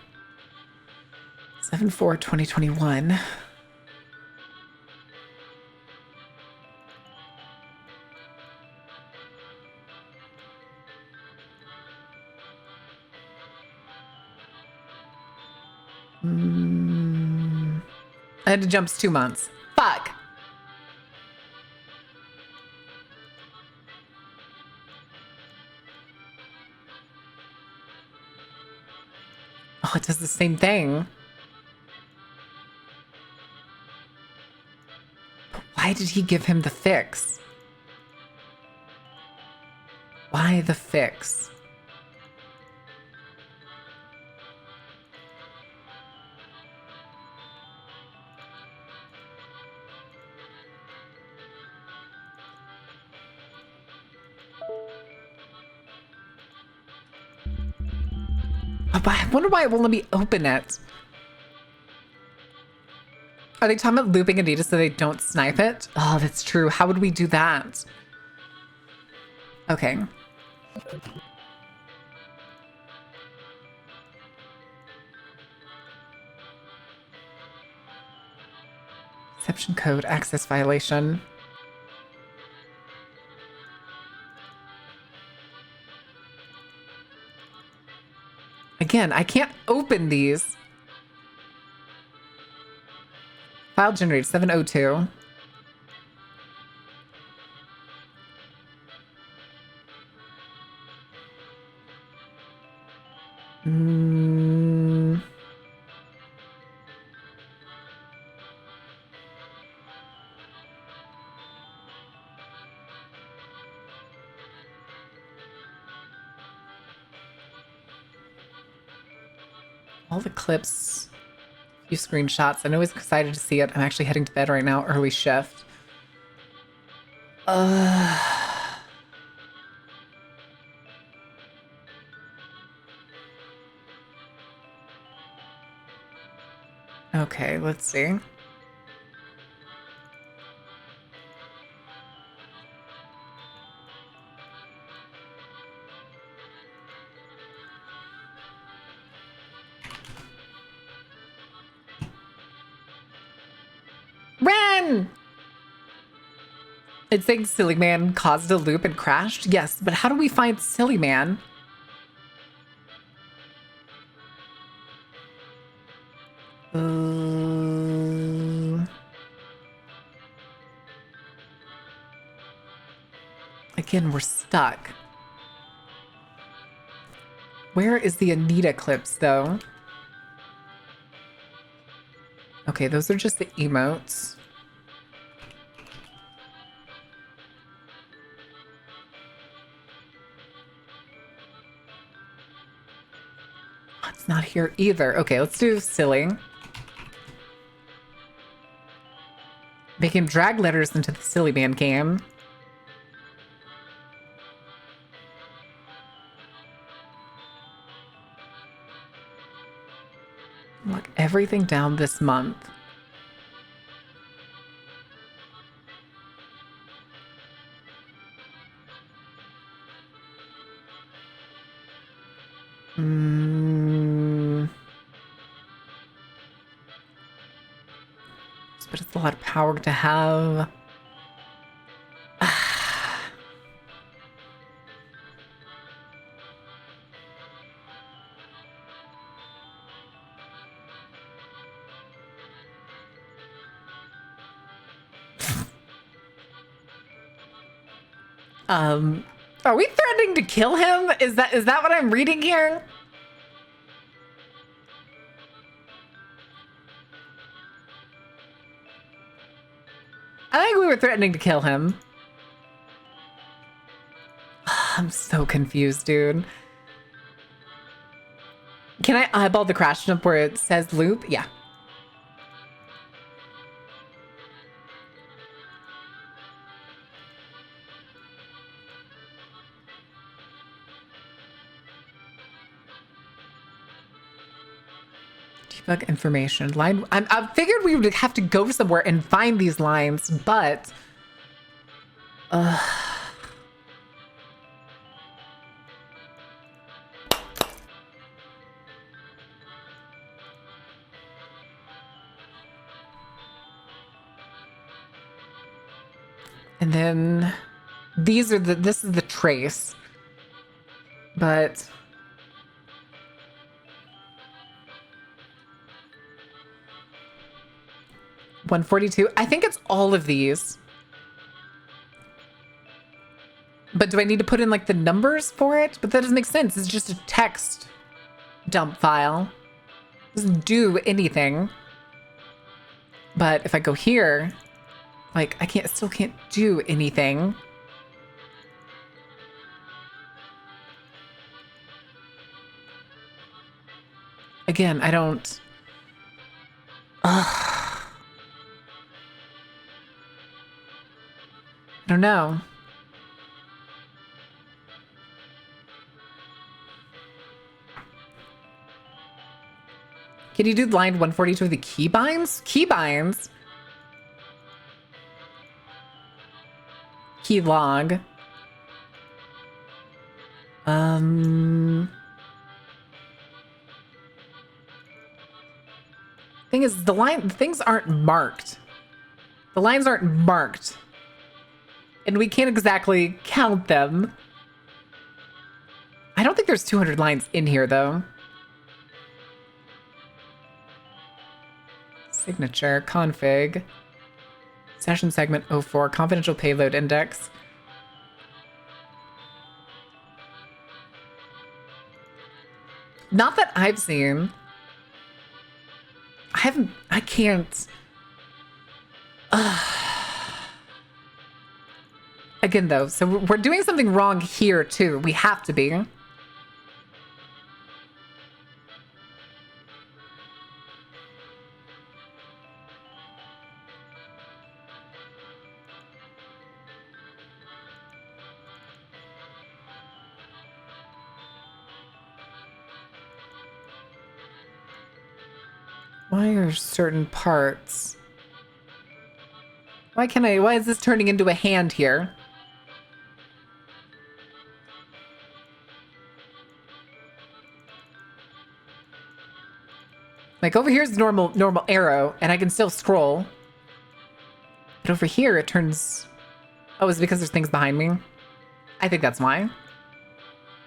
7/4/2021. I had to jump 2 months. Fuck. Oh, it does the same thing. But why did he give him the fix? Why the fix? Oh, but I wonder why it won't let me open it. Are they talking about looping Anita so they don't snipe it? Oh, that's true. How would we do that? Okay. Exception code, access violation. Again, I can't open these. File generated 702. All the clips, a few screenshots. I know he's excited to see it. I'm actually heading to bed right now, early shift. Okay, let's see. Ren! It's saying Silly Man caused a loop and crashed? Yes, but how do we find Silly Man? Again, we're stuck. Where is the Anita clips, though? Okay, those are just the emotes. It's not here either. Okay, let's do silly. Make him drag letters into the Silly Man game. Look, everything down this month. But it's a lot of power to have. Are we threatening to kill him? Is that what I'm reading here? I think we were threatening to kill him. I'm so confused, dude. Can I eyeball the crash jump where it says loop? Yeah. Debug information. Line. I figured we would have to go somewhere and find these lines, but. And then these are this is the trace. But 142. I think it's all of these. But do I need to put in like the numbers for it? But that doesn't make sense. It's just a text dump file. It doesn't do anything. But if I go here, like I still can't do anything. Again, I don't. I don't know. Can you do line 142 with the keybinds? Keybinds? Key log. Thing is, things aren't marked. The lines aren't marked. And we can't exactly count them. I don't think there's 200 lines in here, though. Signature, config, session segment 04, confidential payload index. Not that I've seen. I can't. Again, though, so we're doing something wrong here, too. We have to be. Why are certain parts? Why is this turning into a hand here? Like over here's normal arrow, and I can still scroll. But over here it turns. Oh, is it because there's things behind me? I think that's why.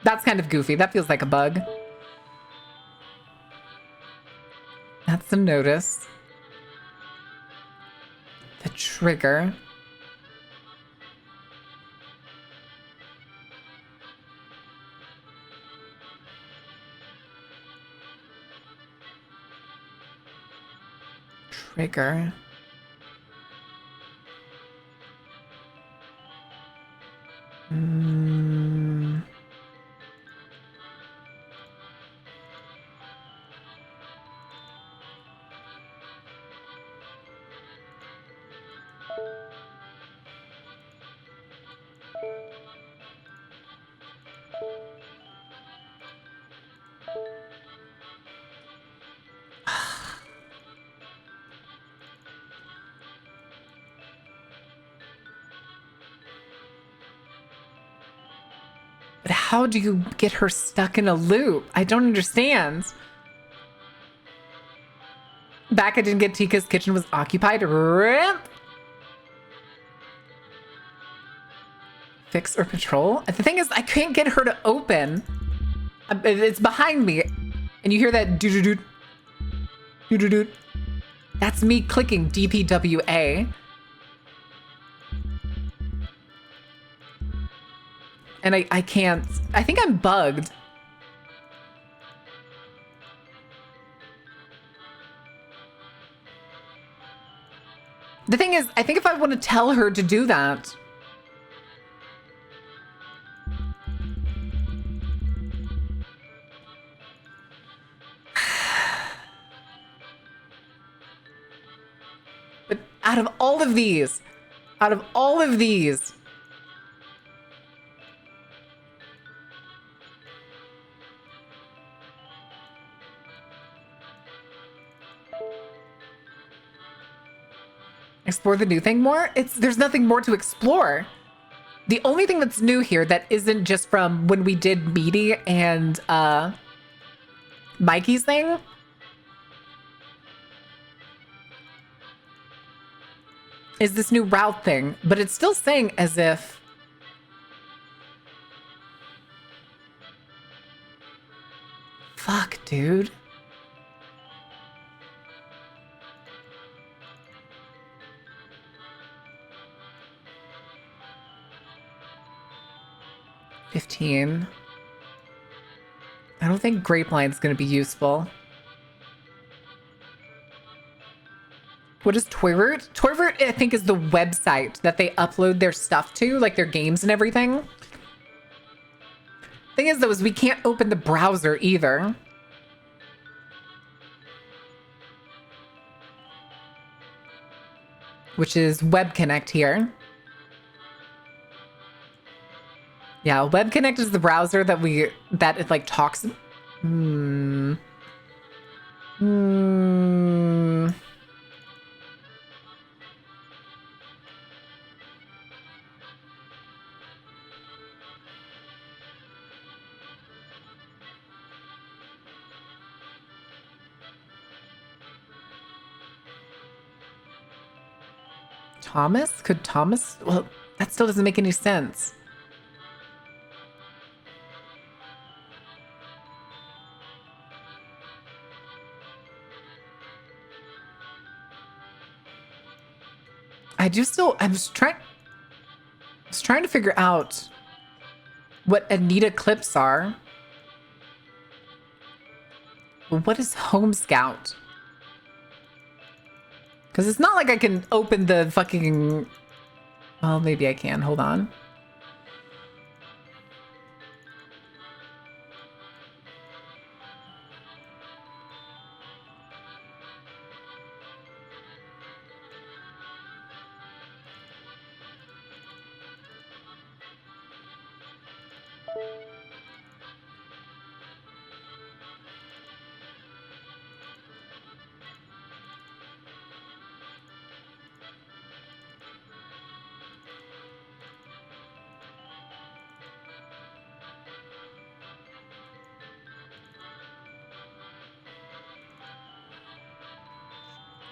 That's kind of goofy. That feels like a bug. That's the notice. The trigger. Trigger. But how do you get her stuck in a loop? I don't understand. Back I didn't get Tika's kitchen was occupied. Rip. Fix or patrol? The thing is, I can't get her to open. It's behind me. And you hear that doo-doo-doo. Doo-doo-doo. That's me clicking DPWA. And I can't. I think I'm bugged. The thing is, I think if I want to tell her to do that. Out of all of these, out of all of these, explore the new thing more? There's nothing more to explore. The only thing that's new here that isn't just from when we did Meaty and Mikey's thing is this new route thing, but it's still saying as if fuck, dude. $15. I don't think Grapeline's going to be useful. What is Toyvert? Toyvert, I think, is the website that they upload their stuff to, like their games and everything. Thing is, though, is we can't open the browser either. Which is Web Connect here. Yeah, Web Connect is the browser that it like talks. Thomas? Could Thomas? Well, that still doesn't make any sense. I'm just trying to figure out what Anita clips are. What is Home Scout? Because it's not like I can open the fucking... Well, maybe I can. Hold on.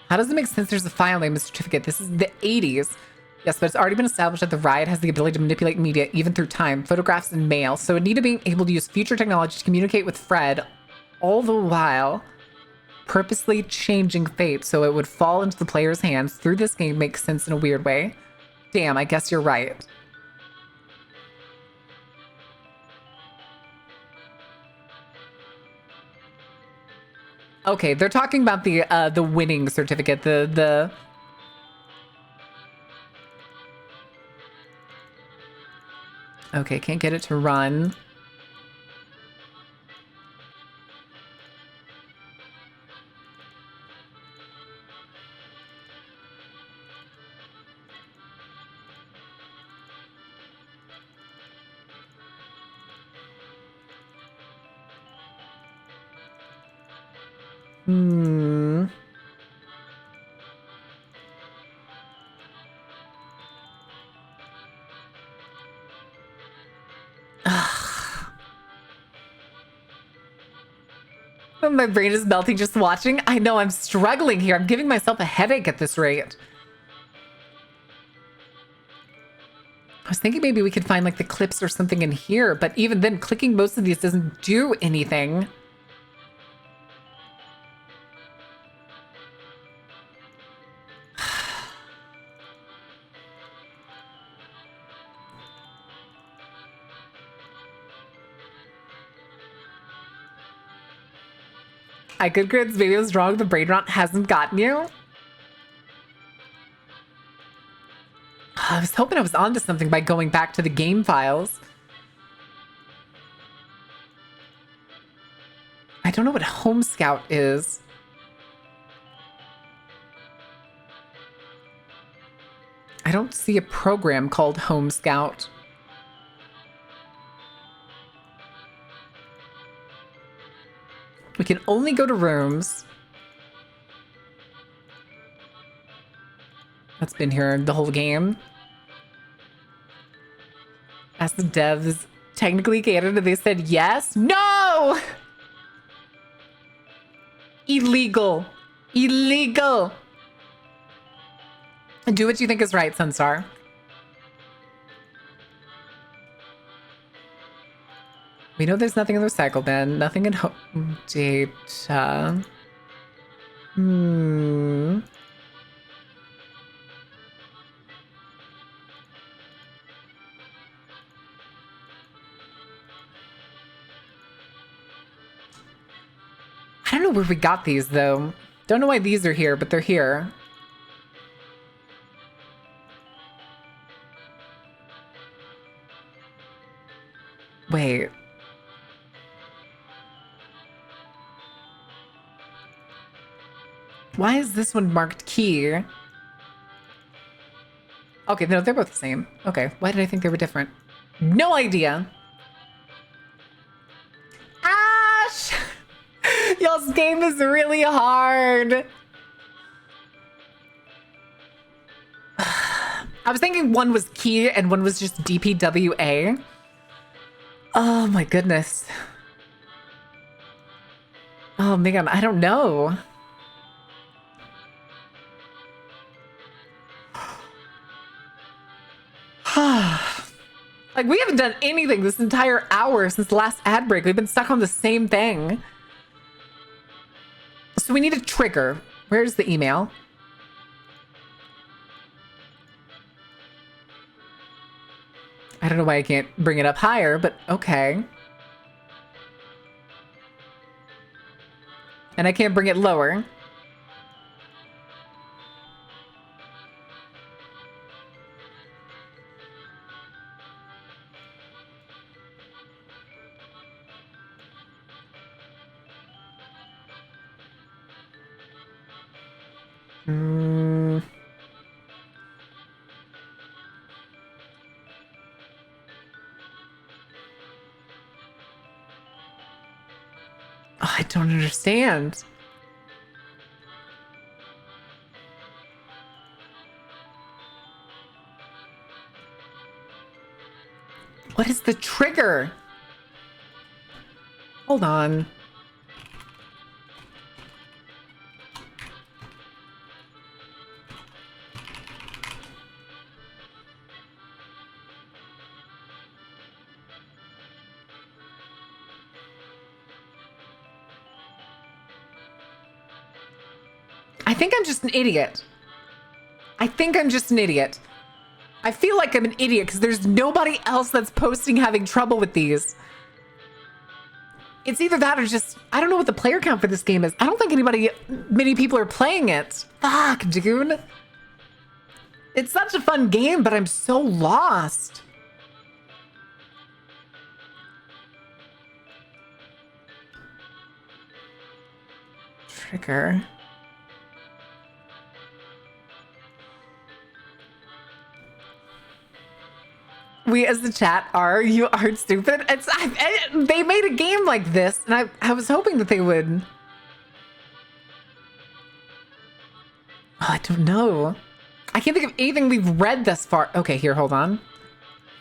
How does it make sense there's a file name and certificate? This is the 80s. Yes, but it's already been established that the riot has the ability to manipulate media even through time, photographs, and mail. So Anita being able to use future technology to communicate with Fred, all the while purposely changing fate so it would fall into the player's hands through this game makes sense in a weird way. Damn, I guess you're right. Okay, they're talking about the winning certificate, the Okay, can't get it to run. My brain is melting just watching. I know I'm struggling here. I'm giving myself a headache at this rate. I was thinking maybe we could find like the clips or something in here, but even then clicking most of these doesn't do anything. I could grids, maybe I was wrong. The brain rot hasn't gotten you. I was hoping I was onto something by going back to the game files. I don't know what Home Scout is. I don't see a program called Home Scout. We can only go to rooms. That's been here the whole game. Ask the devs, technically Canada, they said yes. No! Illegal. Illegal. Do what you think is right, Sunstar. We know there's nothing in the recycle bin. Nothing in home data. I don't know where we got these, though. Don't know why these are here, but they're here. Wait. Why is this one marked key? Okay, no, they're both the same. Okay, why did I think they were different? No idea. Ash! Y'all's game is really hard. I was thinking one was key and one was just DPWA. Oh my goodness. Oh man, I don't know. Like, we haven't done anything this entire hour since the last ad break. We've been stuck on the same thing. So we need a trigger. Where's the email? I don't know why I can't bring it up higher, but okay. And I can't bring it lower. Oh, I don't understand. What is the trigger? Hold on. I think I'm just an idiot. I think I'm just an idiot. I feel like I'm an idiot because there's nobody else that's posting having trouble with these. It's either that or just, I don't know what the player count for this game is. I don't think many people are playing it. Fuck, dude. It's such a fun game, but I'm so lost. Trigger. We as the chat are, you are stupid. They made a game like this, and I was hoping that they would. Oh, I don't know. I can't think of anything we've read thus far. Okay, here, hold on.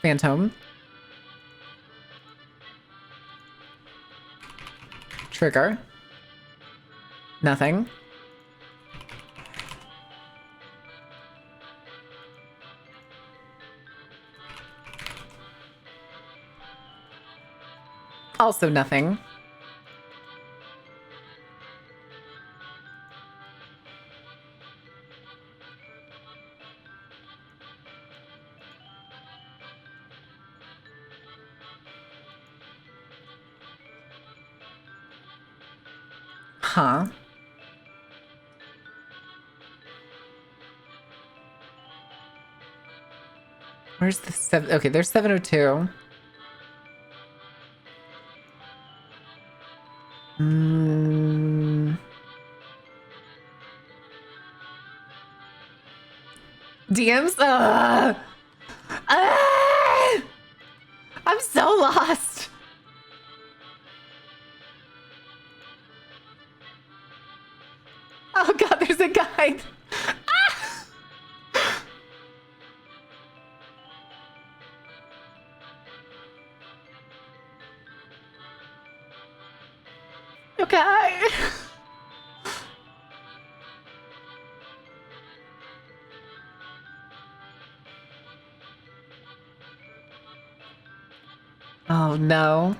Phantom. Trigger. Nothing. Also nothing. Huh. Where's the seven? Okay, there's 702. DMs? I'm so lost. Oh god, there's a guide. Okay. Oh no.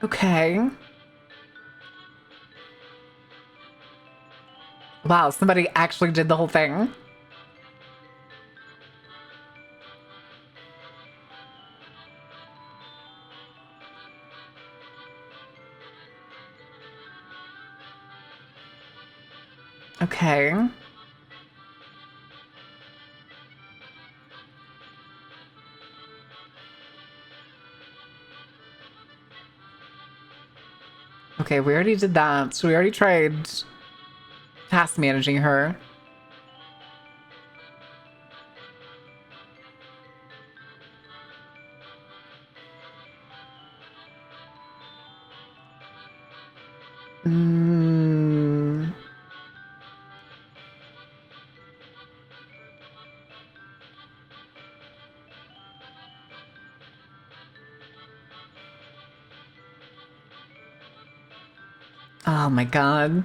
Okay. Wow, somebody actually did the whole thing. Okay. Okay, we already did that. So we already tried task managing her. Mm. Oh my god.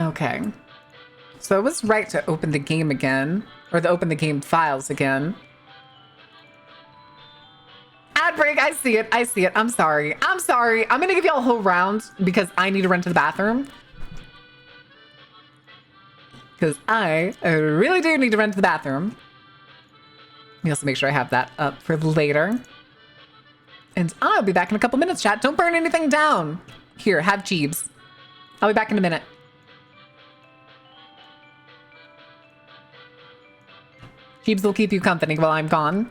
Okay. So it was right to open the game again, or to open the game files again. Ad break, I see it. I see it. I'm sorry. I'm sorry. I'm gonna give y'all a whole round because I need to run to the bathroom. Because I really do need to run to the bathroom. Let me also make sure I have that up for later. And I'll be back in a couple minutes, chat. Don't burn anything down. Here, have Jeebs. I'll be back in a minute. Jeebs will keep you company while I'm gone.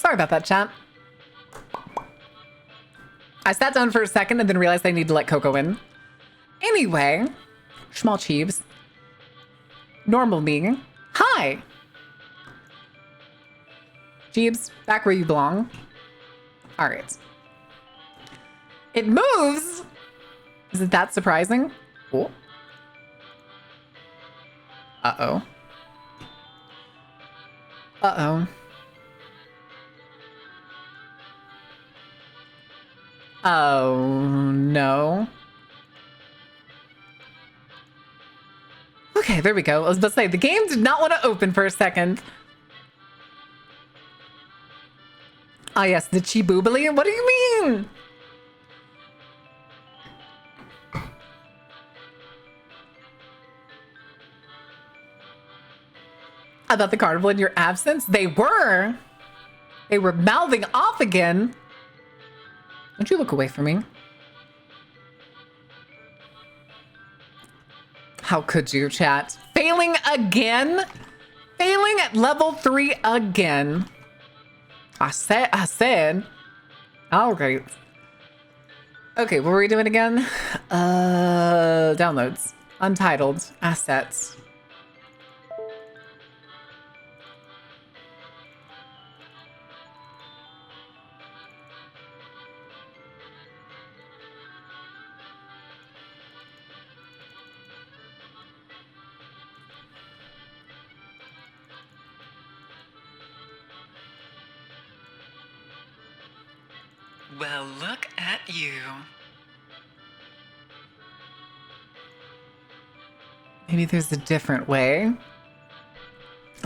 Sorry about that, chat. I sat down for a second and then realized I need to let Coco in. Anyway, small cheeves. Normal me. Hi. Jeebs, back where you belong. All right. It moves. Is it that surprising? Oh. Uh-oh. Uh-oh. Oh, no. Okay, there we go. I was about to say, the game did not want to open for a second. Ah, yes, the Chiboobly. What do you mean? About the carnival in your absence? They were. They were mouthing off again. Don't you look away from me. How could you, chat? Failing again? Failing at level 3 again. I said. All right. Okay, what were we doing again? Downloads. Untitled. Assets. Well, look at you. Maybe there's a different way.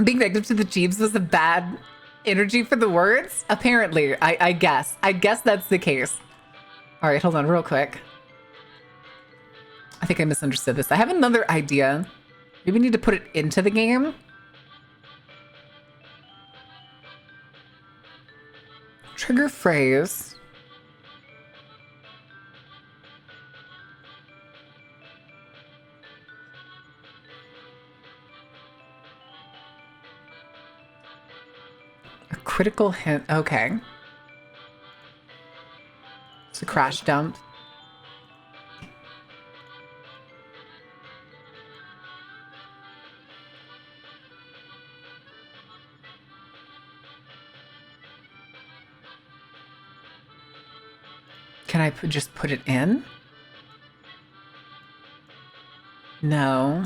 Being negative to the Jeeves was a bad energy for the words? Apparently, I guess. I guess that's the case. All right, hold on real quick. I think I misunderstood this. I have another idea. Maybe we need to put it into the game. Trigger phrase. A critical hint. Okay. It's a crash dump. Can I just put it in? No.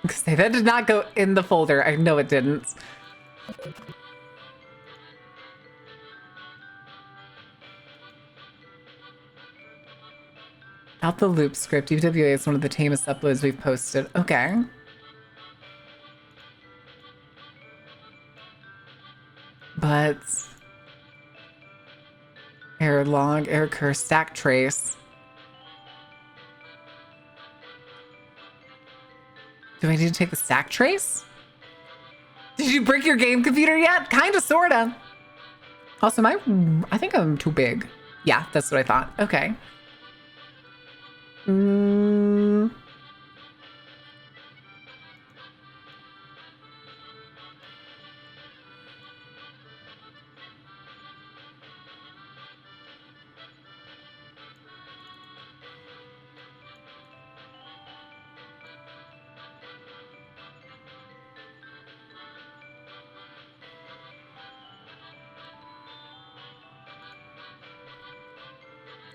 Say that did not go in the folder. I know it didn't. Out the loop script. UWA is one of the tamest uploads we've posted. Okay. But error log, error curse, stack trace. Do I need to take the stack trace? Did you break your game computer yet? Kinda, sorta. Also, I think I'm too big. Yeah, that's what I thought. Okay.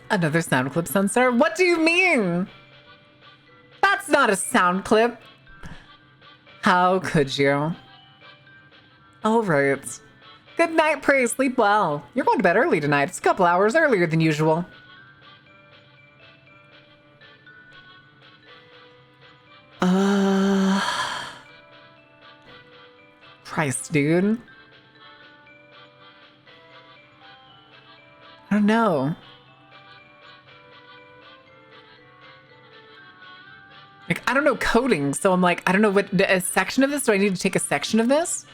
Another sound clip, Sunstar? What do you mean? That's not a sound clip. How could you? All right. Good night, Prey. Sleep well. You're going to bed early tonight. It's a couple hours earlier than usual. Christ, dude. I don't know. Like, I don't know coding, so I'm like, I don't know what, a section of this? Do I need to take a section of this?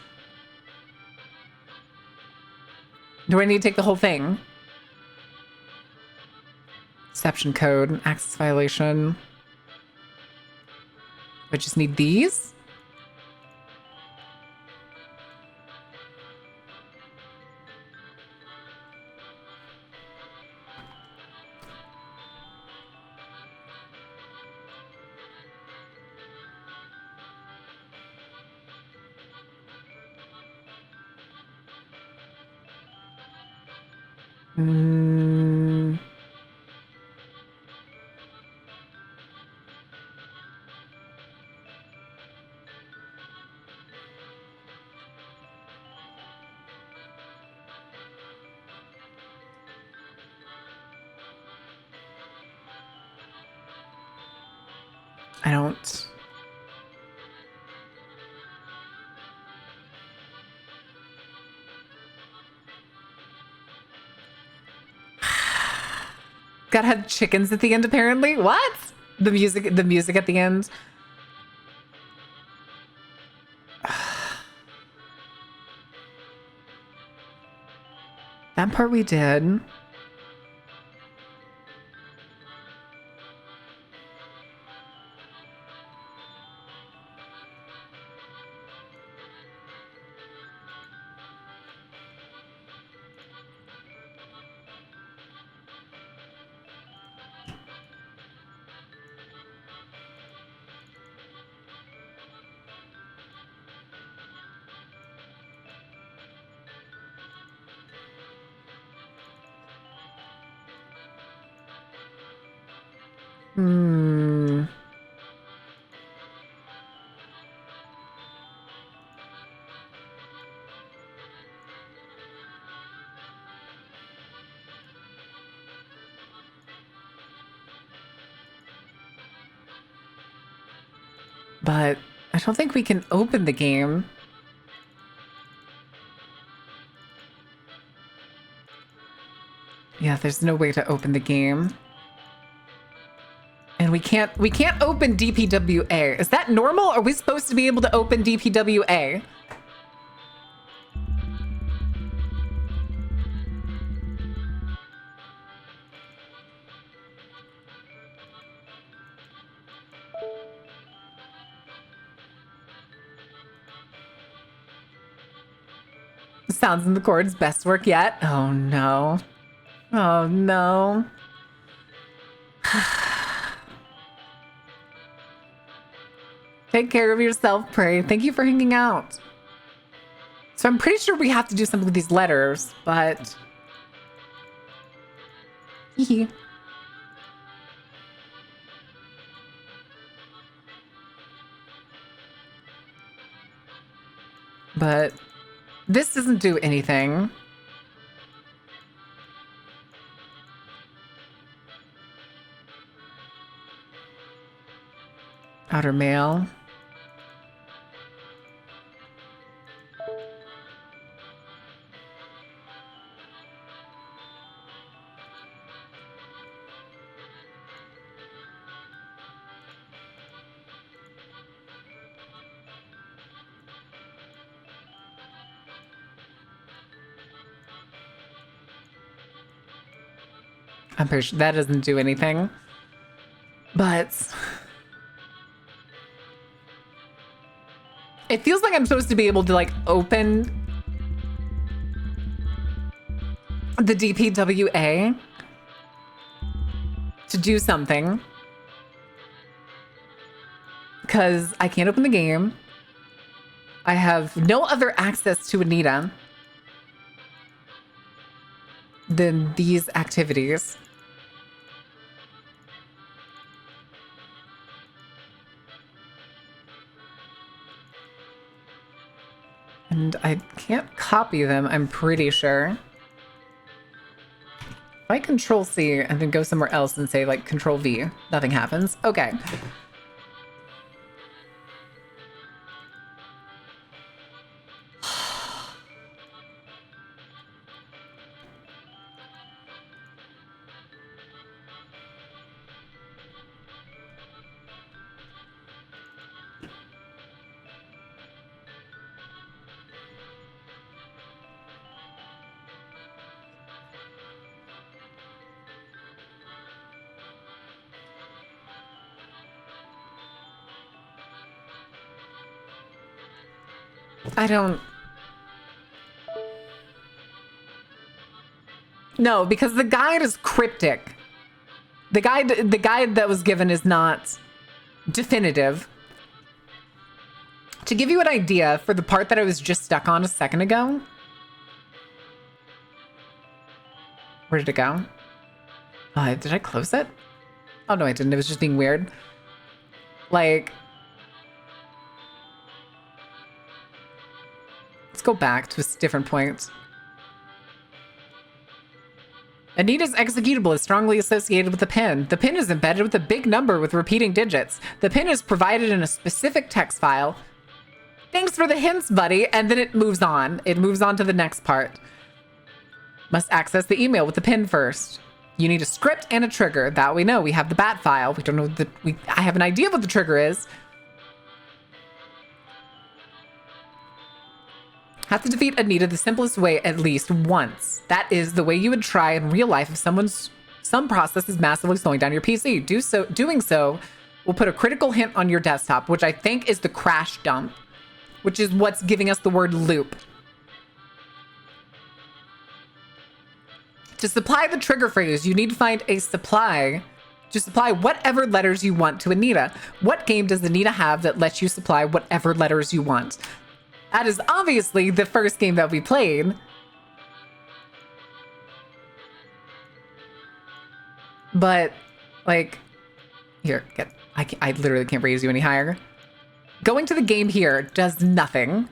Do I need to take the whole thing? Deception code, access violation. I just need these. Hmm. I don't. Gotta have chickens at the end, apparently. What? The music at the end. That part we did. Hmm. But I don't think we can open the game. Yeah, there's no way to open the game. And we can't open DPWA. Is that normal? Are we supposed to be able to open DPWA? Sounds and the chords, best work yet. Oh no. Oh no. Take care of yourself, Pray. Thank you for hanging out. So I'm pretty sure we have to do something with these letters, but... Hee. But this doesn't do anything. Outer mail. I'm pretty sure that doesn't do anything. But it feels like I'm supposed to be able to like open the DPWA to do something. Because I can't open the game. I have no other access to Anita than these activities. And I can't copy them, I'm pretty sure. If I control C and then go somewhere else and say like control V, nothing happens. Okay. I don't... No, because the guide is cryptic. The guide that was given is not definitive. To give you an idea, for the part that I was just stuck on a second ago... Where did it go? Did I close it? Oh, no, I didn't. It was just being weird. Like... Let's go back to a different point. Anita's executable is strongly associated with the pin. The pin is embedded with a big number with repeating digits. The pin is provided in a specific text file. Thanks for the hints, buddy. And then it moves on. It moves on to the next part. Must access the email with the pin first. You need a script and a trigger. That we know. We have the bat file. We don't know I have an idea what the trigger is. Have to defeat Anita the simplest way at least once. That is the way you would try in real life if some process is massively slowing down your PC. Doing so will put a critical hint on your desktop, which I think is the crash dump, which is what's giving us the word loop. To supply the trigger phrase, you need to find a supply to supply whatever letters you want to Anita. What game does Anita have that lets you supply whatever letters you want? That is obviously the first game that we played. But, like, here, I literally can't raise you any higher. Going to the game here does nothing.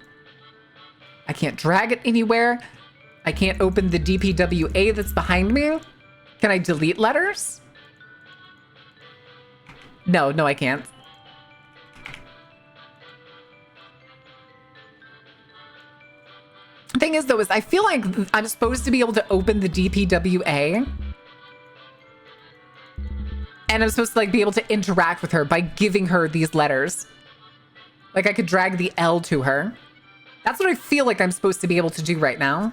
I can't drag it anywhere. I can't open the DPWA that's behind me. Can I delete letters? No, I can't. Thing is, though, is I feel like I'm supposed to be able to open the DPWA. And I'm supposed to, like, be able to interact with her by giving her these letters. Like, I could drag the L to her. That's what I feel like I'm supposed to be able to do right now.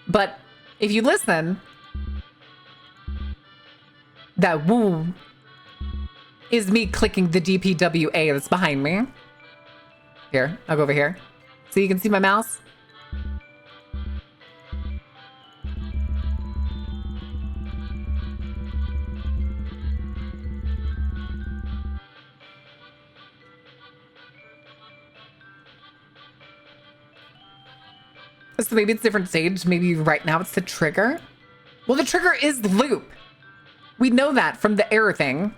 But if you listen, that woo is me clicking the DPWA that's behind me. Here, I'll go over here. So you can see my mouse. So maybe it's a different stage. Maybe right now it's the trigger. Well, the trigger is loop. We know that from the error thing.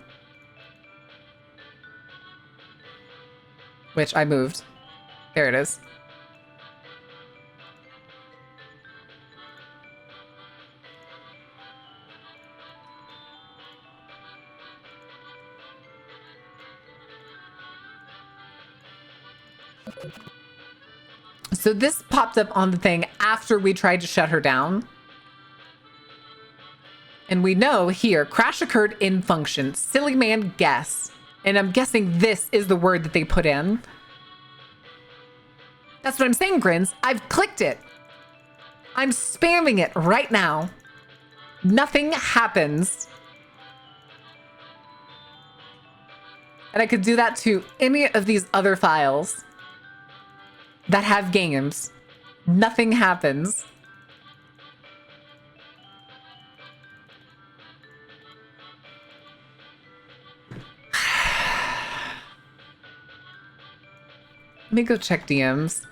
Which I moved. There it is. So this popped up on the thing after we tried to shut her down. And we know here, crash occurred in function. Silly man guess. And I'm guessing this is the word that they put in. That's what I'm saying, Grins. I've clicked it. I'm spamming it right now. Nothing happens. And I could do that to any of these other files that have games. Nothing happens. Let me go check DMs.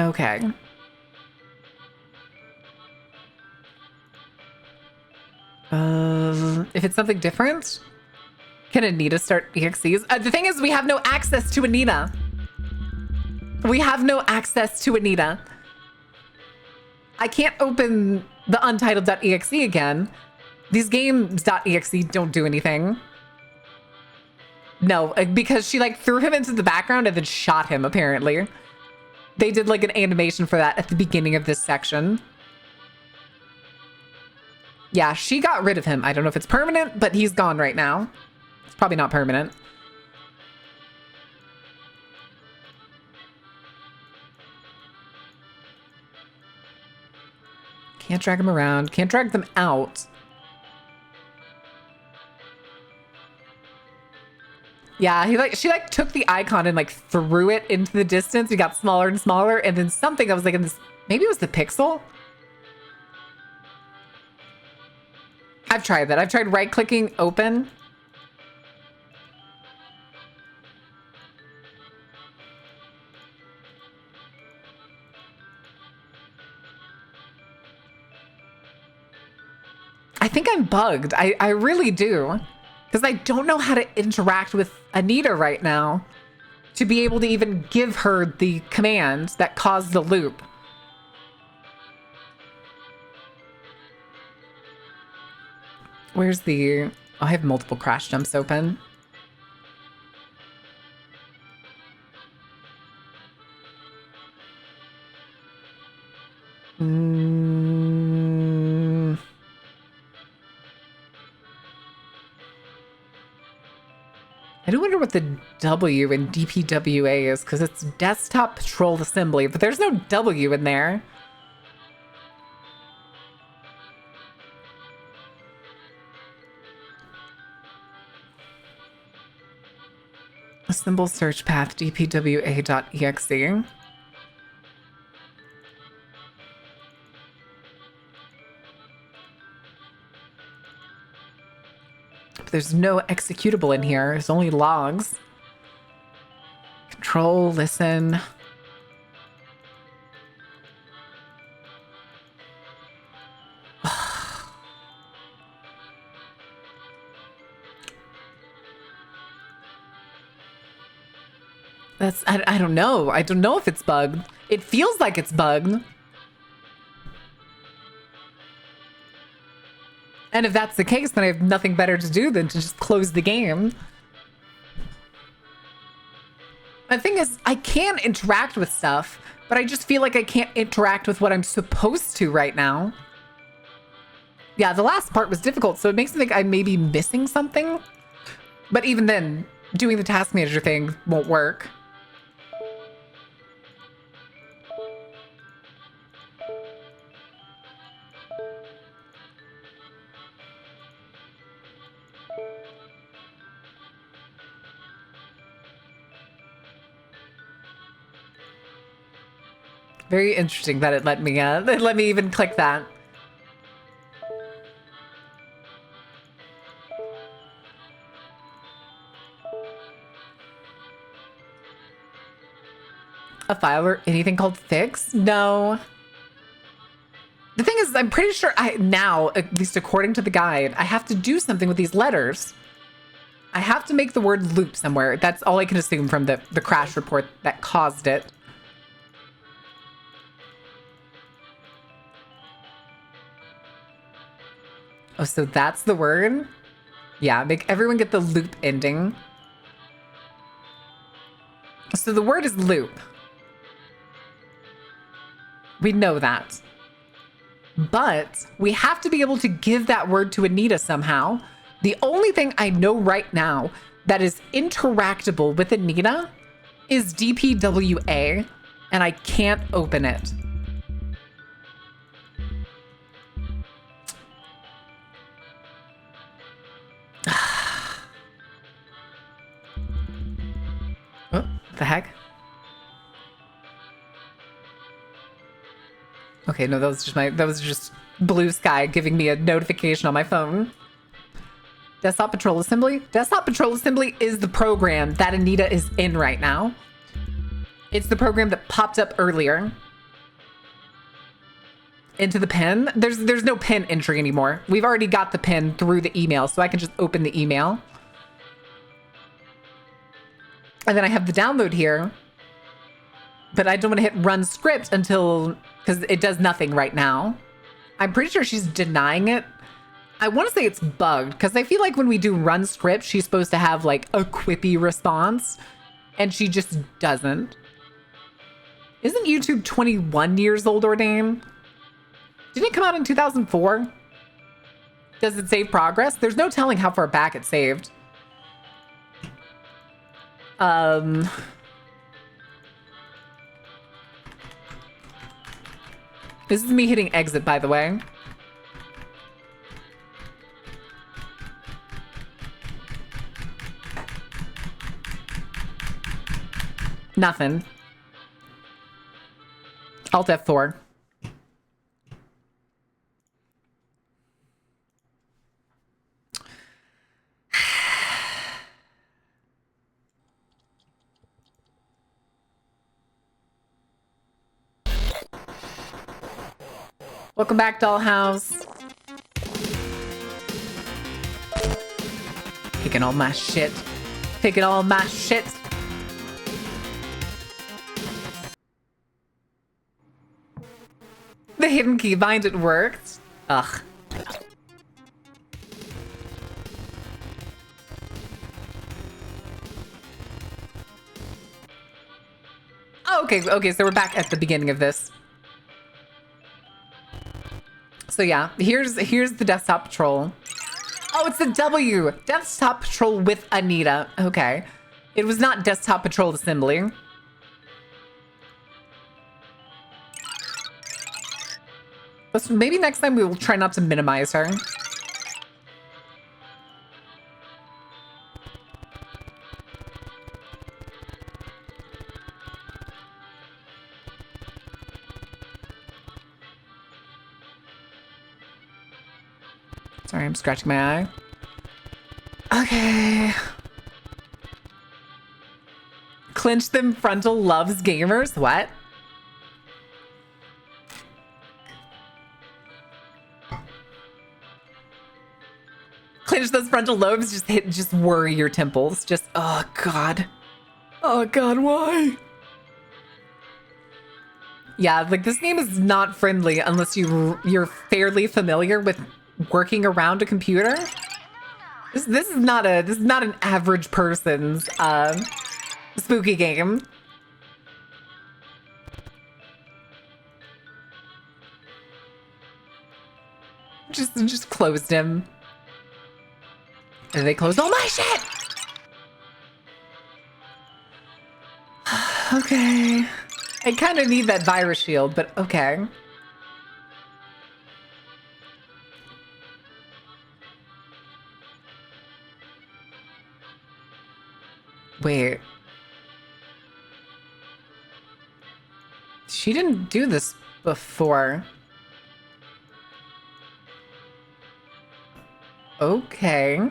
Okay. If it's something different, Can Anita start EXEs? The thing is, we have no access to Anita. We have no access to Anita. I can't open the untitled.exe again. These games.exe don't do anything. No, because she like threw him into the background and then shot him, apparently. They did like an animation for that at the beginning of this section. Yeah, she got rid of him. I don't know if it's permanent, but he's gone right now. It's probably not permanent. Can't drag him around. Can't drag them out. Yeah, she took the icon and like threw it into the distance. It got smaller and smaller, and then something I was like in this, maybe it was the pixel. I've tried that. I've tried right clicking open. I think I'm bugged. I really do. Because I don't know how to interact with Anita right now to be able to even give her the command that caused the loop. Where's the... Oh, I have multiple crash jumps open. I do wonder what the W in DPWA is, because it's Desktop Patrol Assembly, but there's no W in there. Symbol search path dpwa.exe. But there's no executable in here. There's only logs. Control, listen. I don't know. I don't know if it's bugged. It feels like it's bugged. And if that's the case, then I have nothing better to do than to just close the game. The thing is, I can interact with stuff, but I just feel like I can't interact with what I'm supposed to right now. Yeah, the last part was difficult, so it makes me think I may be missing something. But even then, doing the task manager thing won't work. Very interesting that it let me even click that. A file or anything called fix? No. The thing is, I'm pretty sure now, at least according to the guide, I have to do something with these letters. I have to make the word loop somewhere. That's all I can assume from the crash report that caused it. Oh, so that's the word? Yeah, make everyone get the loop ending. So the word is loop. We know that. But we have to be able to give that word to Anita somehow. The only thing I know right now that is interactable with Anita is DPWA, and I can't open it. Oh, the heck? Okay, no, that was just blue sky giving me a notification on my phone. Desktop Patrol Assembly? Desktop Patrol Assembly is the program that Anita is in right now. It's the program that popped up earlier. Into the pen? There's no pen entry anymore. We've already got the pen through the email, so I can just open the email. And then I have the download here, but I don't want to hit run script until, because it does nothing right now. I'm pretty sure she's denying it. I want to say it's bugged because I feel like when we do run script, she's supposed to have like a quippy response and she just doesn't. Isn't YouTube 21 years old, Ordain? Didn't it come out in 2004? Does it save progress? There's no telling how far back it saved. This is me hitting exit, by the way. Nothing. Alt F4. Welcome back, Dollhouse. Taking all my shit. Taking all my shit. The hidden keybind, it worked. Ugh. Oh, okay, so we're back at the beginning of this. So yeah, here's the desktop patrol. Oh, it's the W. Desktop patrol with Anita. Okay. It was not desktop patrol assembly. Maybe next time we will try not to minimize her. Sorry, I'm scratching my eye. Okay. Clinch them frontal loves gamers? What? Clinch those frontal lobes, just worry your temples. Just, oh God. Oh God, why? Yeah, like this game is not friendly unless you're fairly familiar with working around a computer. This is not an average person's spooky game. Just closed him. And they closed all my shit! Okay. I kind of need that virus shield, but okay. Wait. She didn't do this before. Okay.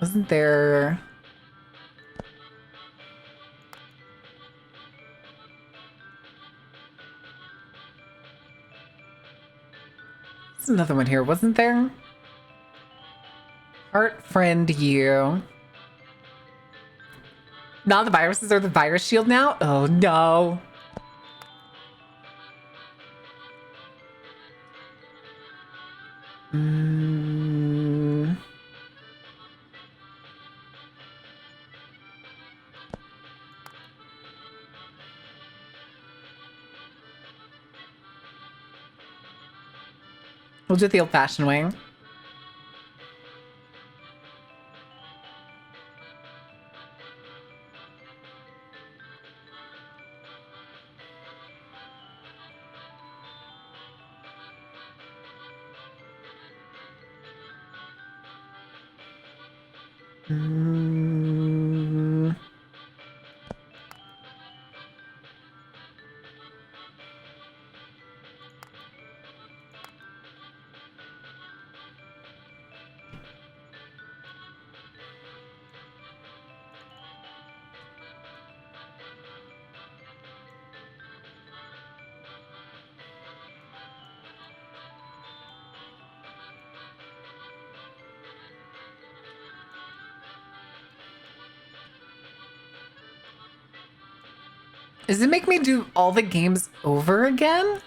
Wasn't there... There's another one here, wasn't there? Heart friend you. Now the viruses are the virus shield now? Oh no. We'll do it the old-fashioned way. Does it make me do all the games over again?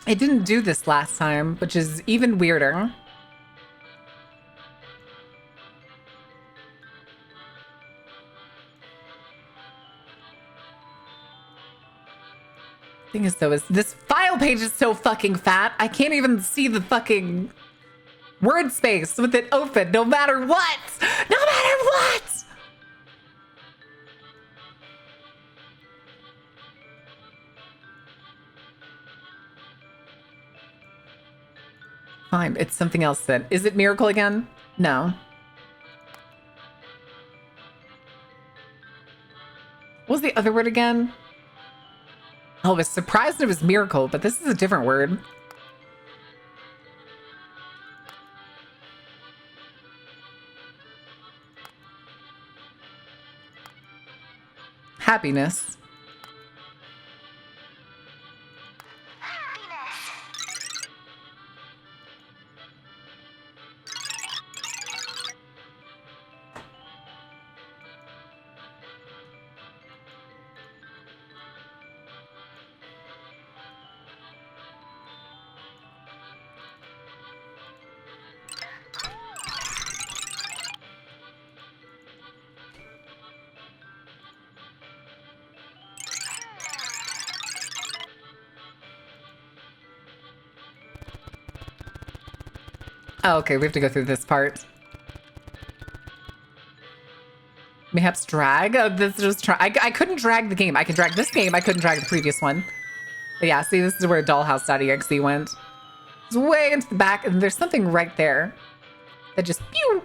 I didn't do this last time, which is even weirder. Thing is, though, is this file page is so fucking fat, I can't even see the fucking word space with it open, no matter what! No matter what! Fine, it's something else then. Is it miracle again? No. What was the other word again? Oh, I was surprised it was miracle, but this is a different word. Happiness. Oh, okay, we have to go through this part. Mayhaps drag? Oh, this is just I couldn't drag the game. I can drag this game. I couldn't drag the previous one. But yeah, see, this is where dollhouse.exe went. It's way into the back, and there's something right there that just pew.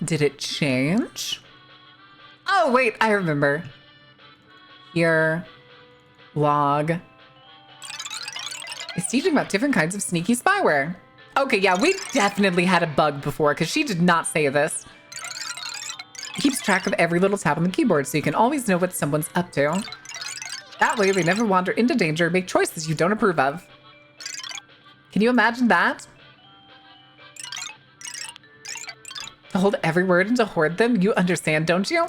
Did it change? Oh, wait, I remember. Here, log. It's teaching about different kinds of sneaky spyware. Okay, yeah, we definitely had a bug before because she did not say this. It keeps track of every little tab on the keyboard so you can always know what someone's up to. That way, they never wander into danger or make choices you don't approve of. Can you imagine that? To hold every word and to hoard them? You understand, don't you?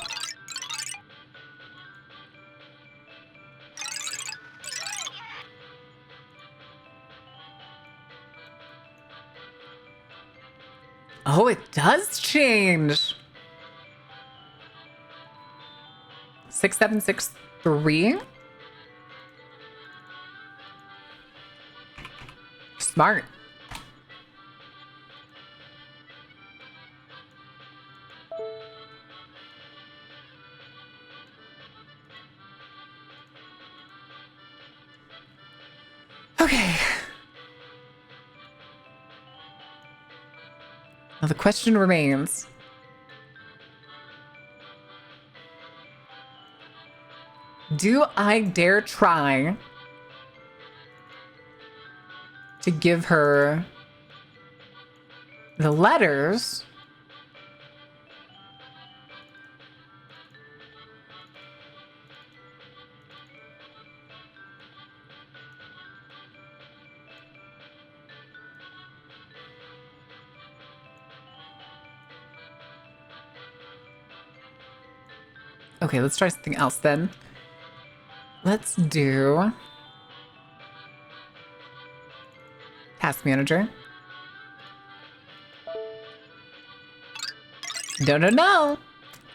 Oh, it does change. 6763? Smart. Okay. Now the question remains. Do I dare try to give her the letters Okay, let's try something else then. Let's do task manager. No.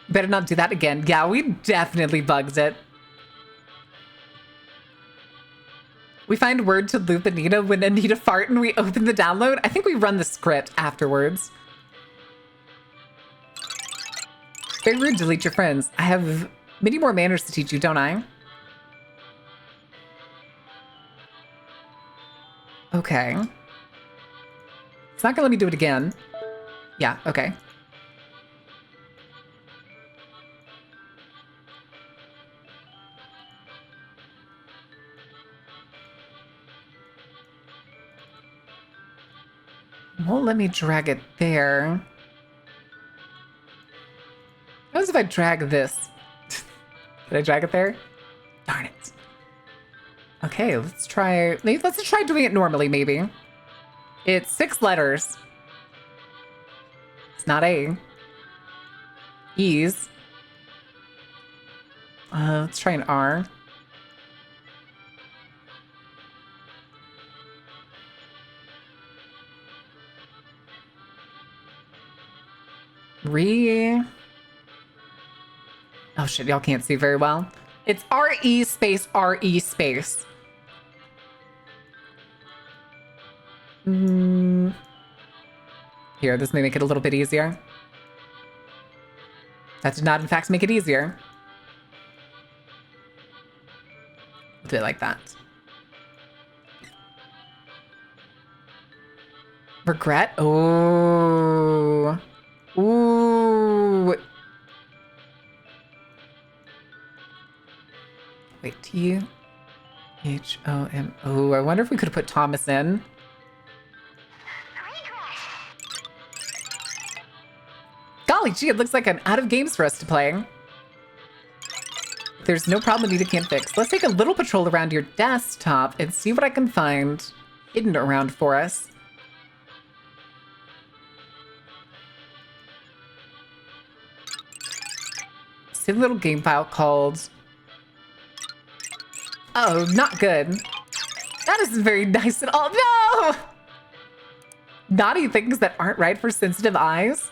Better not do that again. Yeah, we definitely bugged it. We find word to loop Anita when Anita fart and we open the download. I think we run the script afterwards. Very rude, delete your friends. I have many more manners to teach you, don't I? Okay. It's not gonna let me do it again. Yeah, okay. Won't let me drag it there. if I drag this? Did I drag it there? Darn it. Okay, let's try doing it normally, maybe. It's 6 letters. It's not A. E's. Let's try an R. Oh shit, y'all can't see very well. It's R-E space R-E space. Here, this may make it a little bit easier. That did not, in fact, make it easier. Do it like that. Regret? Oh. Ooh. Wait, T-H-O-M. Oh, I wonder if we could have put Thomas in. Golly gee, it looks like I'm out of games for us to play. There's no problem Anita can't fix. Let's take a little patrol around your desktop and see what I can find hidden around for us. See a little game file called... Oh, not good. That isn't very nice at all. No! Naughty things that aren't right for sensitive eyes.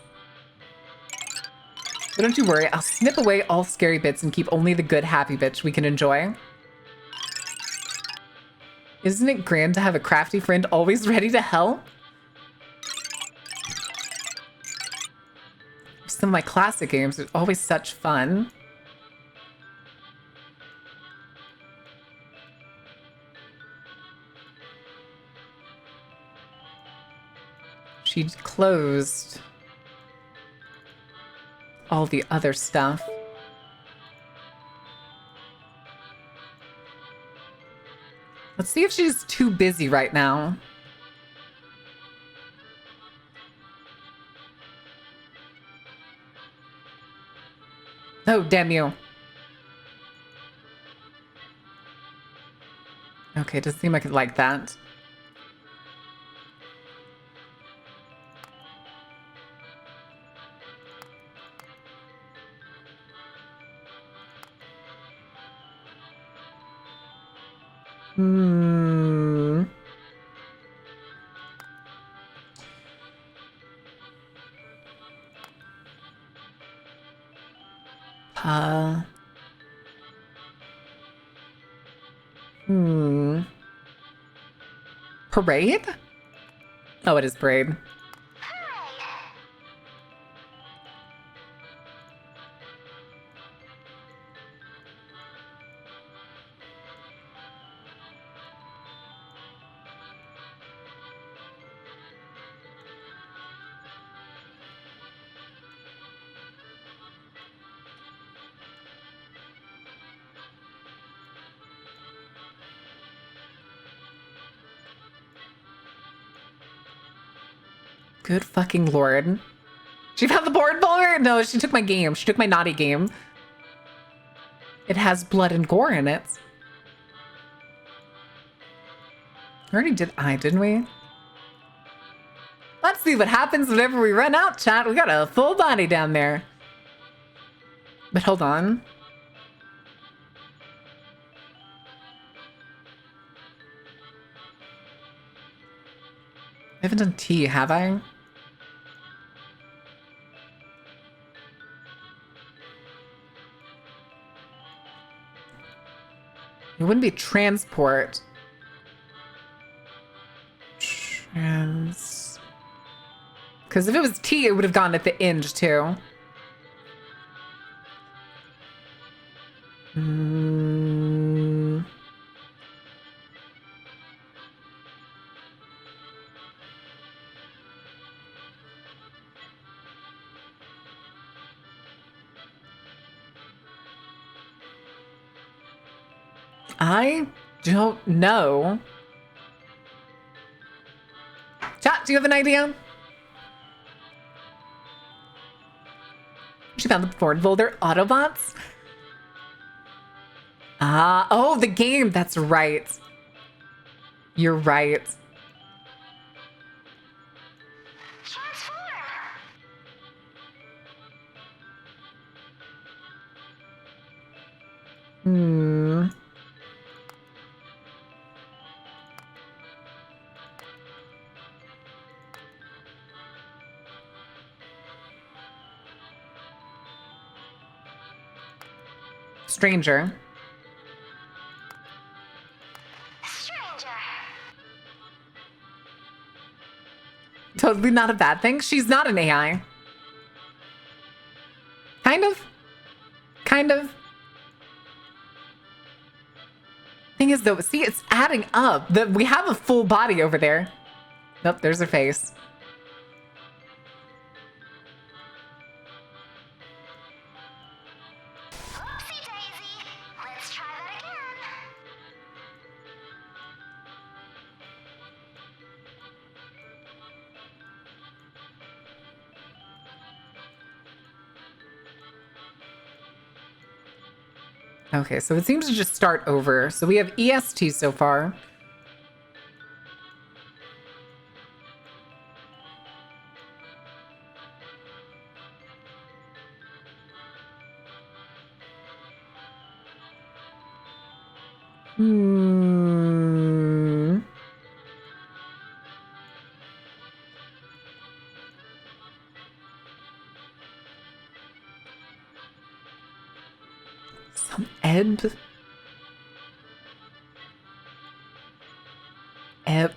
But don't you worry, I'll snip away all scary bits and keep only the good, happy bits we can enjoy. Isn't it grand to have a crafty friend always ready to help? Some of my classic games are always such fun. She closed all the other stuff. Let's see if she's too busy right now. Oh, damn you. Okay, it doesn't seem like it like that. Parade? Oh, it is parade. Good fucking lord. She found the board folder? No, she took my game. She took my naughty game. It has blood and gore in it. We already did I, didn't we? Let's see what happens whenever we run out, chat. We got a full body down there. But hold on. I haven't done T, have I? It wouldn't be transport. Because if it was T, it would have gone at the end too. I don't know. Chat, do you have an idea? found the Ford Boulder Autobots. Ah, oh, the game. That's right. You're right. Transform. Hmm. Stranger. Stranger. Totally not a bad thing. She's not an AI. Kind of. Kind of. Thing is, though, see, it's adding up. We have a full body over there. Nope, there's her face. Whoopsie daisy. Let's try that again. Okay, so it seems to just start over. So we have EST so far. Hmm. Some ebb.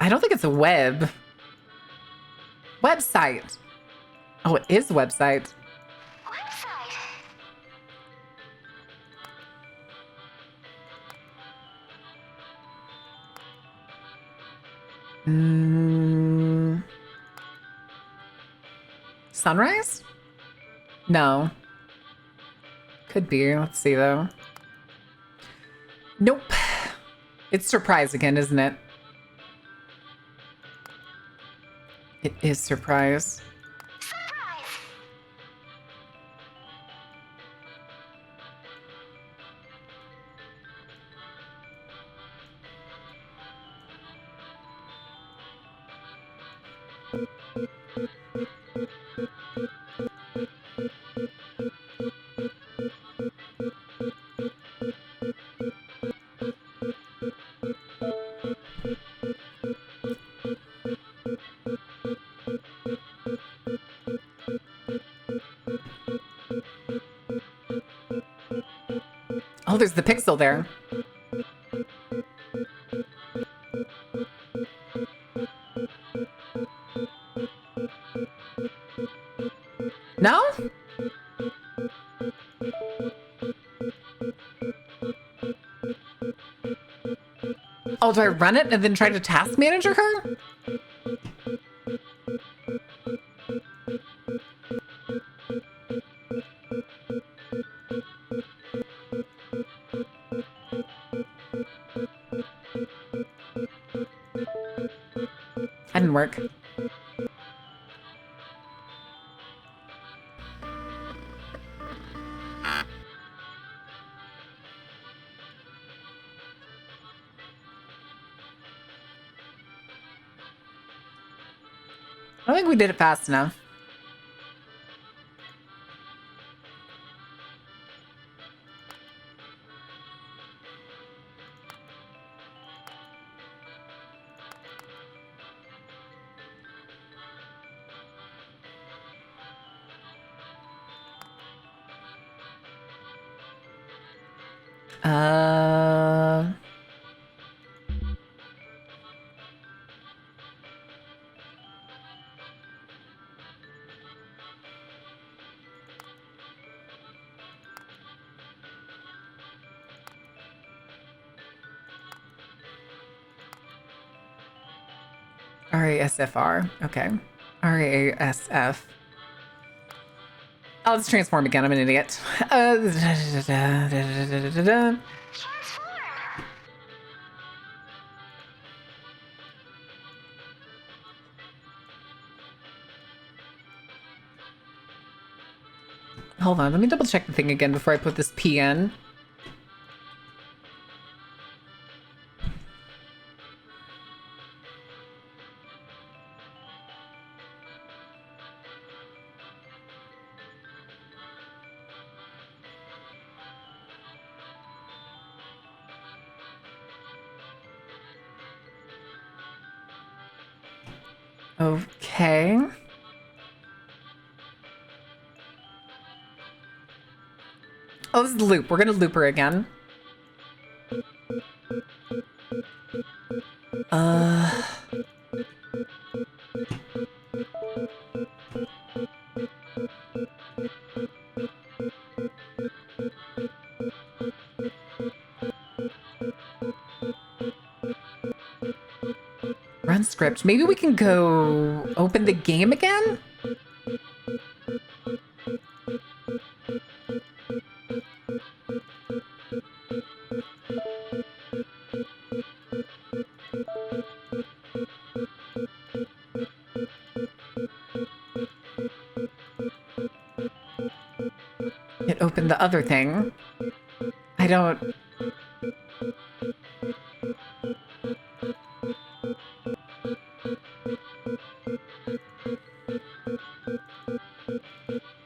I don't think it's a web. Website. Oh, it is a website. Website. Mm. Sunrise? No. Could be. Let's see, though. Nope. It's surprise again, isn't it? It is surprise. Surprise. Oh, there's the pixel there. No? Oh, do I run it and then try to task manager her? That didn't work. I don't think we did it fast enough. Uh... RASFR. Okay. RASF. I'll just transform again. I'm an idiot. Transform. Hold on, let me double check the thing again before I put this P in. Okay. Oh, this is the loop. We're gonna loop her again. Run script. Maybe we can go open the game again? It opened the other thing. I don't...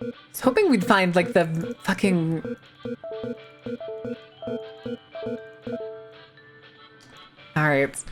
I was hoping we'd find, like, the fucking... Alright.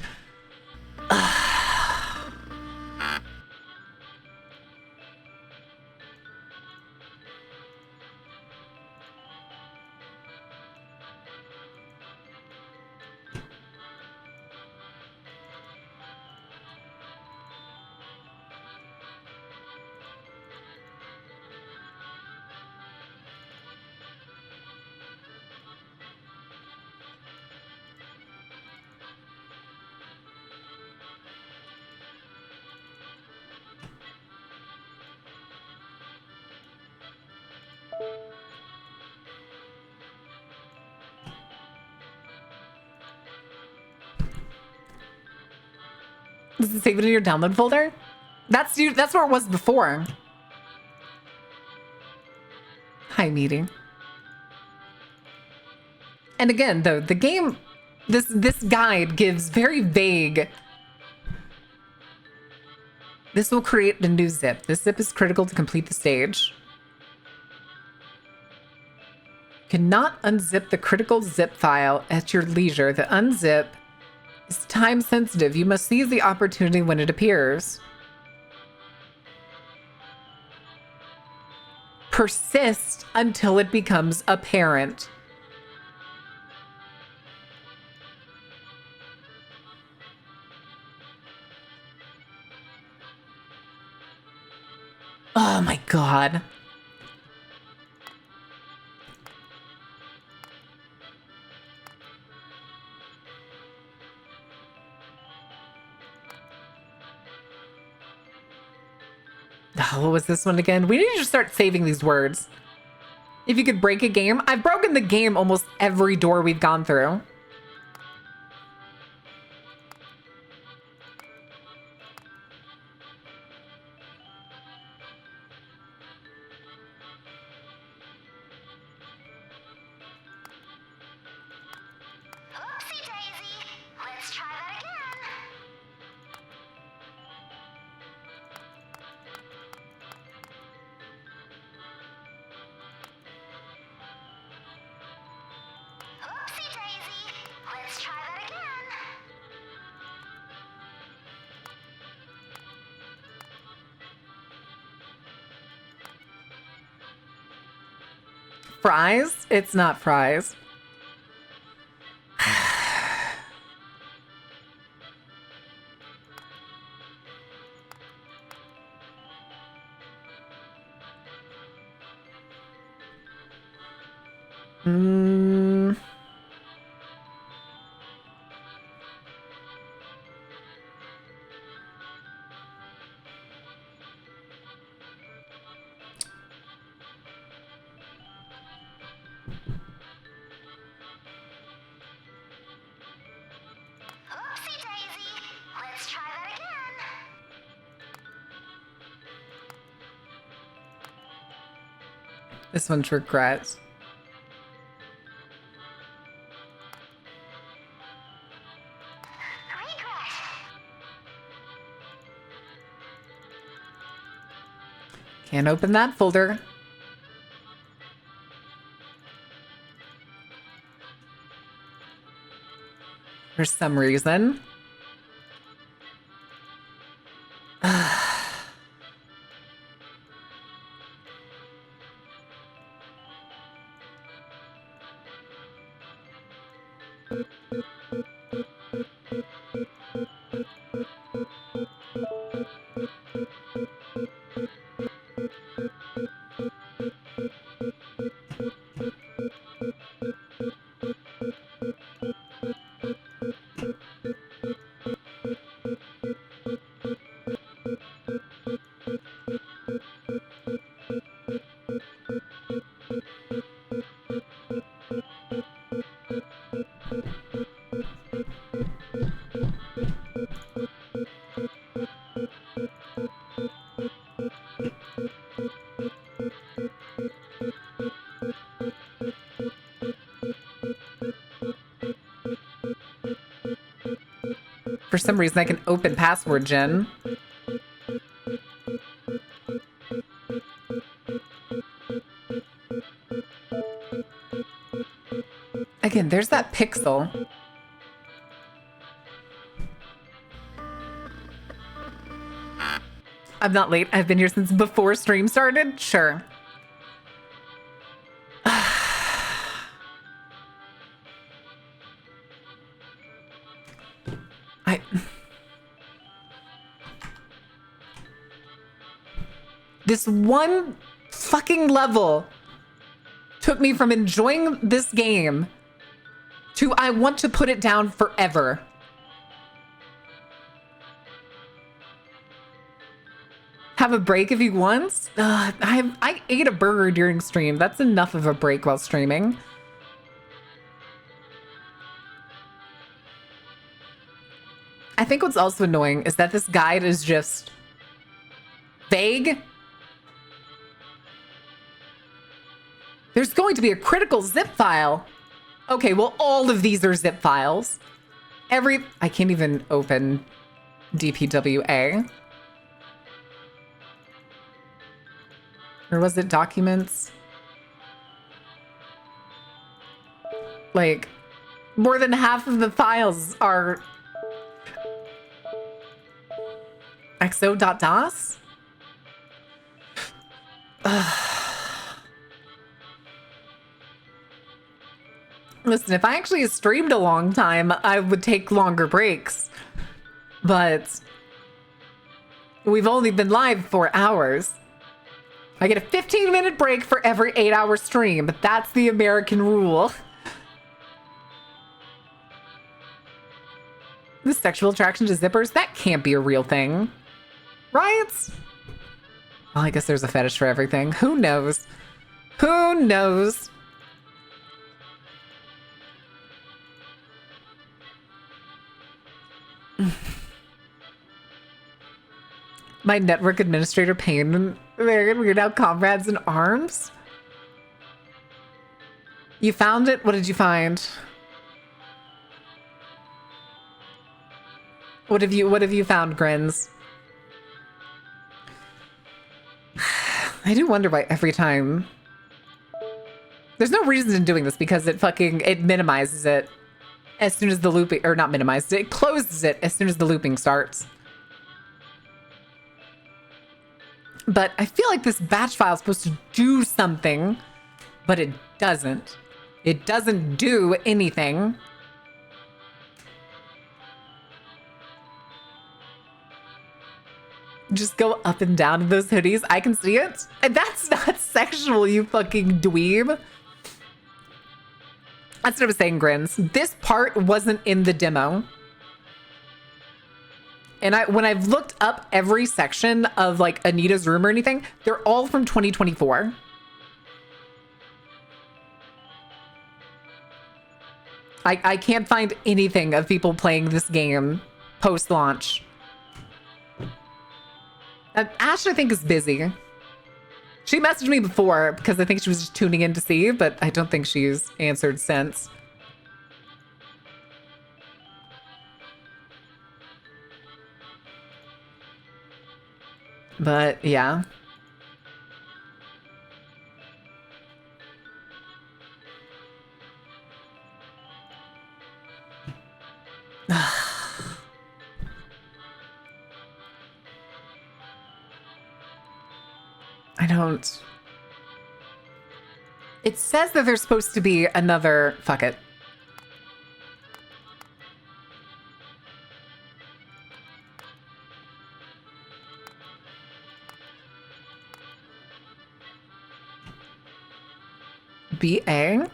Does it save it in your download folder? That's you. That's where it was before. Hi, meeting. And again, though, the game, this guide gives very vague. This will create a new zip. This zip is critical to complete the stage. Cannot unzip the critical zip file at your leisure. The unzip is time sensitive. You must seize the opportunity when it appears. Persist until it becomes apparent. Oh my god. Oh, what was this one again? We need to just start saving these words. If you could break a game. I've broken the game almost every door we've gone through. Oopsie daisy. Let's try that again. Oopsie daisy. Let's try that again. Fries? It's not fries. Mm. Oopsie daisy. Let's try that again. This one's regret. Regret. Can't open that folder. For some reason. For some reason, I can open password gen. Again, there's that pixel. I'm not late. I've been here since before stream started. Sure. This one fucking level took me from enjoying this game to I want to put it down forever. Have a break if you want. I ate a burger during stream. That's enough of a break while streaming. I think what's also annoying is that this guide is just vague. There's going to be a critical zip file. Okay, well, all of these are zip files. I can't even open DPWA. Or was it documents? Like, more than half of the files are xo.dos? Listen, if I actually streamed a long time, I would take longer breaks. But we've only been live for hours. I get a 15-minute break for every 8-hour stream, but that's the American rule. The sexual attraction to zippers, that can't be a real thing. Right? Well, I guess there's a fetish for everything. Who knows? Who knows? My network administrator pain. We're now comrades in arms. You found it? What did you find? What have you found, Grins? I do wonder why every time. There's no reason in doing this because it minimizes it as soon as the looping, or not minimizes it, it closes it as soon as the looping starts. But I feel like this batch file is supposed to do something, but it doesn't. It doesn't do anything. Just go up and down in those hoodies. I can see it. And that's not sexual, you fucking dweeb. That's what I was saying, Grins. This part wasn't in the demo. And when I've looked up every section of like Anita's room or anything, they're all from 2024. I can't find anything of people playing this game post-launch. Ash, I think, is busy. She messaged me before because I think she was just tuning in to see, but I don't think she's answered since. But yeah. I don't. It says that there's supposed to be another. Fuck it. BA?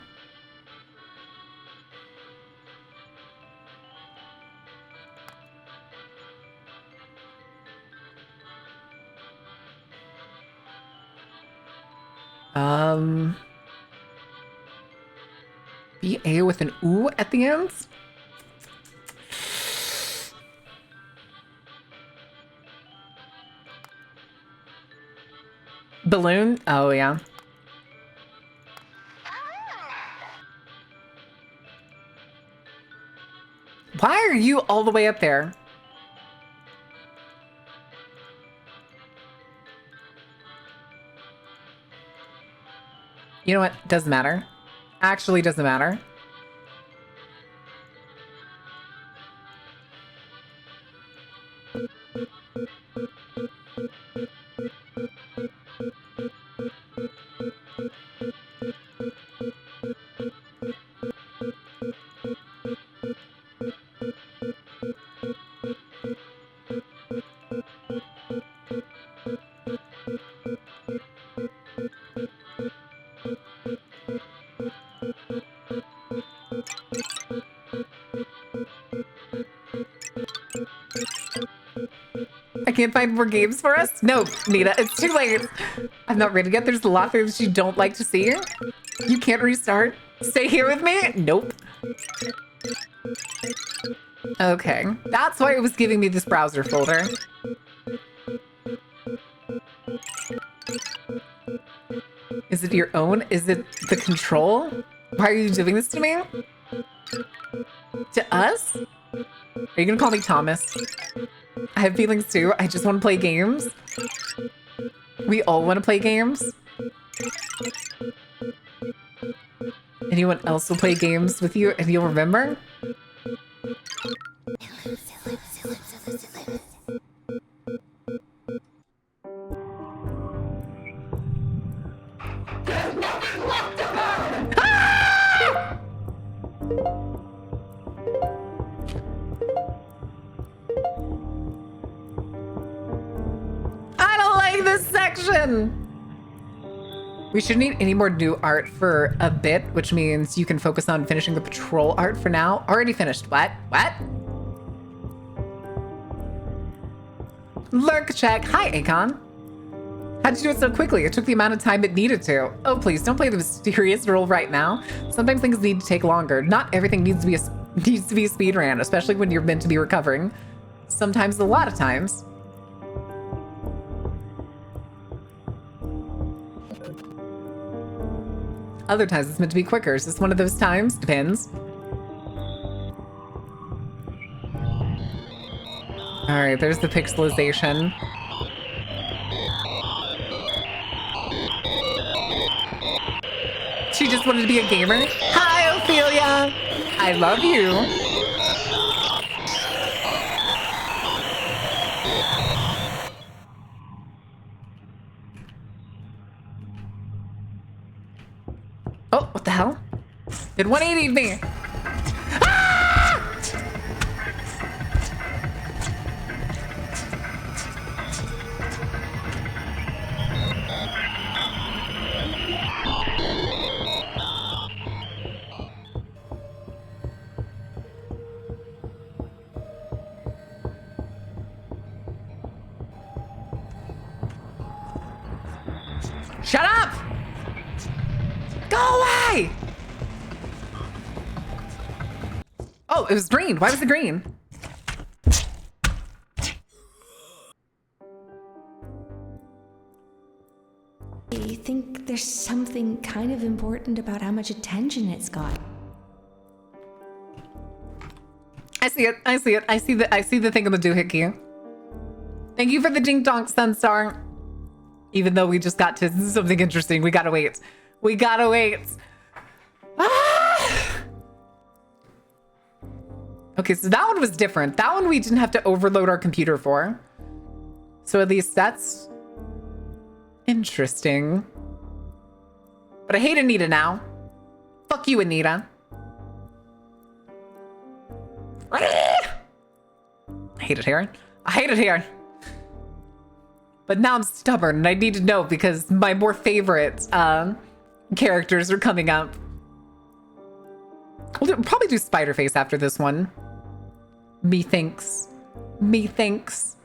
BA with an ooh at the end? Balloon? Oh, yeah. Why are you all the way up there? You know what? Doesn't matter. Actually doesn't matter. I can't find more games for us? No, Nita, it's too late. I'm not ready yet. There's a lot of things you don't like to see. You can't restart. Stay here with me? Nope. Okay, that's why it was giving me this browser folder. Is it your own? Is it the control? Why are you doing this to me? To us? Are you gonna call me Thomas? I have feelings too. I just want to play games. We all want to play games. Anyone else will play games with you and you'll remember? I don't like this section. We shouldn't need any more new art for a bit, which means you can focus on finishing the patrol art for now. Already finished. What? What? Lurk check. Hi, Akon. How'd you do it so quickly? It took the amount of time it needed to. Oh, please, don't play the mysterious role right now. Sometimes things need to take longer. Not everything needs to be a speed ran, especially when you're meant to be recovering. Sometimes, a lot of times. Other times it's meant to be quicker. Is this one of those times? Depends. All right, there's the pixelization. She just wanted to be a gamer. Hi, Ophelia. I love you. Oh, what the hell? Did 180 me? Ah! Shut up! Go away! Oh, it was green. Why was it green? I think there's something kind of important about how much attention it's got. I see it. I see it. I see the thing on the doohickey. Thank you for the ding donk, Sunstar. Even though we just got to something interesting, we gotta wait. We gotta wait. Ah! Okay, so that one was different. That one we didn't have to overload our computer for. So at least that's interesting. But I hate Anita now. Fuck you, Anita. I hate it here. I hate it here. But now I'm stubborn and I need to know because my more favorite characters are coming up. We'll probably do Spider-Face after this one. Methinks. Methinks.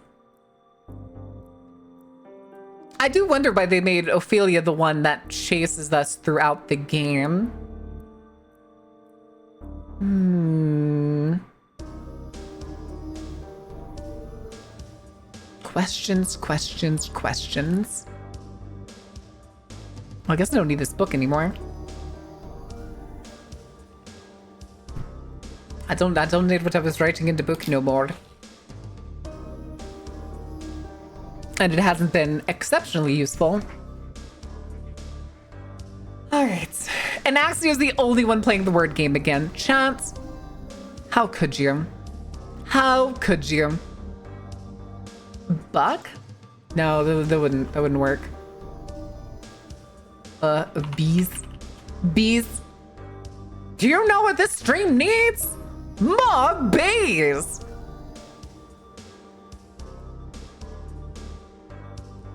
I do wonder why they made Ophelia the one that chases us throughout the game. Questions, questions, questions. Well, I guess I don't need this book anymore. I don't need what I was writing in the book no more. And it hasn't been exceptionally useful. Alright. And Axio's the only one playing the word game again. Chance. How could you? How could you? Buck? No, that wouldn't work. Bees. Bees. Do you know what this stream needs? More bees!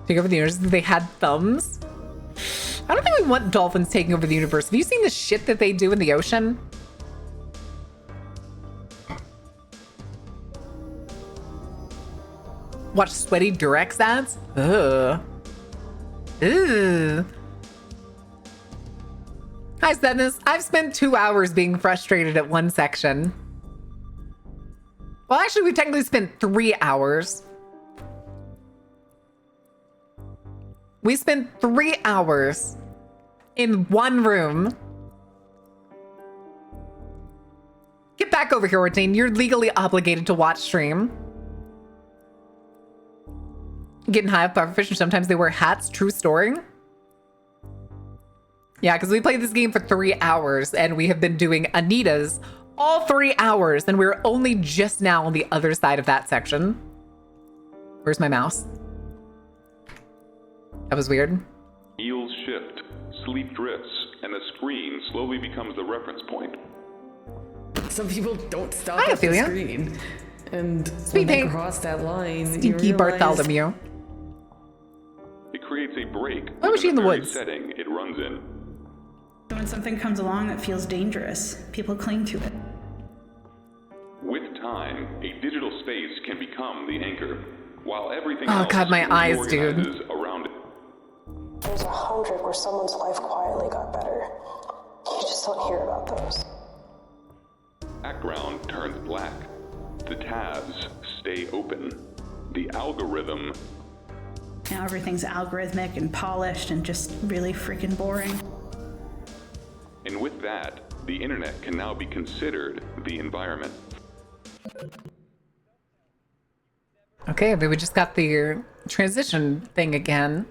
Take over the universe. They had thumbs. I don't think we want dolphins taking over the universe. Have you seen the shit that they do in the ocean? Watch sweaty Durex ads? Ugh. Ugh. Hi, Sadness. I've spent 2 hours being frustrated at one section. Well, actually, we've technically spent 3 hours. We spent 3 hours in one room. Get back over here, Ordain. You're legally obligated to watch stream. Getting high up pufferfish, and sometimes they wear hats. True story. Yeah, because we played this game for 3 hours, and we have been doing Anita's all 3 hours, and we're only just now on the other side of that section. Where's my mouse? That was weird. Eels shift, sleep drifts, and the screen slowly becomes the reference point. Some people don't stop Hi, at the Ophelia. screen. And Speed when they paint. cross that line, you Stinky realize Bartholomew. It creates a break Why was she in the very woods? setting it runs in. When something comes along that feels dangerous, people cling to it. With time, a digital space can become the anchor, while everything Oh, else God, my eyes, dude. reorganizes around it. There's 100 where someone's life quietly got better. You just don't hear about those. Background turns black. The tabs stay open. The algorithm Now everything's algorithmic and polished and just really freaking boring. And with that, the internet can now be considered the environment. Okay, but we just got the transition thing again.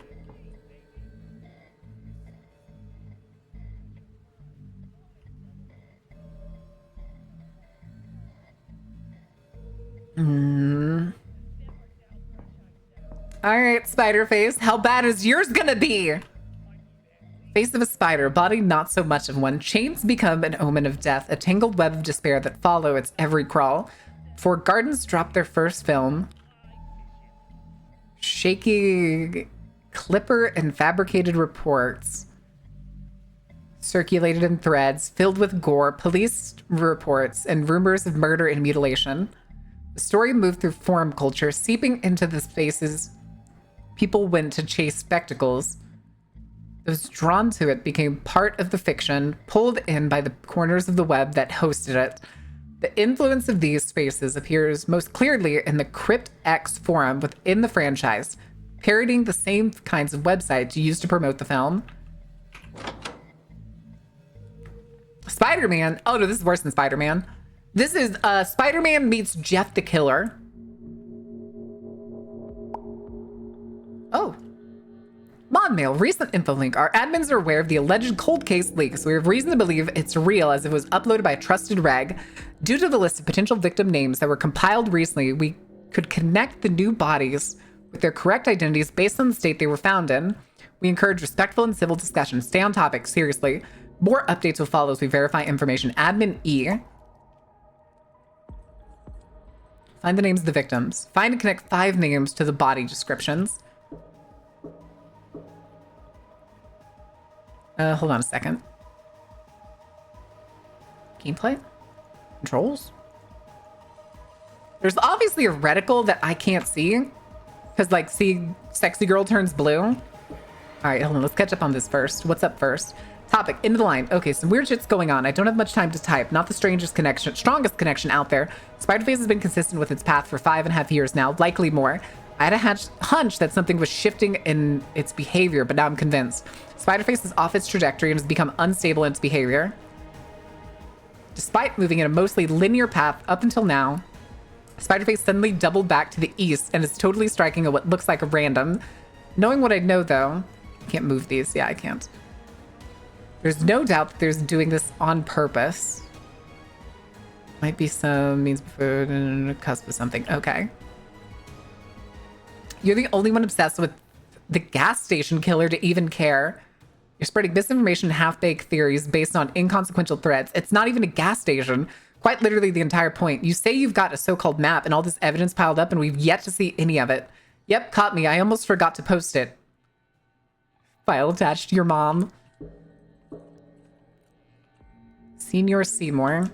All right, spider face. How bad is yours gonna be? Face of a spider, body not so much of one. Chains become an omen of death, a tangled web of despair that follow its every crawl. Before gardens drop their first film, shaky clipper and fabricated reports circulated in threads filled with gore, police reports, and rumors of murder and mutilation. The story moved through forum culture, seeping into the spaces people went to chase spectacles. Those drawn to it became part of the fiction, pulled in by the corners of the web that hosted it. The influence of these spaces appears most clearly in the Crypt X forum within the franchise. parodying the same kinds of websites used to promote the film. Spider-Man. Oh no, this is worse than Spider-Man. This is Spider-Man meets Jeff the Killer. Oh. Mod Mail, recent info link. Our admins are aware of the alleged cold case leak, so we have reason to believe it's real as it was uploaded by a trusted reg. Due to the list of potential victim names that were compiled recently, we could connect the new bodies with their correct identities based on the state they were found in. We encourage respectful and civil discussion. Stay on topic, seriously. More updates will follow as we verify information. Admin E. Find the names of the victims. Find and connect 5 names to the body descriptions. Hold on a second. Gameplay? Controls? There's obviously a reticle that I can't see. Because, like, see, sexy girl turns blue. All right, hold on. Let's catch up on this first. What's up first? Topic, into the line. Okay, some weird shit's going on. I don't have much time to type. Not the strongest connection out there. Spiderface has been consistent with its path for 5.5 years now, likely more. I had a hunch that something was shifting in its behavior, but now I'm convinced. Spiderface is off its trajectory and has become unstable in its behavior. Despite moving in a mostly linear path up until now, Spiderface suddenly doubled back to the east and is totally striking at what looks like a random. Knowing what I know, though, I can't move these. Yeah, I can't. There's no doubt that there's doing this on purpose. Might be some means before the cusp of something. Okay. You're the only one obsessed with the gas station killer to even care. You're spreading misinformation and half-baked theories based on inconsequential threats. It's not even a gas station. Quite literally the entire point. You say you've got a so-called map and all this evidence piled up and we've yet to see any of it. Yep, caught me. I almost forgot to post it. File attached to your mom. Senior Seymour.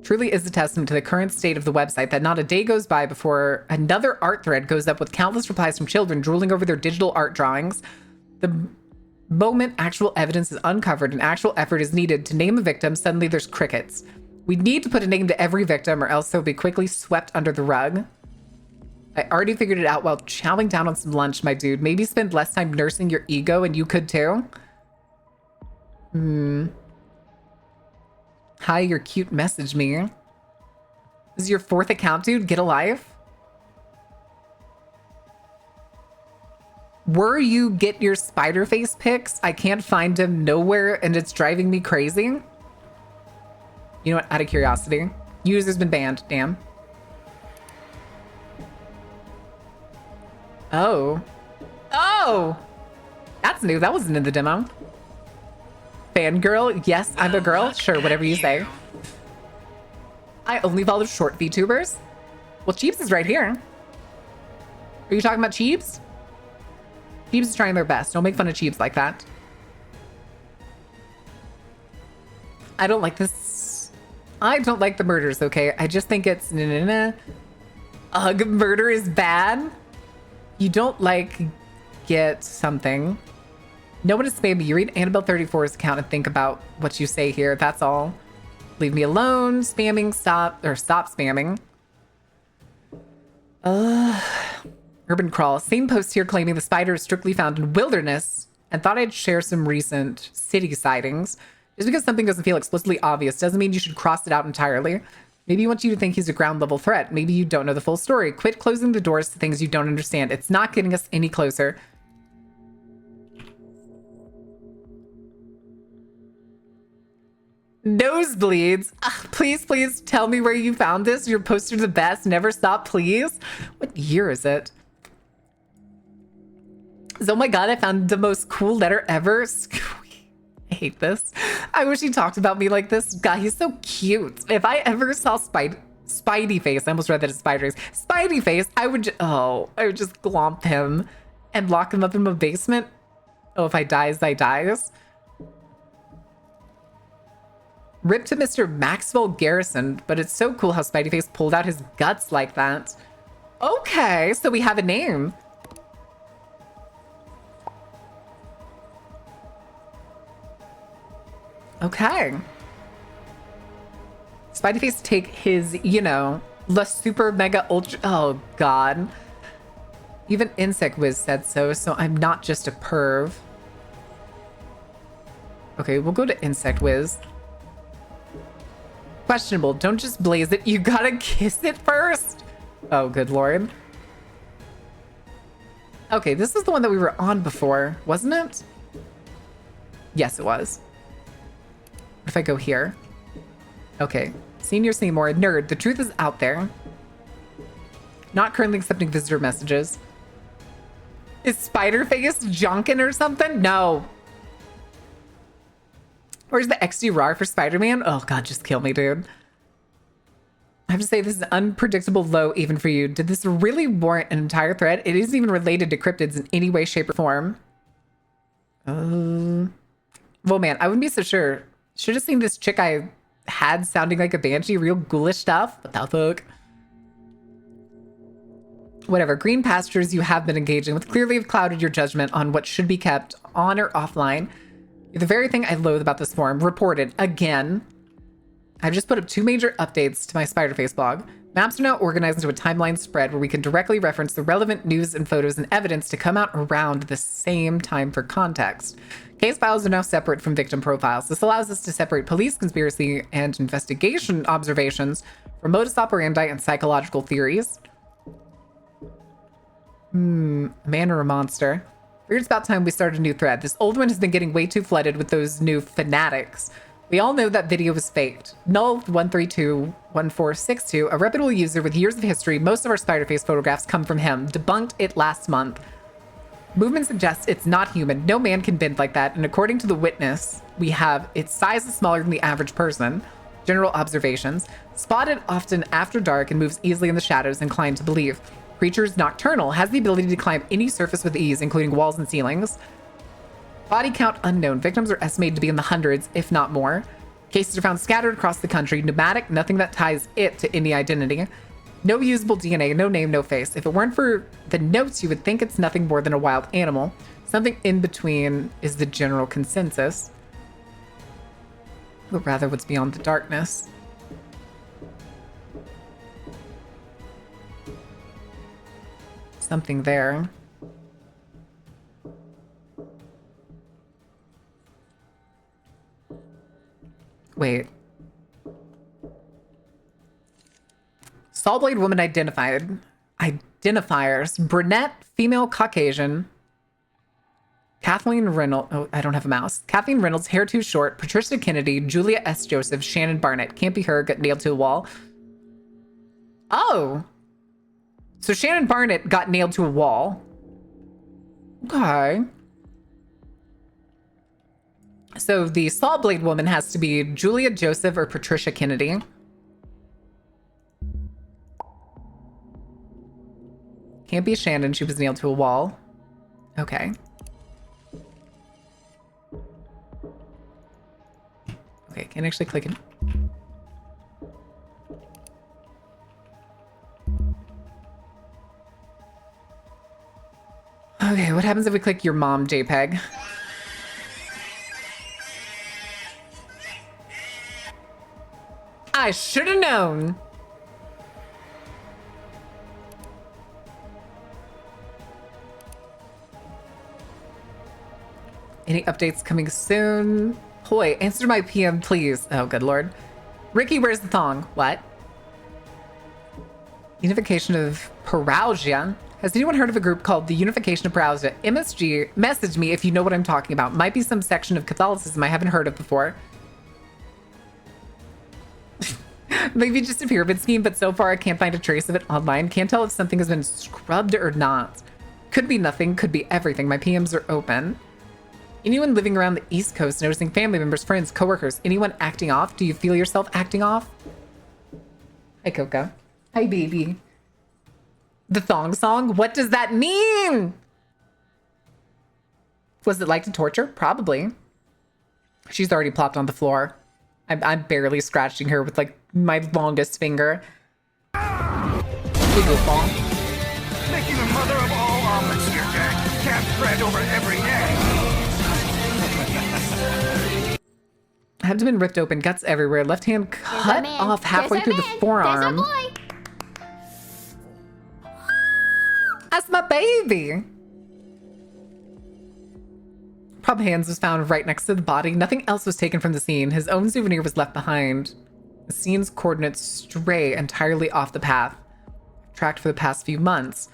Truly is a testament to the current state of the website that not a day goes by before another art thread goes up with countless replies from children drooling over their digital art drawings. The moment actual evidence is uncovered and actual effort is needed to name a victim, suddenly there's crickets. We need to put a name to every victim or else they'll be quickly swept under the rug. I already figured it out while chowing down on some lunch, my dude. Maybe spend less time nursing your ego and you could too. Hi, your cute message me. This is your 4th account, dude? Get a life. Where you get your Spiderface pics? I can't find him nowhere and it's driving me crazy. You know what? Out of curiosity. User's been banned. Damn. Oh. Oh! That's new. That wasn't in the demo. Fangirl? Yes, I'm a girl. Sure, whatever you say. I only follow short VTubers. Well, Cheeps is right here. Are you talking about Cheeps? Cheeps is trying their best. Don't make fun of Cheeps like that. I don't like this. I don't like the murders, okay? I just think it's Ugh, murder is bad. You don't like get something. No one is spamming. You read Annabelle 34's account and think about what you say here. That's all. Leave me alone. Spamming, stop spamming. Urban Crawl. Same post here claiming the spider is strictly found in wilderness and thought I'd share some recent city sightings. Just because something doesn't feel explicitly obvious doesn't mean you should cross it out entirely. Maybe he wants you to think he's a ground level threat. Maybe you don't know the full story. Quit closing the doors to things you don't understand. It's not getting us any closer. Nosebleeds. Ugh, please tell me where you found this. Your poster's the best. Never stop, please. What year is it? Oh my god, I found the most cool letter ever. I hate this. I wish he talked about me like this. God, he's so cute. If I ever saw Spidey Face, I almost read that as Spiders. Spidey Face, I would just glomp him and lock him up in my basement. Oh, if I dies, I dies. Rip to Mr. Maxwell Garrison, but it's so cool how Spidey Face pulled out his guts like that. Okay, so we have a name. Okay. Spidey Face take his, you know, the super mega ultra... Oh, God. Even Insect Wiz said so, so I'm not just a perv. Okay, we'll go to Insect Wiz. Questionable. Don't just blaze it. You gotta kiss it first. Oh, good lord. Okay, this is the one that we were on before, wasn't it? Yes, it was. What if I go here? Okay. Senior Seymour, nerd. The truth is out there. Not currently accepting visitor messages. Is Spider-Face junkin' or something? No. Where's the XD RAR for Spider-Man? Oh god, just kill me, dude. I have to say, this is unpredictable low even for you. Did this really warrant an entire thread? It isn't even related to cryptids in any way, shape, or form. Well, man, I wouldn't be so sure. Should have seen this chick I had sounding like a banshee. Real ghoulish stuff. What the fuck? Whatever. Green pastures you have been engaging with clearly have clouded your judgment on what should be kept on or offline. You're the very thing I loathe about this forum. Reported again. I've just put up 2 major updates to my Spider-Face blog. Maps are now organized into a timeline spread where we can directly reference the relevant news and photos and evidence to come out around the same time for context. Case files are now separate from victim profiles. This allows us to separate police conspiracy and investigation observations from modus operandi and psychological theories. A man or a monster? Figured it's about time we started a new thread. This old one has been getting way too flooded with those new fanatics. We all know that video was faked. Null1321462, a reputable user with years of history, most of our Spider-Face photographs come from him, debunked it last month. Movement suggests it's not human. No man can bend like that, and according to the witness we have, its size is smaller than the average person. General observations. Spotted often after dark and moves easily in the shadows, inclined to believe. Creature is nocturnal, has the ability to climb any surface with ease, including walls and ceilings. Body count unknown. Victims are estimated to be in the hundreds, if not more. Cases are found scattered across the country. Pneumatic, nothing that ties it to any identity. No usable DNA, no name, no face. If it weren't for the notes, you would think it's nothing more than a wild animal. Something in between is the general consensus. Or rather, what's beyond the darkness. Something there. Wait. Sawblade woman identified. Identifiers. Brunette, female, Caucasian. Kathleen Reynolds. Oh, I don't have a mouse. Kathleen Reynolds, hair too short. Patricia Kennedy, Julia S. Joseph, Shannon Barnett. Can't be her, got nailed to a wall. Oh. So Shannon Barnett got nailed to a wall. Okay. So the Sawblade woman has to be Julia Joseph or Patricia Kennedy. Can't be Shannon. She was nailed to a wall. Okay. Okay, can't actually click it. Okay, what happens if we click your mom JPEG? I should have known. Any updates coming soon? Hoy, answer my PM, please. Oh, good lord. Ricky, where's the thong? What? Unification of Paralysia. Has anyone heard of a group called the Unification of Paralysia? MSG, message me if you know what I'm talking about. Might be some section of Catholicism I haven't heard of before. Maybe just a pyramid scheme, but so far I can't find a trace of it online. Can't tell if something has been scrubbed or not. Could be nothing, could be everything. My PMs are open. Anyone living around the East Coast noticing family members, friends, coworkers, anyone acting off? Do you feel yourself acting off? Hi, Coco. Hi, baby. The thong song? What does that mean? Was it like to torture? Probably. She's already plopped on the floor. I'm barely scratching her with like my longest finger. Wiggle ball. Making the mother of all omelets here, Jack. Can't bread over every egg. I have been ripped open, guts everywhere. Left hand cut off halfway through the forearm. That's my baby. Prop hands was found right next to the body. Nothing else was taken from the scene. His own souvenir was left behind. The scene's coordinates stray entirely off the path. Tracked for the past few months.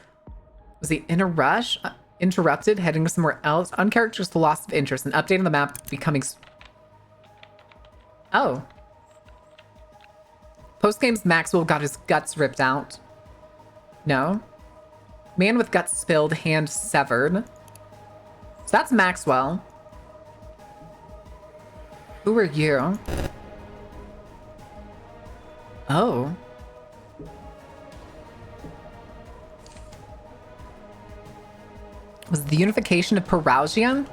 Was he in a rush? Interrupted, heading somewhere else? Uncharacteristic loss of interest. An update on the map becoming... Oh. Post-games Maxwell got his guts ripped out. No. Man with guts spilled, hand severed. So that's Maxwell. Who are you? Oh. Was the unification of Perusia?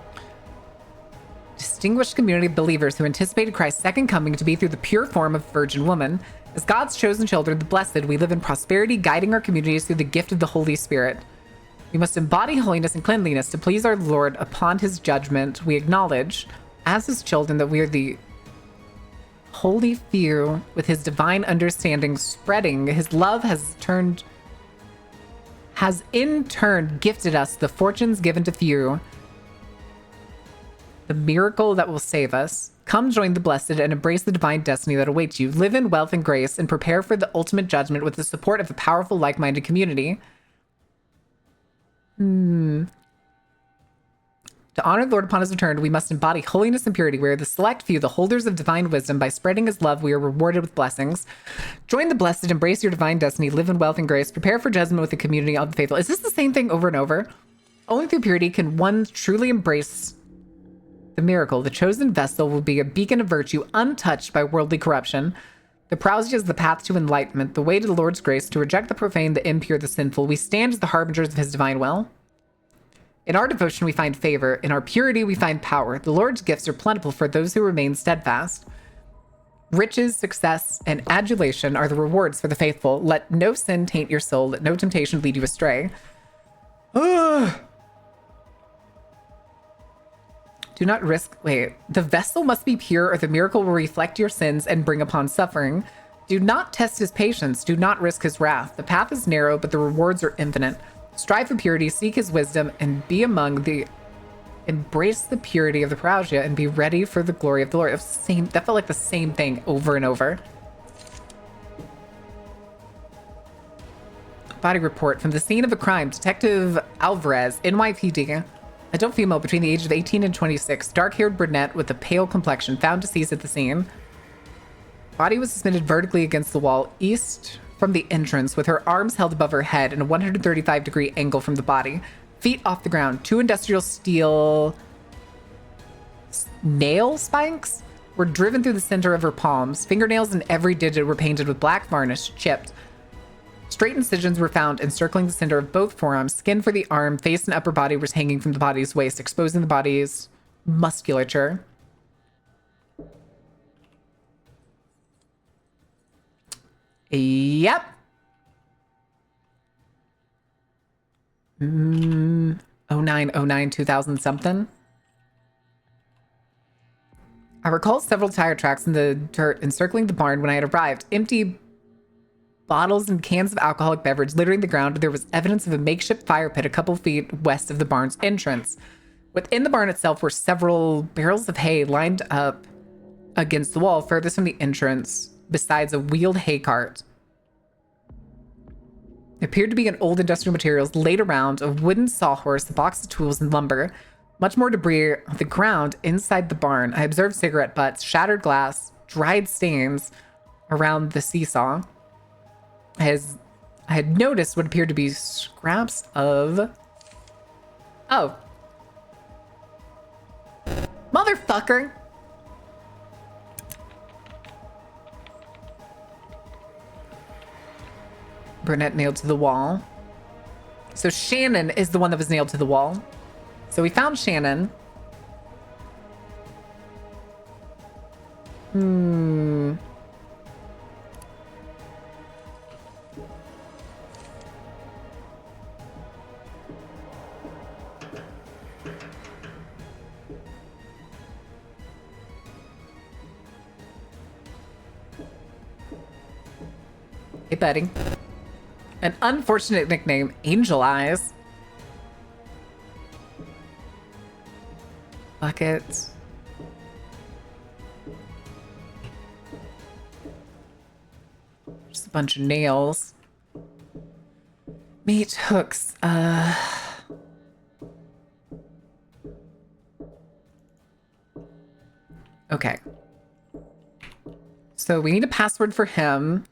Distinguished community of believers who anticipated Christ's second coming to be through the pure form of Virgin Woman. As God's chosen children, the blessed, we live in prosperity, guiding our communities through the gift of the Holy Spirit. We must embody holiness and cleanliness to please our Lord upon his judgment. We acknowledge, as his children, that we are the holy few with his divine understanding spreading. His love has in turn gifted us the fortunes given to few, the miracle that will save us. Come join the blessed and embrace the divine destiny that awaits you. Live in wealth and grace and prepare for the ultimate judgment with the support of a powerful, like-minded community. To honor the Lord upon his return, we must embody holiness and purity. We are the select few, the holders of divine wisdom. By spreading his love, we are rewarded with blessings. Join the blessed, embrace your divine destiny, live in wealth and grace, prepare for judgment with the community of the faithful. Is this the same thing over and over? Only through purity can one truly embrace the miracle. The chosen vessel will be a beacon of virtue, untouched by worldly corruption. The Parousia is the path to enlightenment, the way to the Lord's grace, to reject the profane, the impure, the sinful. We stand as the harbingers of his divine will. In our devotion, we find favor. In our purity, we find power. The Lord's gifts are plentiful for those who remain steadfast. Riches, success, and adulation are the rewards for the faithful. Let no sin taint your soul. Let no temptation lead you astray. Ugh. Do not risk... Wait. The vessel must be pure or the miracle will reflect your sins and bring upon suffering. Do not test his patience. Do not risk his wrath. The path is narrow, but the rewards are infinite. Strive for purity, seek his wisdom, and be among the... Embrace the purity of the Parousia and be ready for the glory of the Lord. That felt like the same thing over and over. Body report from the scene of a crime. Detective Alvarez, NYPD. Adult female between the ages of 18 and 26. Dark-haired brunette with a pale complexion. Found deceased at the scene. Body was suspended vertically against the wall east from the entrance with her arms held above her head in a 135-degree angle from the body. Feet off the ground. 2 industrial steel nail spikes were driven through the center of her palms. Fingernails in every digit were painted with black varnish, chipped. Straight incisions were found encircling the center of both forearms. Skin for the arm, face, and upper body was hanging from the body's waist, exposing the body's musculature. Yep. 09, 2000 something. I recall several tire tracks in the dirt encircling the barn when I had arrived. Empty bottles and cans of alcoholic beverage littering the ground. There was evidence of a makeshift fire pit a couple feet west of the barn's entrance. Within the barn itself were several barrels of hay lined up against the wall furthest from the entrance, besides a wheeled hay cart. It appeared to be an old industrial materials laid around, a wooden sawhorse, a box of tools, and lumber. Much more debris on the ground inside the barn. I observed cigarette butts, shattered glass, dried stains around the seesaw. I had noticed what appeared to be scraps of... Oh. Motherfucker! Brunette nailed to the wall. So Shannon is the one that was nailed to the wall. So we found Shannon. Hey, buddy. An unfortunate nickname, Angel Eyes. Bucket. Just a bunch of nails. Meat hooks. Okay. So we need a password for him.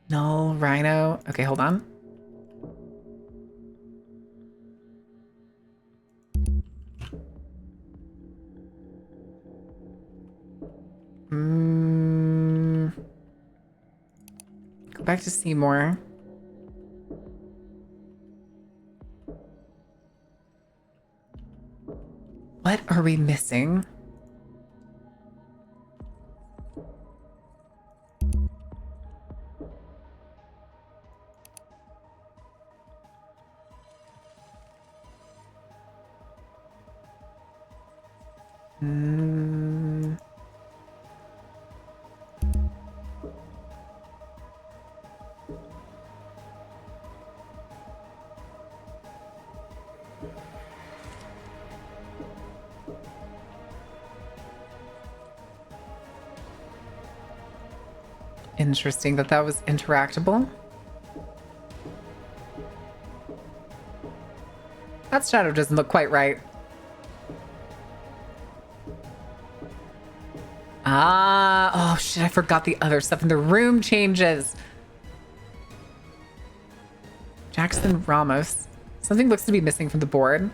No, Rhino. Okay, hold on. Go back to Seymour. What are we missing? Interesting that that was interactable. That shadow doesn't look quite right. Ah, oh shit, I forgot the other stuff in the room changes. Jackson Ramos. Something looks to be missing from the board.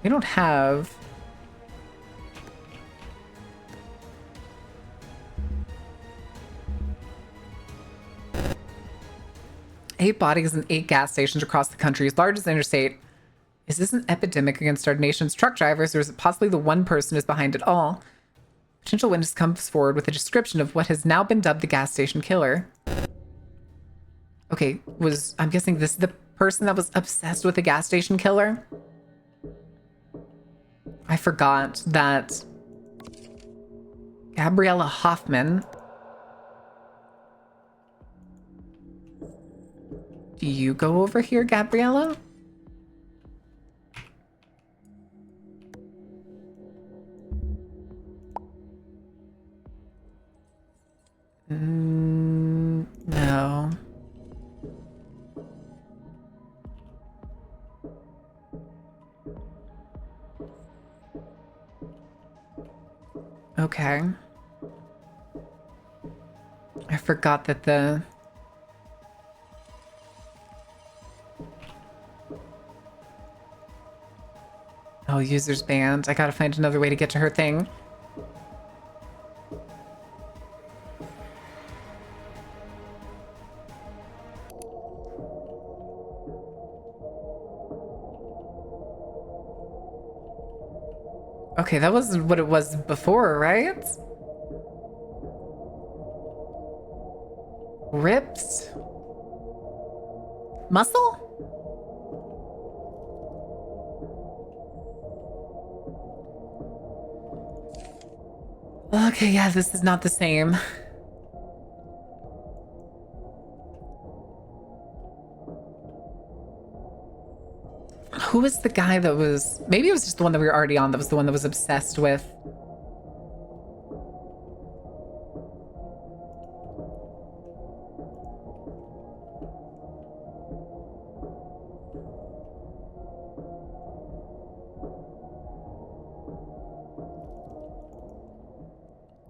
We don't have... Eight bodies in 8 gas stations across the country's largest interstate. Is this an epidemic against our nation's truck drivers, or is it possibly the one person is behind it all? Potential witness comes forward with a description of what has now been dubbed the gas station killer. Okay, I'm guessing this is the person that was obsessed with the gas station killer? I forgot that Gabriella Hoffman. Do you go over here, Gabriella? No. Okay. I forgot that the... Oh, user's banned. I gotta find another way to get to her thing. Okay, that was what it was before, right? Ripped? Muscle? Okay, yeah, this is not the same. Who was the guy that was... Maybe it was just the one that we were already on that was the one that was obsessed with...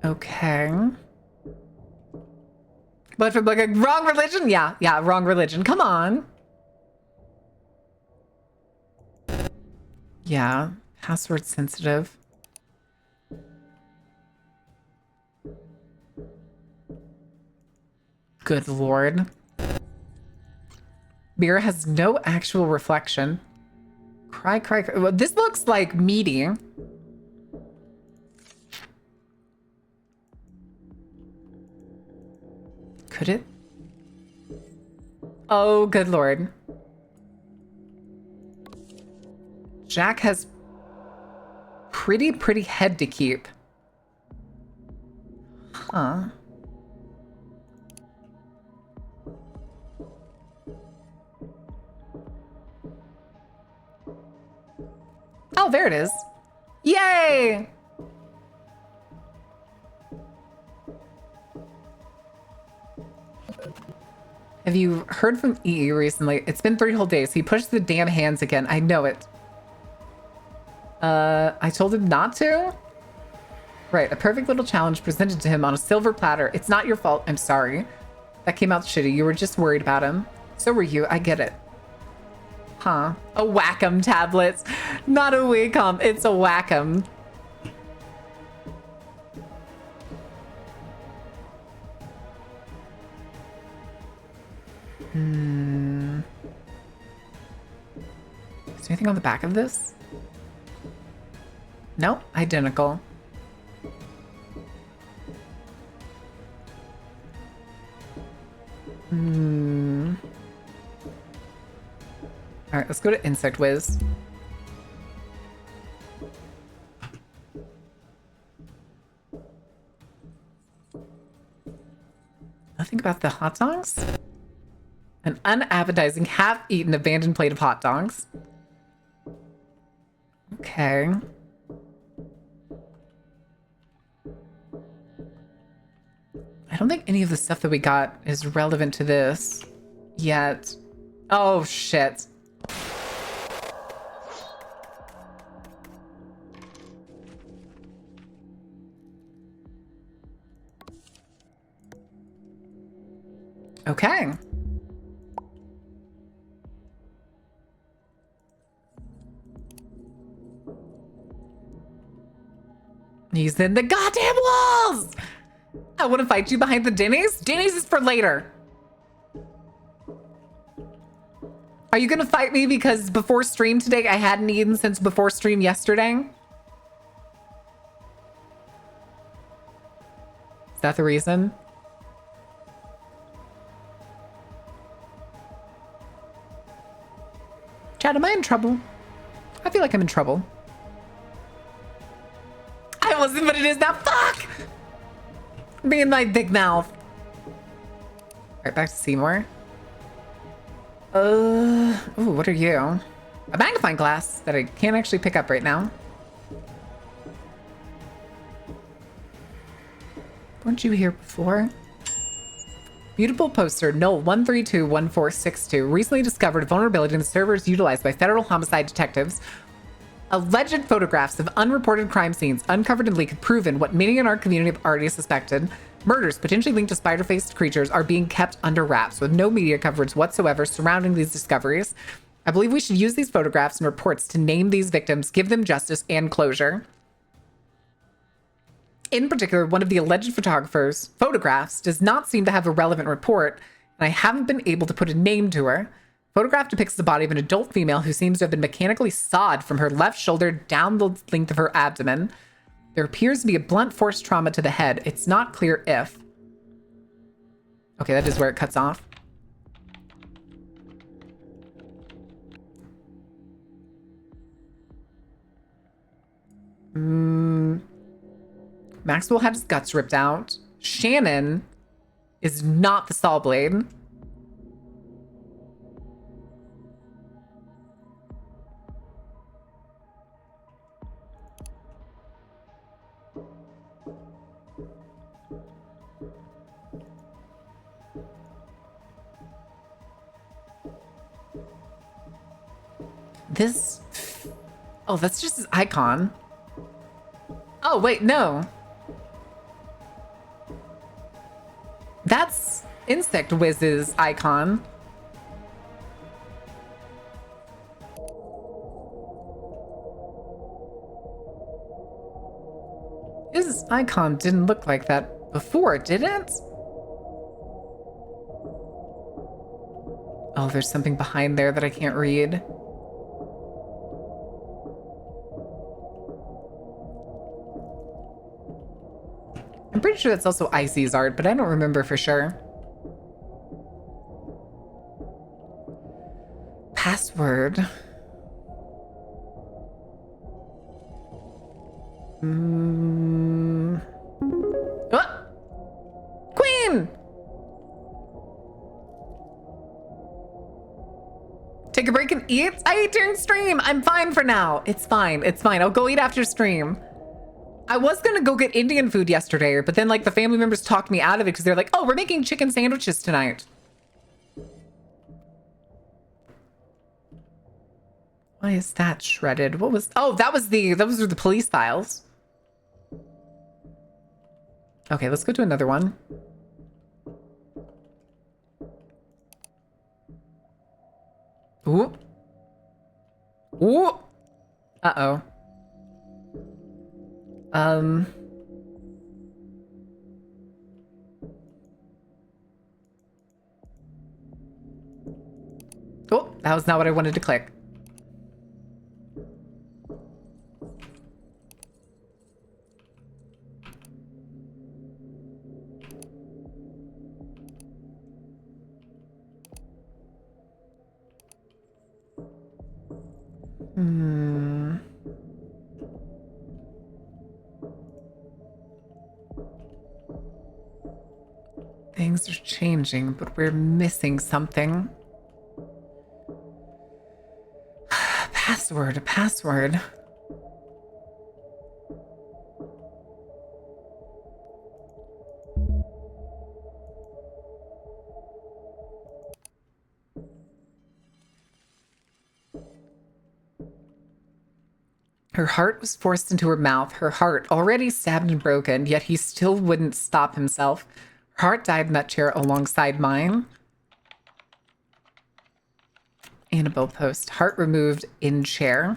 Okay. But from like a wrong religion? Yeah, wrong religion. Come on. Yeah, password sensitive. Good lord. Beer has no actual reflection. Cry. Well, this looks like meaty. Could it? Oh, good lord. Jack has pretty head to keep. Huh. Oh, there it is. Yay! Have you heard from EE recently? It's been 3 whole days. He pushed the damn hands again. I know it. I told him not to? Right, a perfect little challenge presented to him on a silver platter. It's not your fault. I'm sorry. That came out shitty. You were just worried about him. So were you. I get it. Huh. A Wacom tablet. Not a Wacom. It's a Wacom. Is there anything on the back of this? Nope. Identical. All right, let's go to Insect Whiz. Nothing about the hot dogs? An unappetizing, half-eaten, abandoned plate of hot dogs. Okay. I don't think any of the stuff that we got is relevant to this yet. Oh, shit. Okay. He's in the goddamn walls! I want to fight you behind the Denny's? Denny's is for later. Are you gonna fight me because before stream today I hadn't eaten since before stream yesterday? Is that the reason? Chad, am I in trouble? I feel like I'm in trouble. I wasn't, but it is now. Fuck! Me and my big mouth. Right, back to Seymour. Ooh, what are you? A magnifying glass that I can't actually pick up right now. Weren't you here before? Mutable poster null 1321462 recently discovered a vulnerability in the servers utilized by federal homicide detectives. Alleged photographs of unreported crime scenes uncovered and leaked have proven what many in our community have already suspected. Murders potentially linked to spider-faced creatures are being kept under wraps with no media coverage whatsoever surrounding these discoveries. I believe we should use these photographs and reports to name these victims, give them justice and closure. In particular, one of the alleged photographer's photographs does not seem to have a relevant report, and I haven't been able to put a name to her. Photograph depicts the body of an adult female who seems to have been mechanically sawed from her left shoulder down the length of her abdomen. There appears to be a blunt force trauma to the head. It's not clear if. Okay, that is where it cuts off. Maxwell had his guts ripped out. Shannon is not the saw blade. This... Oh, that's just his icon. Oh, wait, no. That's Insect Wiz's icon. His icon didn't look like that before, did it? Oh, there's something behind there that I can't read. I'm pretty sure that's also Icy's art, but I don't remember for sure. Password. Oh! Queen! To take a break and eat? I ate during stream. I'm fine for now. It's fine. It's fine. I'll go eat after stream. I was gonna go get Indian food yesterday, but then like the family members talked me out of it because they're like, oh, we're making chicken sandwiches tonight. Why is that shredded? What was, oh, those were the police files. Okay, let's go to another one. Ooh. Ooh. Uh-oh. Oh, that was not what I wanted to click. Things are changing, but we're missing something. Password. Her heart was forced into her mouth, her heart already stabbed and broken, yet he still wouldn't stop himself. Her heart died in that chair alongside mine. Annabelle post. Heart removed in chair.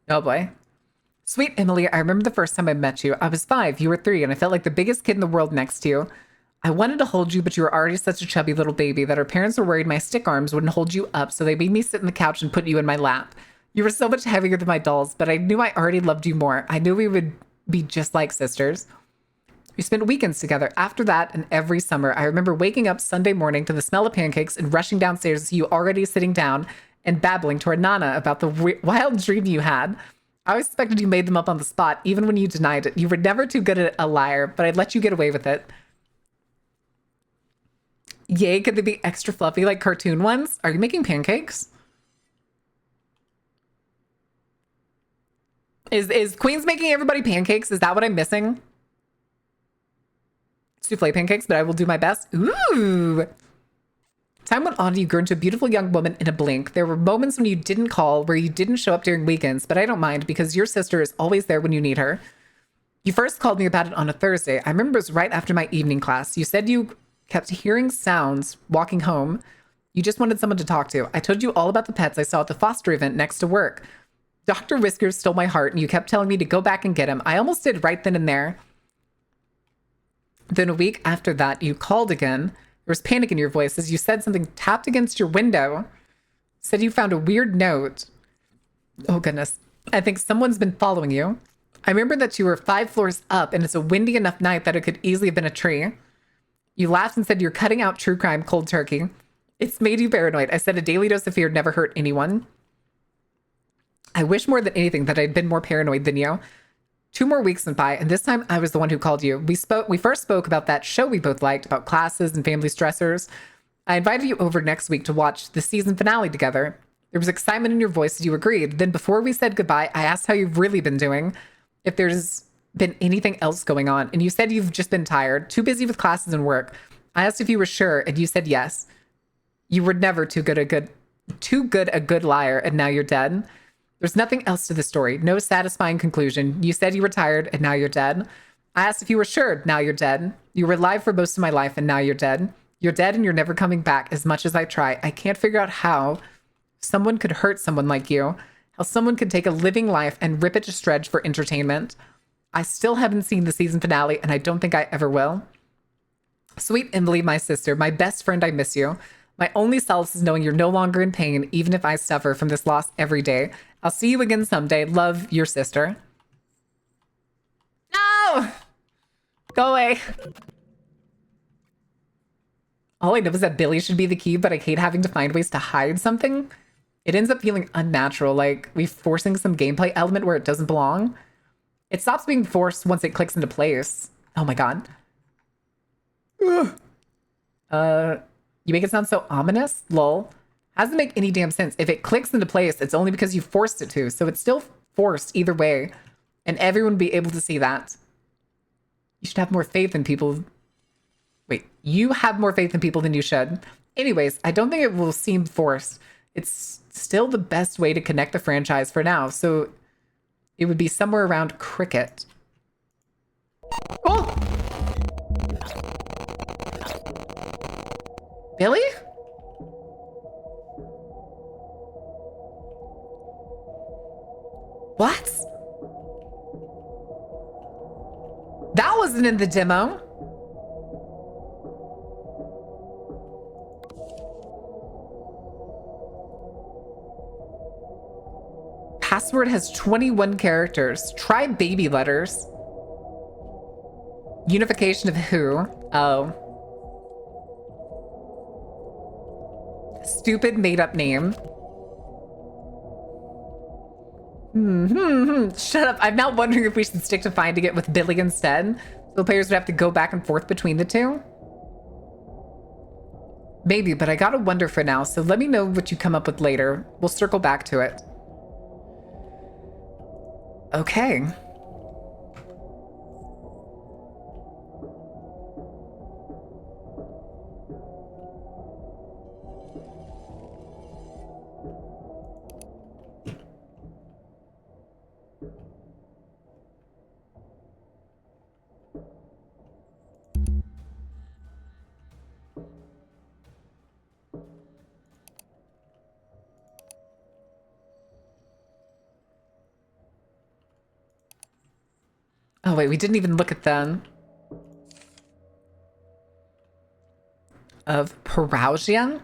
Oh boy. Sweet Emily, I remember the first time I met you. I was 5, you were 3, and I felt like the biggest kid in the world next to you. I wanted to hold you, but you were already such a chubby little baby that our parents were worried my stick arms wouldn't hold you up, so they made me sit on the couch and put you in my lap. You were so much heavier than my dolls, but I knew I already loved you more. I knew we would be just like sisters. We spent weekends together. After that, and every summer, I remember waking up Sunday morning to the smell of pancakes and rushing downstairs to see you already sitting down and babbling to our Nana about the wild dream you had. I always suspected you made them up on the spot, even when you denied it. You were never too good at a liar, but I'd let you get away with it. Yay, could they be extra fluffy like cartoon ones? Are you making pancakes? Is Queen's making everybody pancakes? Is that what I'm missing? Souffle pancakes, but I will do my best. Ooh. Time went on, you grew into a beautiful young woman in a blink. There were moments when you didn't call, where you didn't show up during weekends, but I don't mind because your sister is always there when you need her. You first called me about it on a Thursday. I remember it was right after my evening class. You said you kept hearing sounds walking home. You just wanted someone to talk to. I told you all about the pets I saw at the foster event next to work. Dr. Whiskers stole my heart, and you kept telling me to go back and get him. I almost did right then and there. Then a week after that, you called again. There was panic in your voice as you said something tapped against your window. Said you found a weird note. Oh, goodness. I think someone's been following you. I remember that you were 5 floors up, and it's a windy enough night that it could easily have been a tree. You laughed and said you're cutting out true crime cold turkey. It's made you paranoid. I said a daily dose of fear never hurt anyone. I wish more than anything that I'd been more paranoid than you. 2 more weeks went by, and this time I was the one who called you. We first spoke about that show we both liked, about classes and family stressors. I invited you over next week to watch the season finale together. There was excitement in your voice as you agreed. Then before we said goodbye, I asked how you've really been doing, if there's been anything else going on, and you said you've just been tired, too busy with classes and work. I asked if you were sure, and you said yes. You were never too good a good liar, and now you're dead. There's nothing else to the story. No satisfying conclusion. You said you were tired, and now you're dead. I asked if you were sure. Now you're dead. You were alive for most of my life, and now you're dead. You're dead, and you're never coming back as much as I try. I can't figure out how someone could hurt someone like you. How someone could take a living life and rip it to shreds for entertainment. I still haven't seen the season finale, and I don't think I ever will. Sweet Emily, my sister, my best friend, I miss you. My only solace is knowing you're no longer in pain, even if I suffer from this loss every day. I'll see you again someday. Love, your sister. No! Go away. All I know is that Billy should be the key, but I hate having to find ways to hide something. It ends up feeling unnatural, like we're forcing some gameplay element where it doesn't belong. It stops being forced once it clicks into place. Oh my god. Ugh. You make it sound so ominous? Lol. How does it make any damn sense? If it clicks into place, it's only because you forced it to, so it's still forced either way, and everyone would be able to see that. You should have more faith in people. Wait, you have more faith in people than you should. Anyways, I don't think it will seem forced. It's still the best way to connect the franchise for now, so it would be somewhere around cricket. Oh! Billy? What? That wasn't in the demo. Password has 21 characters. Try baby letters. Unification of who? Oh. Stupid made-up name. Shut up. I'm now wondering if we should stick to finding it with Billy instead. So players would have to go back and forth between the two. Maybe, but I gotta wonder for now. So let me know what you come up with later. We'll circle back to it. Okay. Oh, wait, we didn't even look at them. Of Parousia?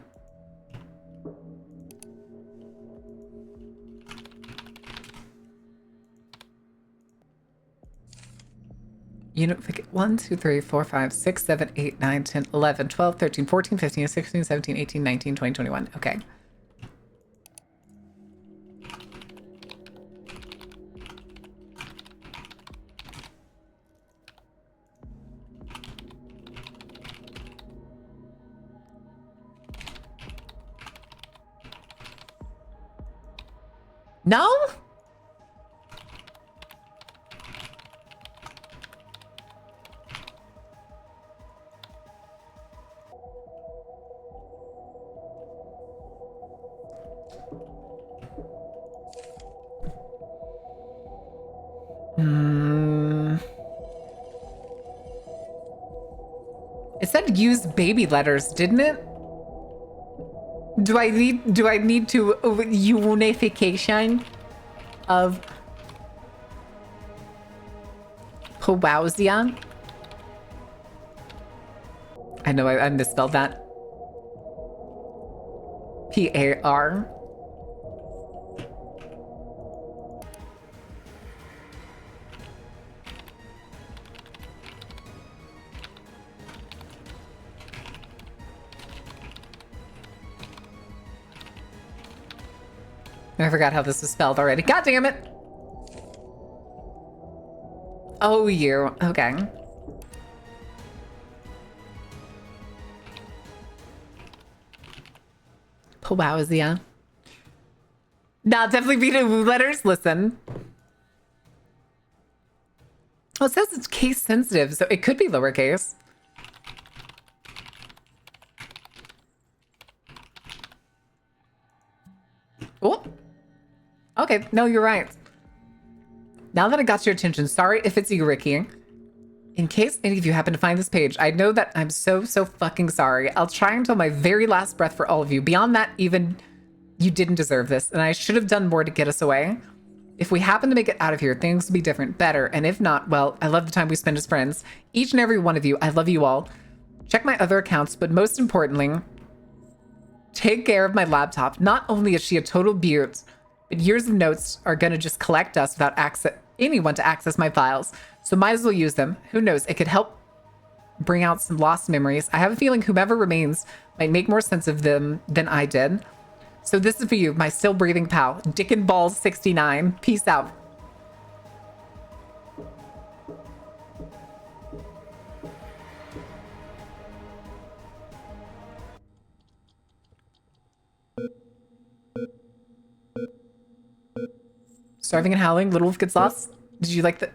Unit 1, 2, 3, 4, 5, 6, 7, 8, 9, 10, 11, 12, 13, 14, 15, 16, 17, 18, 19, 20, 21. Okay. No? It said use baby letters, didn't it? Do I need to unification of Parousia? I know I misspelled that. P-A-R. I forgot how this is spelled already. God damn it! Oh, you. Okay. Parousia. Nah, definitely be the letters. Listen. Well, it says it's case sensitive, so it could be lowercase. Oh. Okay, no, you're right. Now that I got your attention, sorry if it's you, Ricky. In case any of you happen to find this page, I know that I'm so fucking sorry. I'll try until my very last breath for all of you. Beyond that, even you didn't deserve this, and I should have done more to get us away. If we happen to make it out of here, things will be different, better, and if not, well, I love the time we spend as friends. Each and every one of you, I love you all. Check my other accounts, but most importantly, take care of my laptop. Not only is she a total beaut, but years of notes are gonna just collect us without anyone to access my files. So might as well use them. Who knows, it could help bring out some lost memories. I have a feeling whomever remains might make more sense of them than I did. So this is for you, my still breathing pal. Dick and Balls 69. Peace out. Starving and howling, Little Wolf gets lost. Did you like the...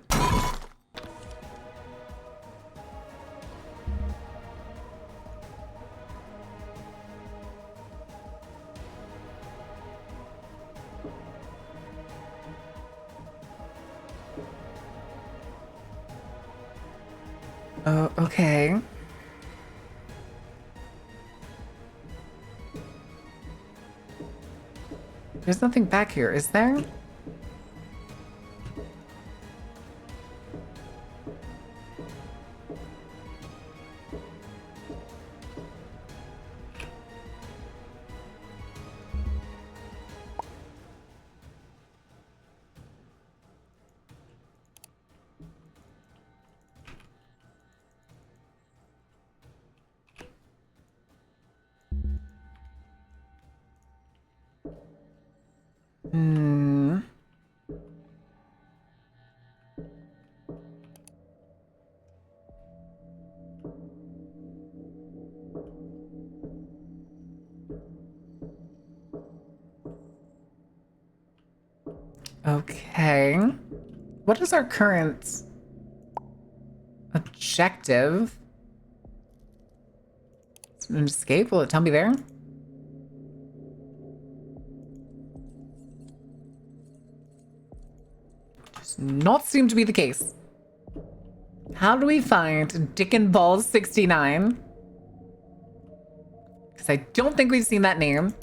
Oh, okay. There's nothing back here, is there? Hmm. Okay. What is our current objective? An escape? Will it tell me there? Does not seem to be the case. How do we find Dick and Balls 69? Because I don't think we've seen that name.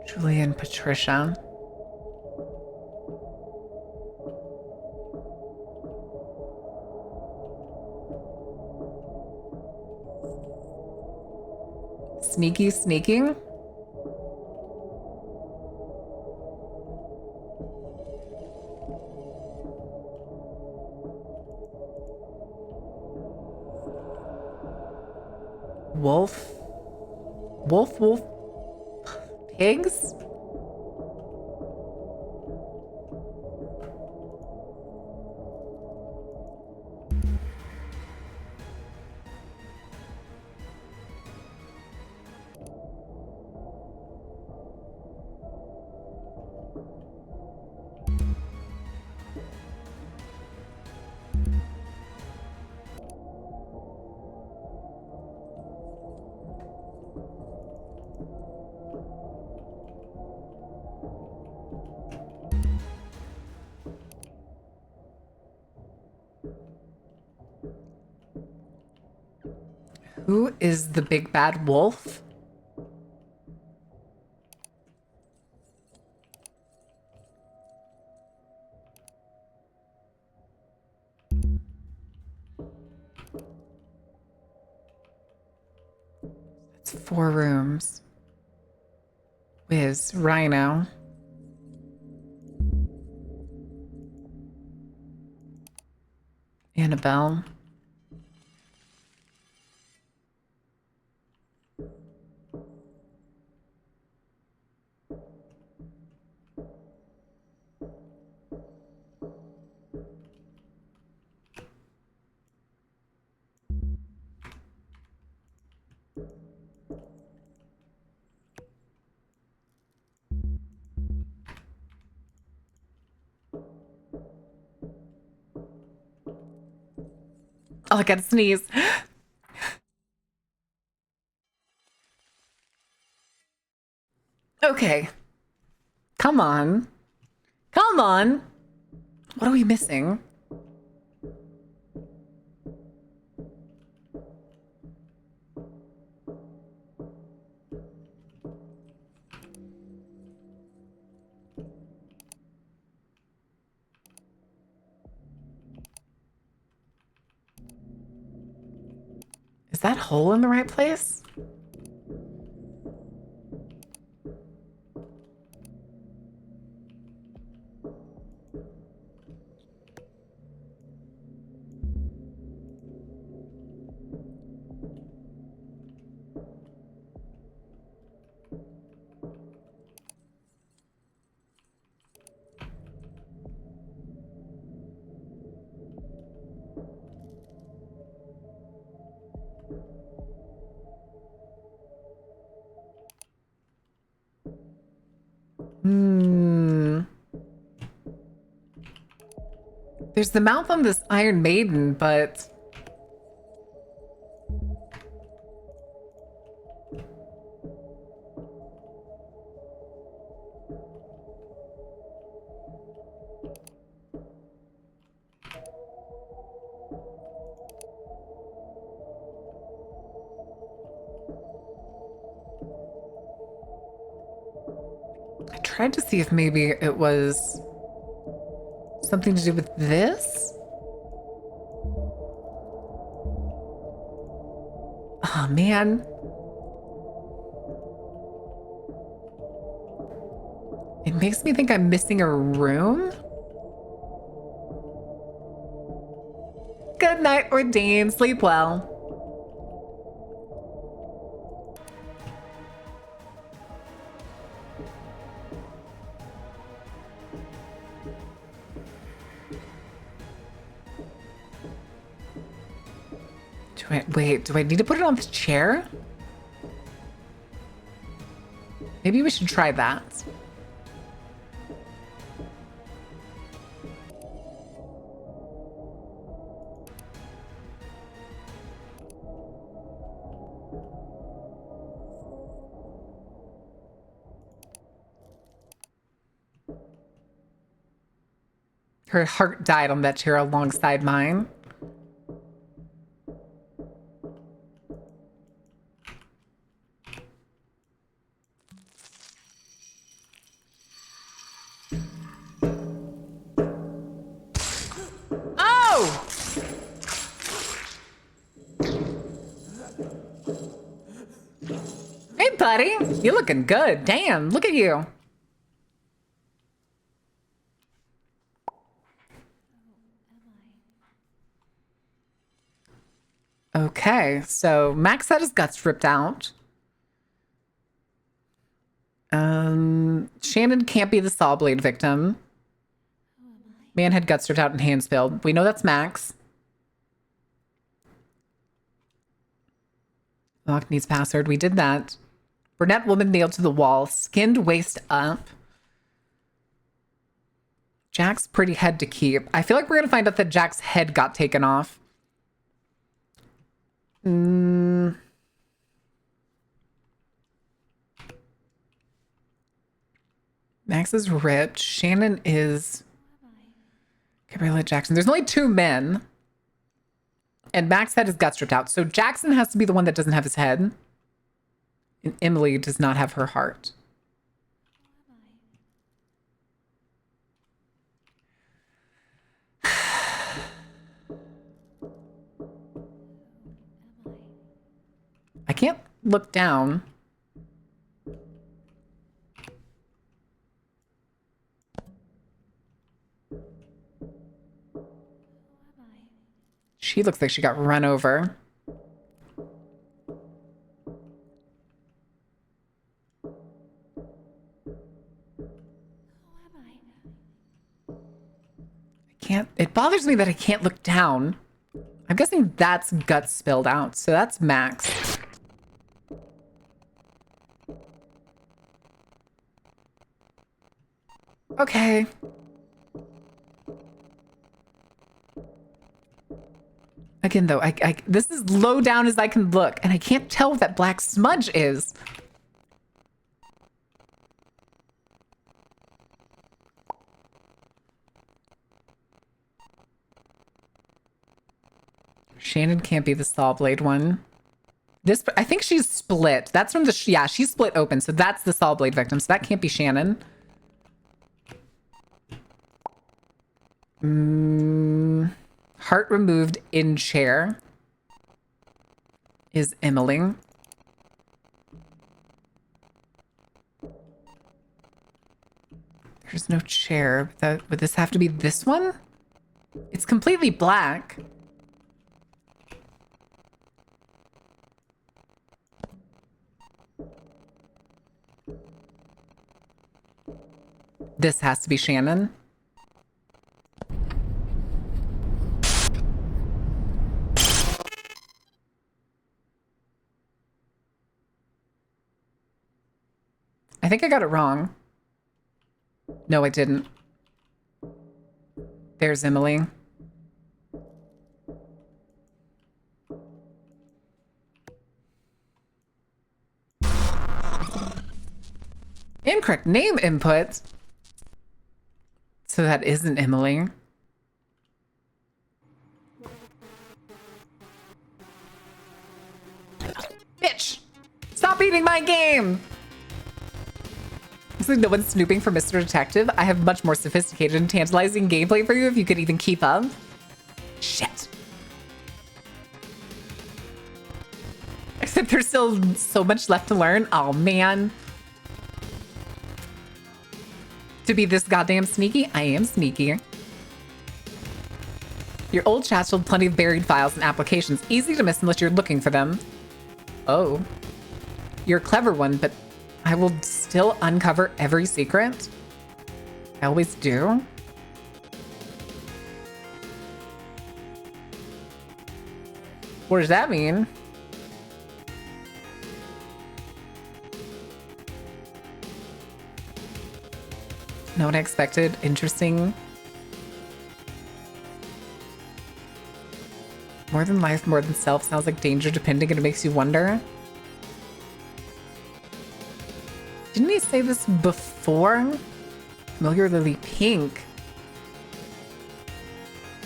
Julie and Patricia. Sneaky sneaking? Wolf? Wolf? Pigs? Who is the big bad wolf? It's 4 rooms. Wiz, Rhino. Annabelle. Oh, I gotta sneeze. Okay. Come on. Come on. What are we missing? Is that hole in the right place? There's the mouth on this Iron Maiden, but... I tried to see if maybe it was something to do with this. Oh, man. It makes me think I'm missing a room. Good night, Ordained. Sleep well. Wait, do I need to put it on the chair? Maybe we should try that. Her heart died on that chair alongside mine. Oh! Hey, buddy. You looking good. Damn, look at you. Okay, so Max had his guts ripped out. Shannon can't be the saw blade victim. Man had guts ripped out and hands filled. We know that's Max. Lock needs password. We did that. Brunette woman nailed to the wall, skinned waist up. Jack's pretty head to keep. I feel like we're going to find out that Jack's head got taken off. Max is ripped. Shannon is Gabriella Jackson. There's only two men. And Max had his guts ripped out. So Jackson has to be the one that doesn't have his head. And Emily does not have her heart. I can't look down. She looks like she got run over. It bothers me that I can't look down. I'm guessing that's guts spilled out. So that's Max. Okay. Again, though, this is low down as I can look, and I can't tell what that black smudge is. Shannon can't be the saw blade one. This, I think she's split. That's from the, yeah, she's split open. So that's the saw blade victim. So that can't be Shannon. Heart removed in chair. is Emily. There's no chair. Would this have to be this one? It's completely black. This has to be Shannon. I think I got it wrong. No, I didn't. There's Emily. Incorrect name input. So that isn't Emily. Bitch! Stop eating my game! Looks like no one's snooping for Mr. Detective. I have much more sophisticated and tantalizing gameplay for you if you could even keep up. Shit. Except there's still so much left to learn. Oh, man. To be this goddamn sneaky, I am sneaky. Your old chats hold plenty of buried files and applications. Easy to miss unless you're looking for them. Oh. You're a clever one, but I will still uncover every secret. I always do. What does that mean? Not what I expected. Interesting. More than life, more than self. Sounds like danger depending, and it makes you wonder. Didn't he say this before? Familiarly pink.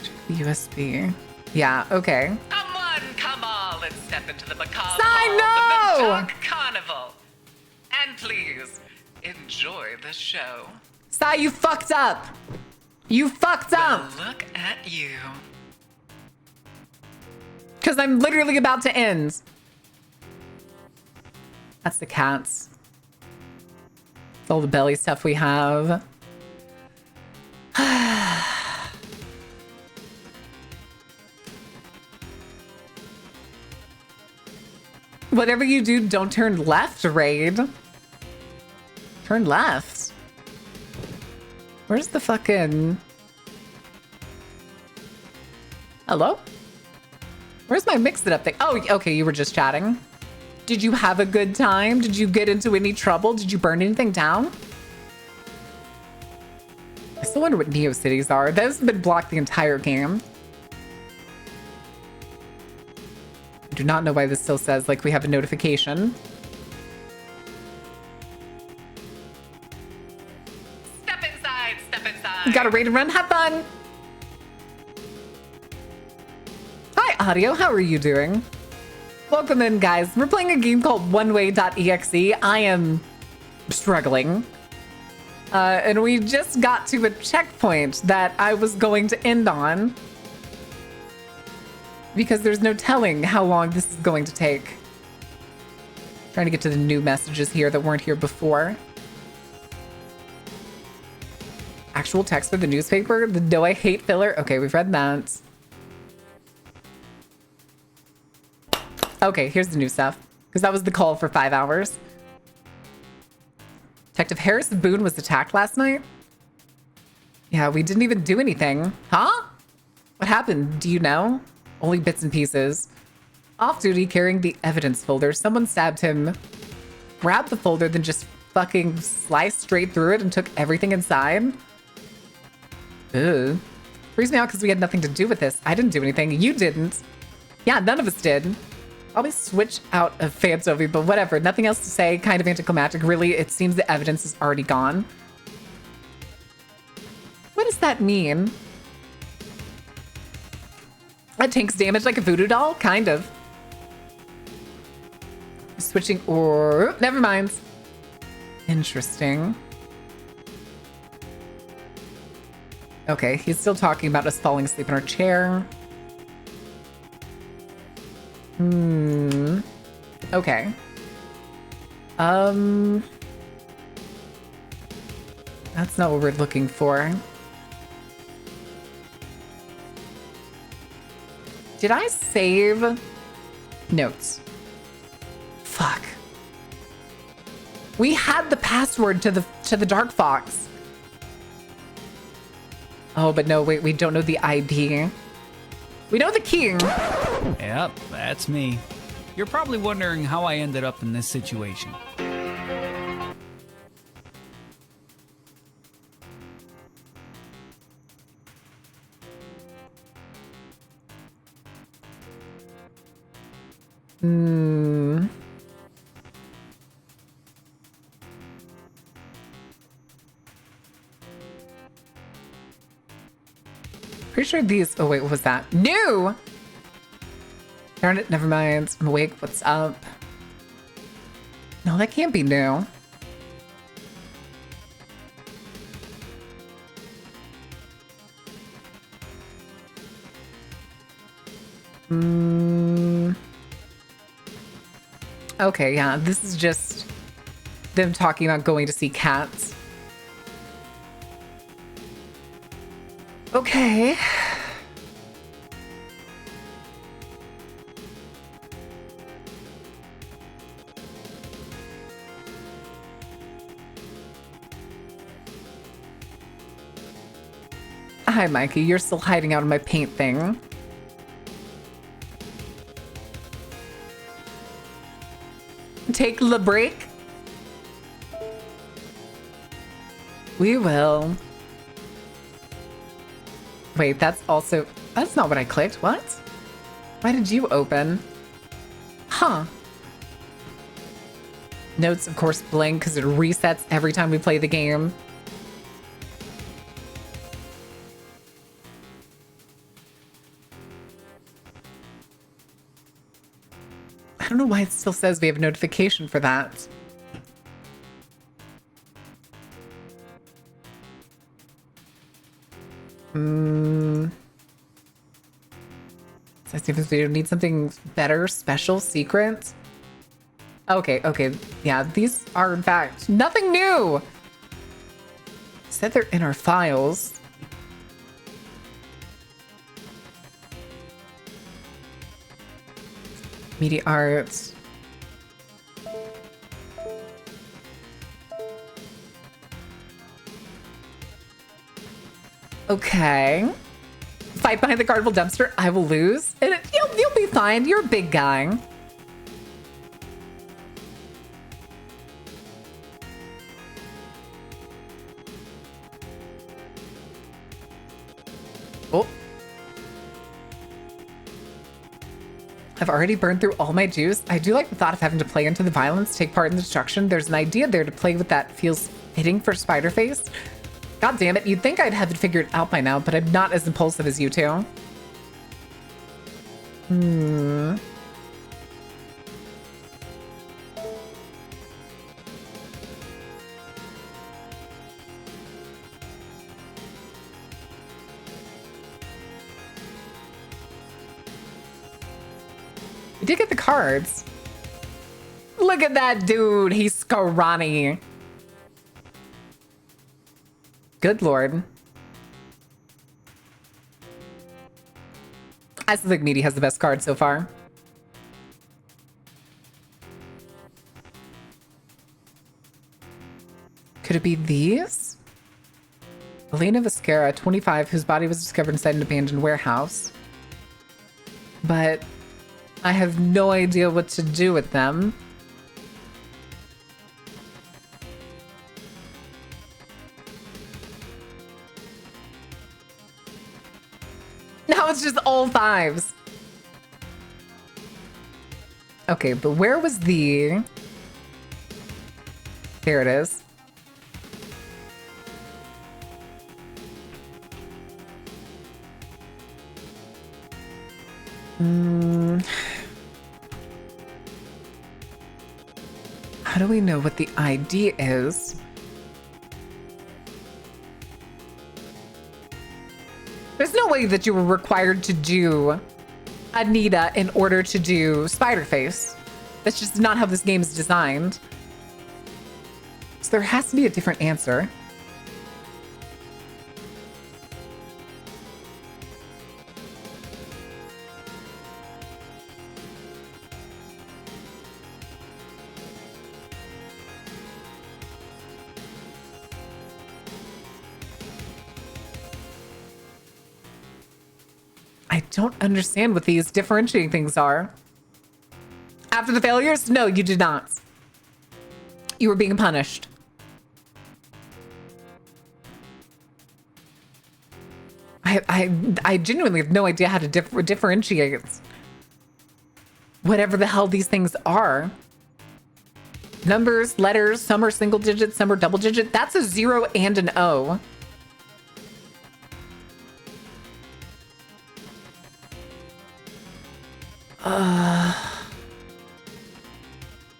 Check the USB. Yeah, okay. Come all, and step into the macabre Sign halls no! of the Dark Carnival. And please, enjoy the show. Sai, you fucked up! You fucked up! Well, look at you. Because I'm literally about to end. That's the cats. It's all the belly stuff we have. Whatever you do, don't turn left, Raid. Turn left. Where's the fucking... Hello? Where's my mix-it-up thing? Oh, okay, you were just chatting. Did you have a good time? Did you get into any trouble? Did you burn anything down? I still wonder what Neo-Cities are. Those have been blocked the entire game. I do not know why this still says, like, we have a notification. Step inside, step inside. You gotta raid and run. Have fun! Hi, Audio. How are you doing? Welcome in, guys. We're playing a game called oneway.exe. I am struggling. And we just got to a checkpoint that I was going to end on. Because there's no telling how long this is going to take. Trying to get to the new messages here that weren't here before. Actual text for the newspaper? The No I Hate filler? Okay, we've read that. Okay, here's the new stuff. Because that was the call for 5 hours. Detective Harris Boone was attacked last night? Yeah, we didn't even do anything. Huh? What happened? Do you know? Only bits and pieces. Off duty carrying the evidence folder. Someone stabbed him, grabbed the folder, then just fucking sliced straight through it and took everything inside. Ugh. Freaks me out because we had nothing to do with this. I didn't do anything. You didn't. Yeah, none of us did. Always switch out of Fantovi, but whatever. Nothing else to say. Kind of anticlimactic. Really, it seems the evidence is already gone. What does that mean? That takes damage like a voodoo doll? Kind of. Switching or... Never mind. Interesting. Okay, he's still talking about us falling asleep in our chair. Hmm. Okay. That's not what we're looking for. Did I save notes? Fuck. We had the password to the Dark Fox. Oh, but no, wait, we don't know the ID. We know the key. Yep, that's me. You're probably wondering how I ended up in this situation. Pretty sure these. Oh, wait, what was that? New! Darn it, never mind. I'm awake. What's up? No, that can't be new. Okay, yeah, this is just them talking about going to see cats. Okay. Hi, Mikey. You're still hiding out in my paint thing. Take the break. We will. Wait, that's also... That's not what I clicked. What? Why did you open? Huh. Notes, of course, blank because it resets every time we play the game. I don't know why it still says we have a notification for that. Let's see if this video needs something better, special, secret. Okay, okay. Yeah, these are in fact nothing new. Said they're in our files. Media arts. Okay. Fight behind the guardable dumpster. I will lose. And you'll be fine. You're a big guy. Oh. I've already burned through all my juice. I do like the thought of having to play into the violence, take part in the destruction. There's an idea there to play with that feels fitting for Spider-Face. God damn it, you'd think I'd have it figured out by now, but I'm not as impulsive as you two. We did get the cards. Look at that dude. He's scrawny. Good lord. I still think Meaty has the best card so far. Could it be these? Elena Viscara, 25, whose body was discovered inside an abandoned warehouse. But I have no idea what to do with them. Now it's just all fives. Okay, but where was the... There it is. How do we know what the ID is? There's no way that you were required to do Anita in order to do Spider-Face. That's just not how this game is designed. So there has to be a different answer. I don't understand what these differentiating things are. After the failures? No, you did not. You were being punished. I genuinely have no idea how to differentiate whatever the hell these things are. Numbers, letters, some are single digit, some are double digit. That's a 0 and an O.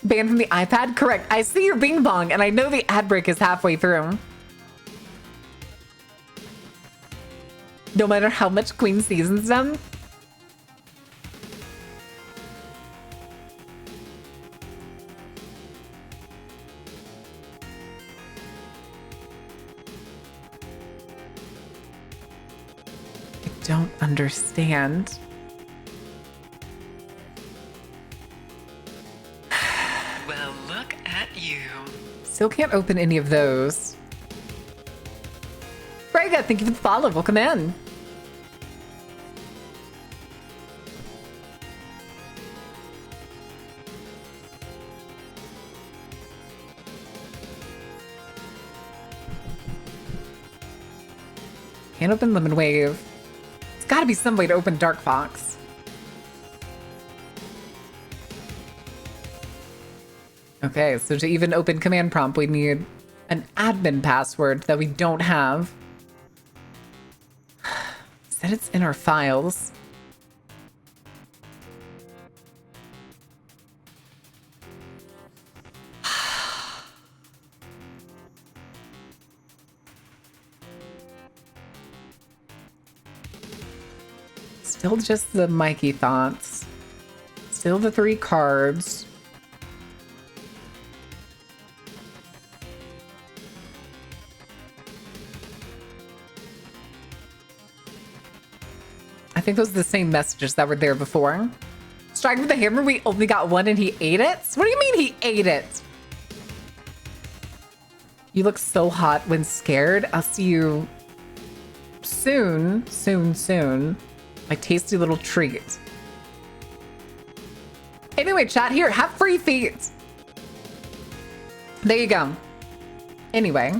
Banned from the iPad? Correct. I see your bing bong, and I know the ad break is halfway through. No matter how much Queen seasons them. I don't understand. Well, look at you. Still can't open any of those. Brega, thank you for the follow. Welcome in. Can't open Lemon Wave. There's got to be some way to open Dark Fox. Okay, so to even open Command Prompt, we need an admin password that we don't have. Said it's in our files. Still just the Mikey thoughts. Still the 3 cards. I think those are the same messages that were there before. Strike with the hammer, we only got 1 and he ate it? What do you mean he ate it? You look so hot when scared. I'll see you soon, soon, soon. My tasty little treat. Anyway, chat here, have free feet. There you go. Anyway.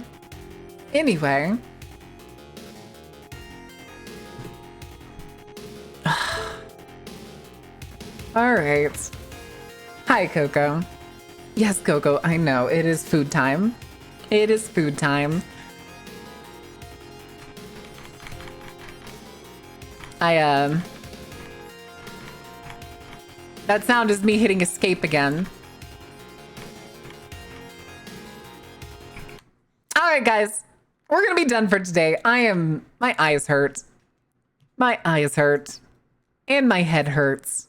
All right. Hi, Coco. Yes, Coco, I know. It is food time. It is food time. That sound is me hitting escape again. All right, guys. We're going to be done for today. My eyes hurt. My eyes hurt. And my head hurts.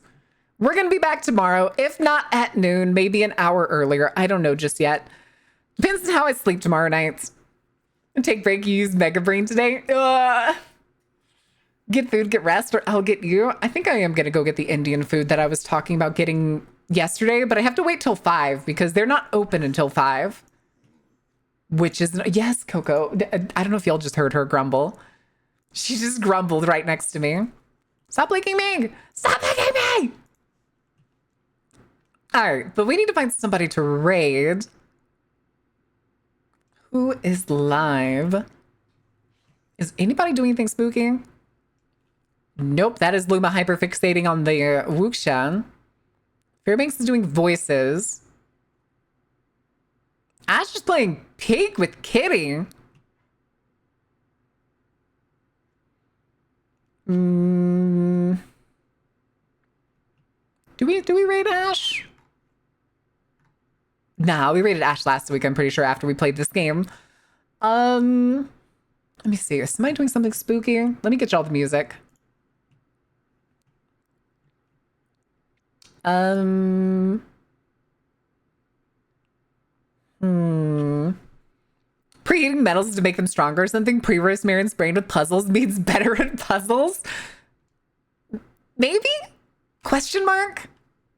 We're going to be back tomorrow, if not at noon, maybe an hour earlier. I don't know just yet. Depends on how I sleep tomorrow night. Take break, you use Mega Brain today. Get food, get rest, or I'll get you. I think I am going to go get the Indian food that I was talking about getting yesterday, but I have to wait till 5 because they're not open until 5. Which is, yes, Coco. I don't know if y'all just heard her grumble. She just grumbled right next to me. Stop licking me! Stop licking me! All right, but we need to find somebody to raid. Who is live? Is anybody doing anything spooky? Nope, that is Luma hyperfixating on the Wuxia. Fairbanks is doing voices. Ash is playing Pig with Kitty. Do we raid Ash? Nah, we raided Ash last week, I'm pretty sure, after we played this game. Let me see. Is somebody doing something spooky? Let me get y'all the music. eating metals to make them stronger or something? Pre-Rosemarin's brain with puzzles means better at puzzles? Maybe? Question mark?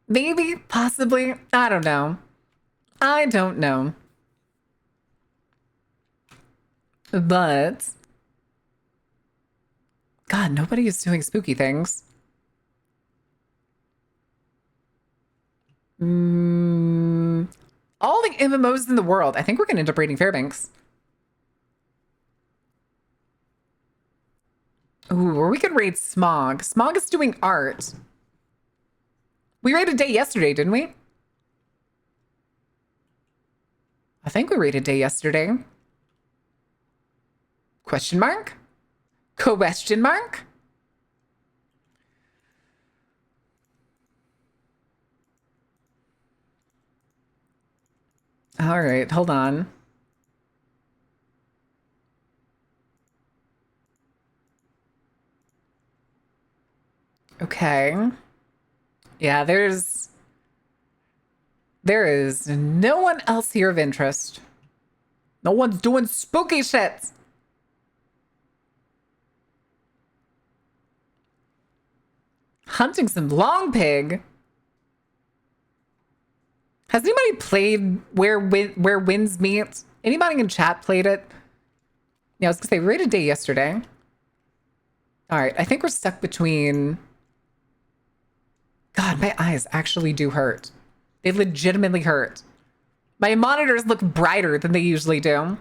Maybe? Possibly? I don't know. I don't know. But... God, nobody is doing spooky things. All the MMOs in the world. I think we're going to end up raiding Fairbanks. Ooh, or we could raid Smog. Smog is doing art. We raided Day yesterday, didn't we? I think we raided Day yesterday. Question mark? Question mark? All right, hold on. Okay. Yeah, there is no one else here of interest. No one's doing spooky shit. Hunting some long pig. Has anybody played Where Winds Meet? Anybody in chat played it? Yeah, I was gonna say, we raided Day yesterday. All right, I think we're stuck between... God, my eyes actually do hurt. They legitimately hurt. My monitors look brighter than they usually do.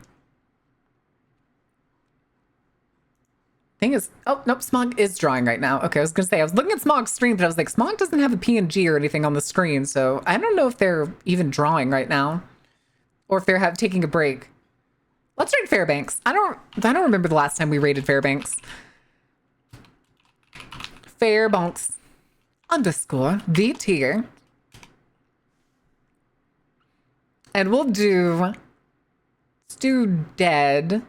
Thing is, oh, nope, Smog is drawing right now. Okay, I was gonna say, I was looking at Smog's stream, but I was like, Smog doesn't have a PNG or anything on the screen, so I don't know if they're even drawing right now. Or if they're taking a break. Let's raid Fairbanks. I don't remember the last time we raided Fairbanks. Fairbanks _ VT. And we'll do dead.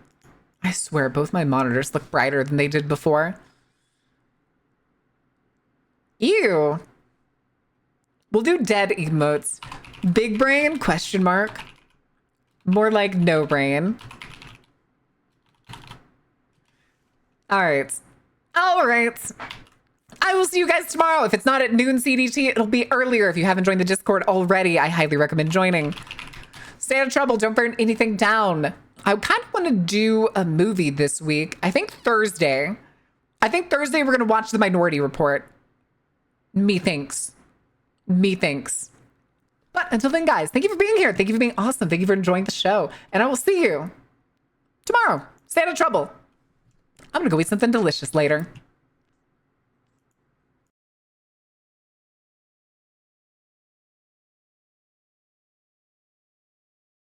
I swear, both my monitors look brighter than they did before. Ew. We'll do dead emotes. Big brain? Question mark. More like no brain. All right. All right. I will see you guys tomorrow. If it's not at noon CDT, it'll be earlier. If you haven't joined the Discord already, I highly recommend joining. Stay out of trouble. Don't burn anything down. I kind of want to do a movie this week. I think Thursday we're going to watch The Minority Report. Methinks. But until then, guys, thank you for being here. Thank you for being awesome. Thank you for enjoying the show. And I will see you tomorrow. Stay out of trouble. I'm going to go eat something delicious later.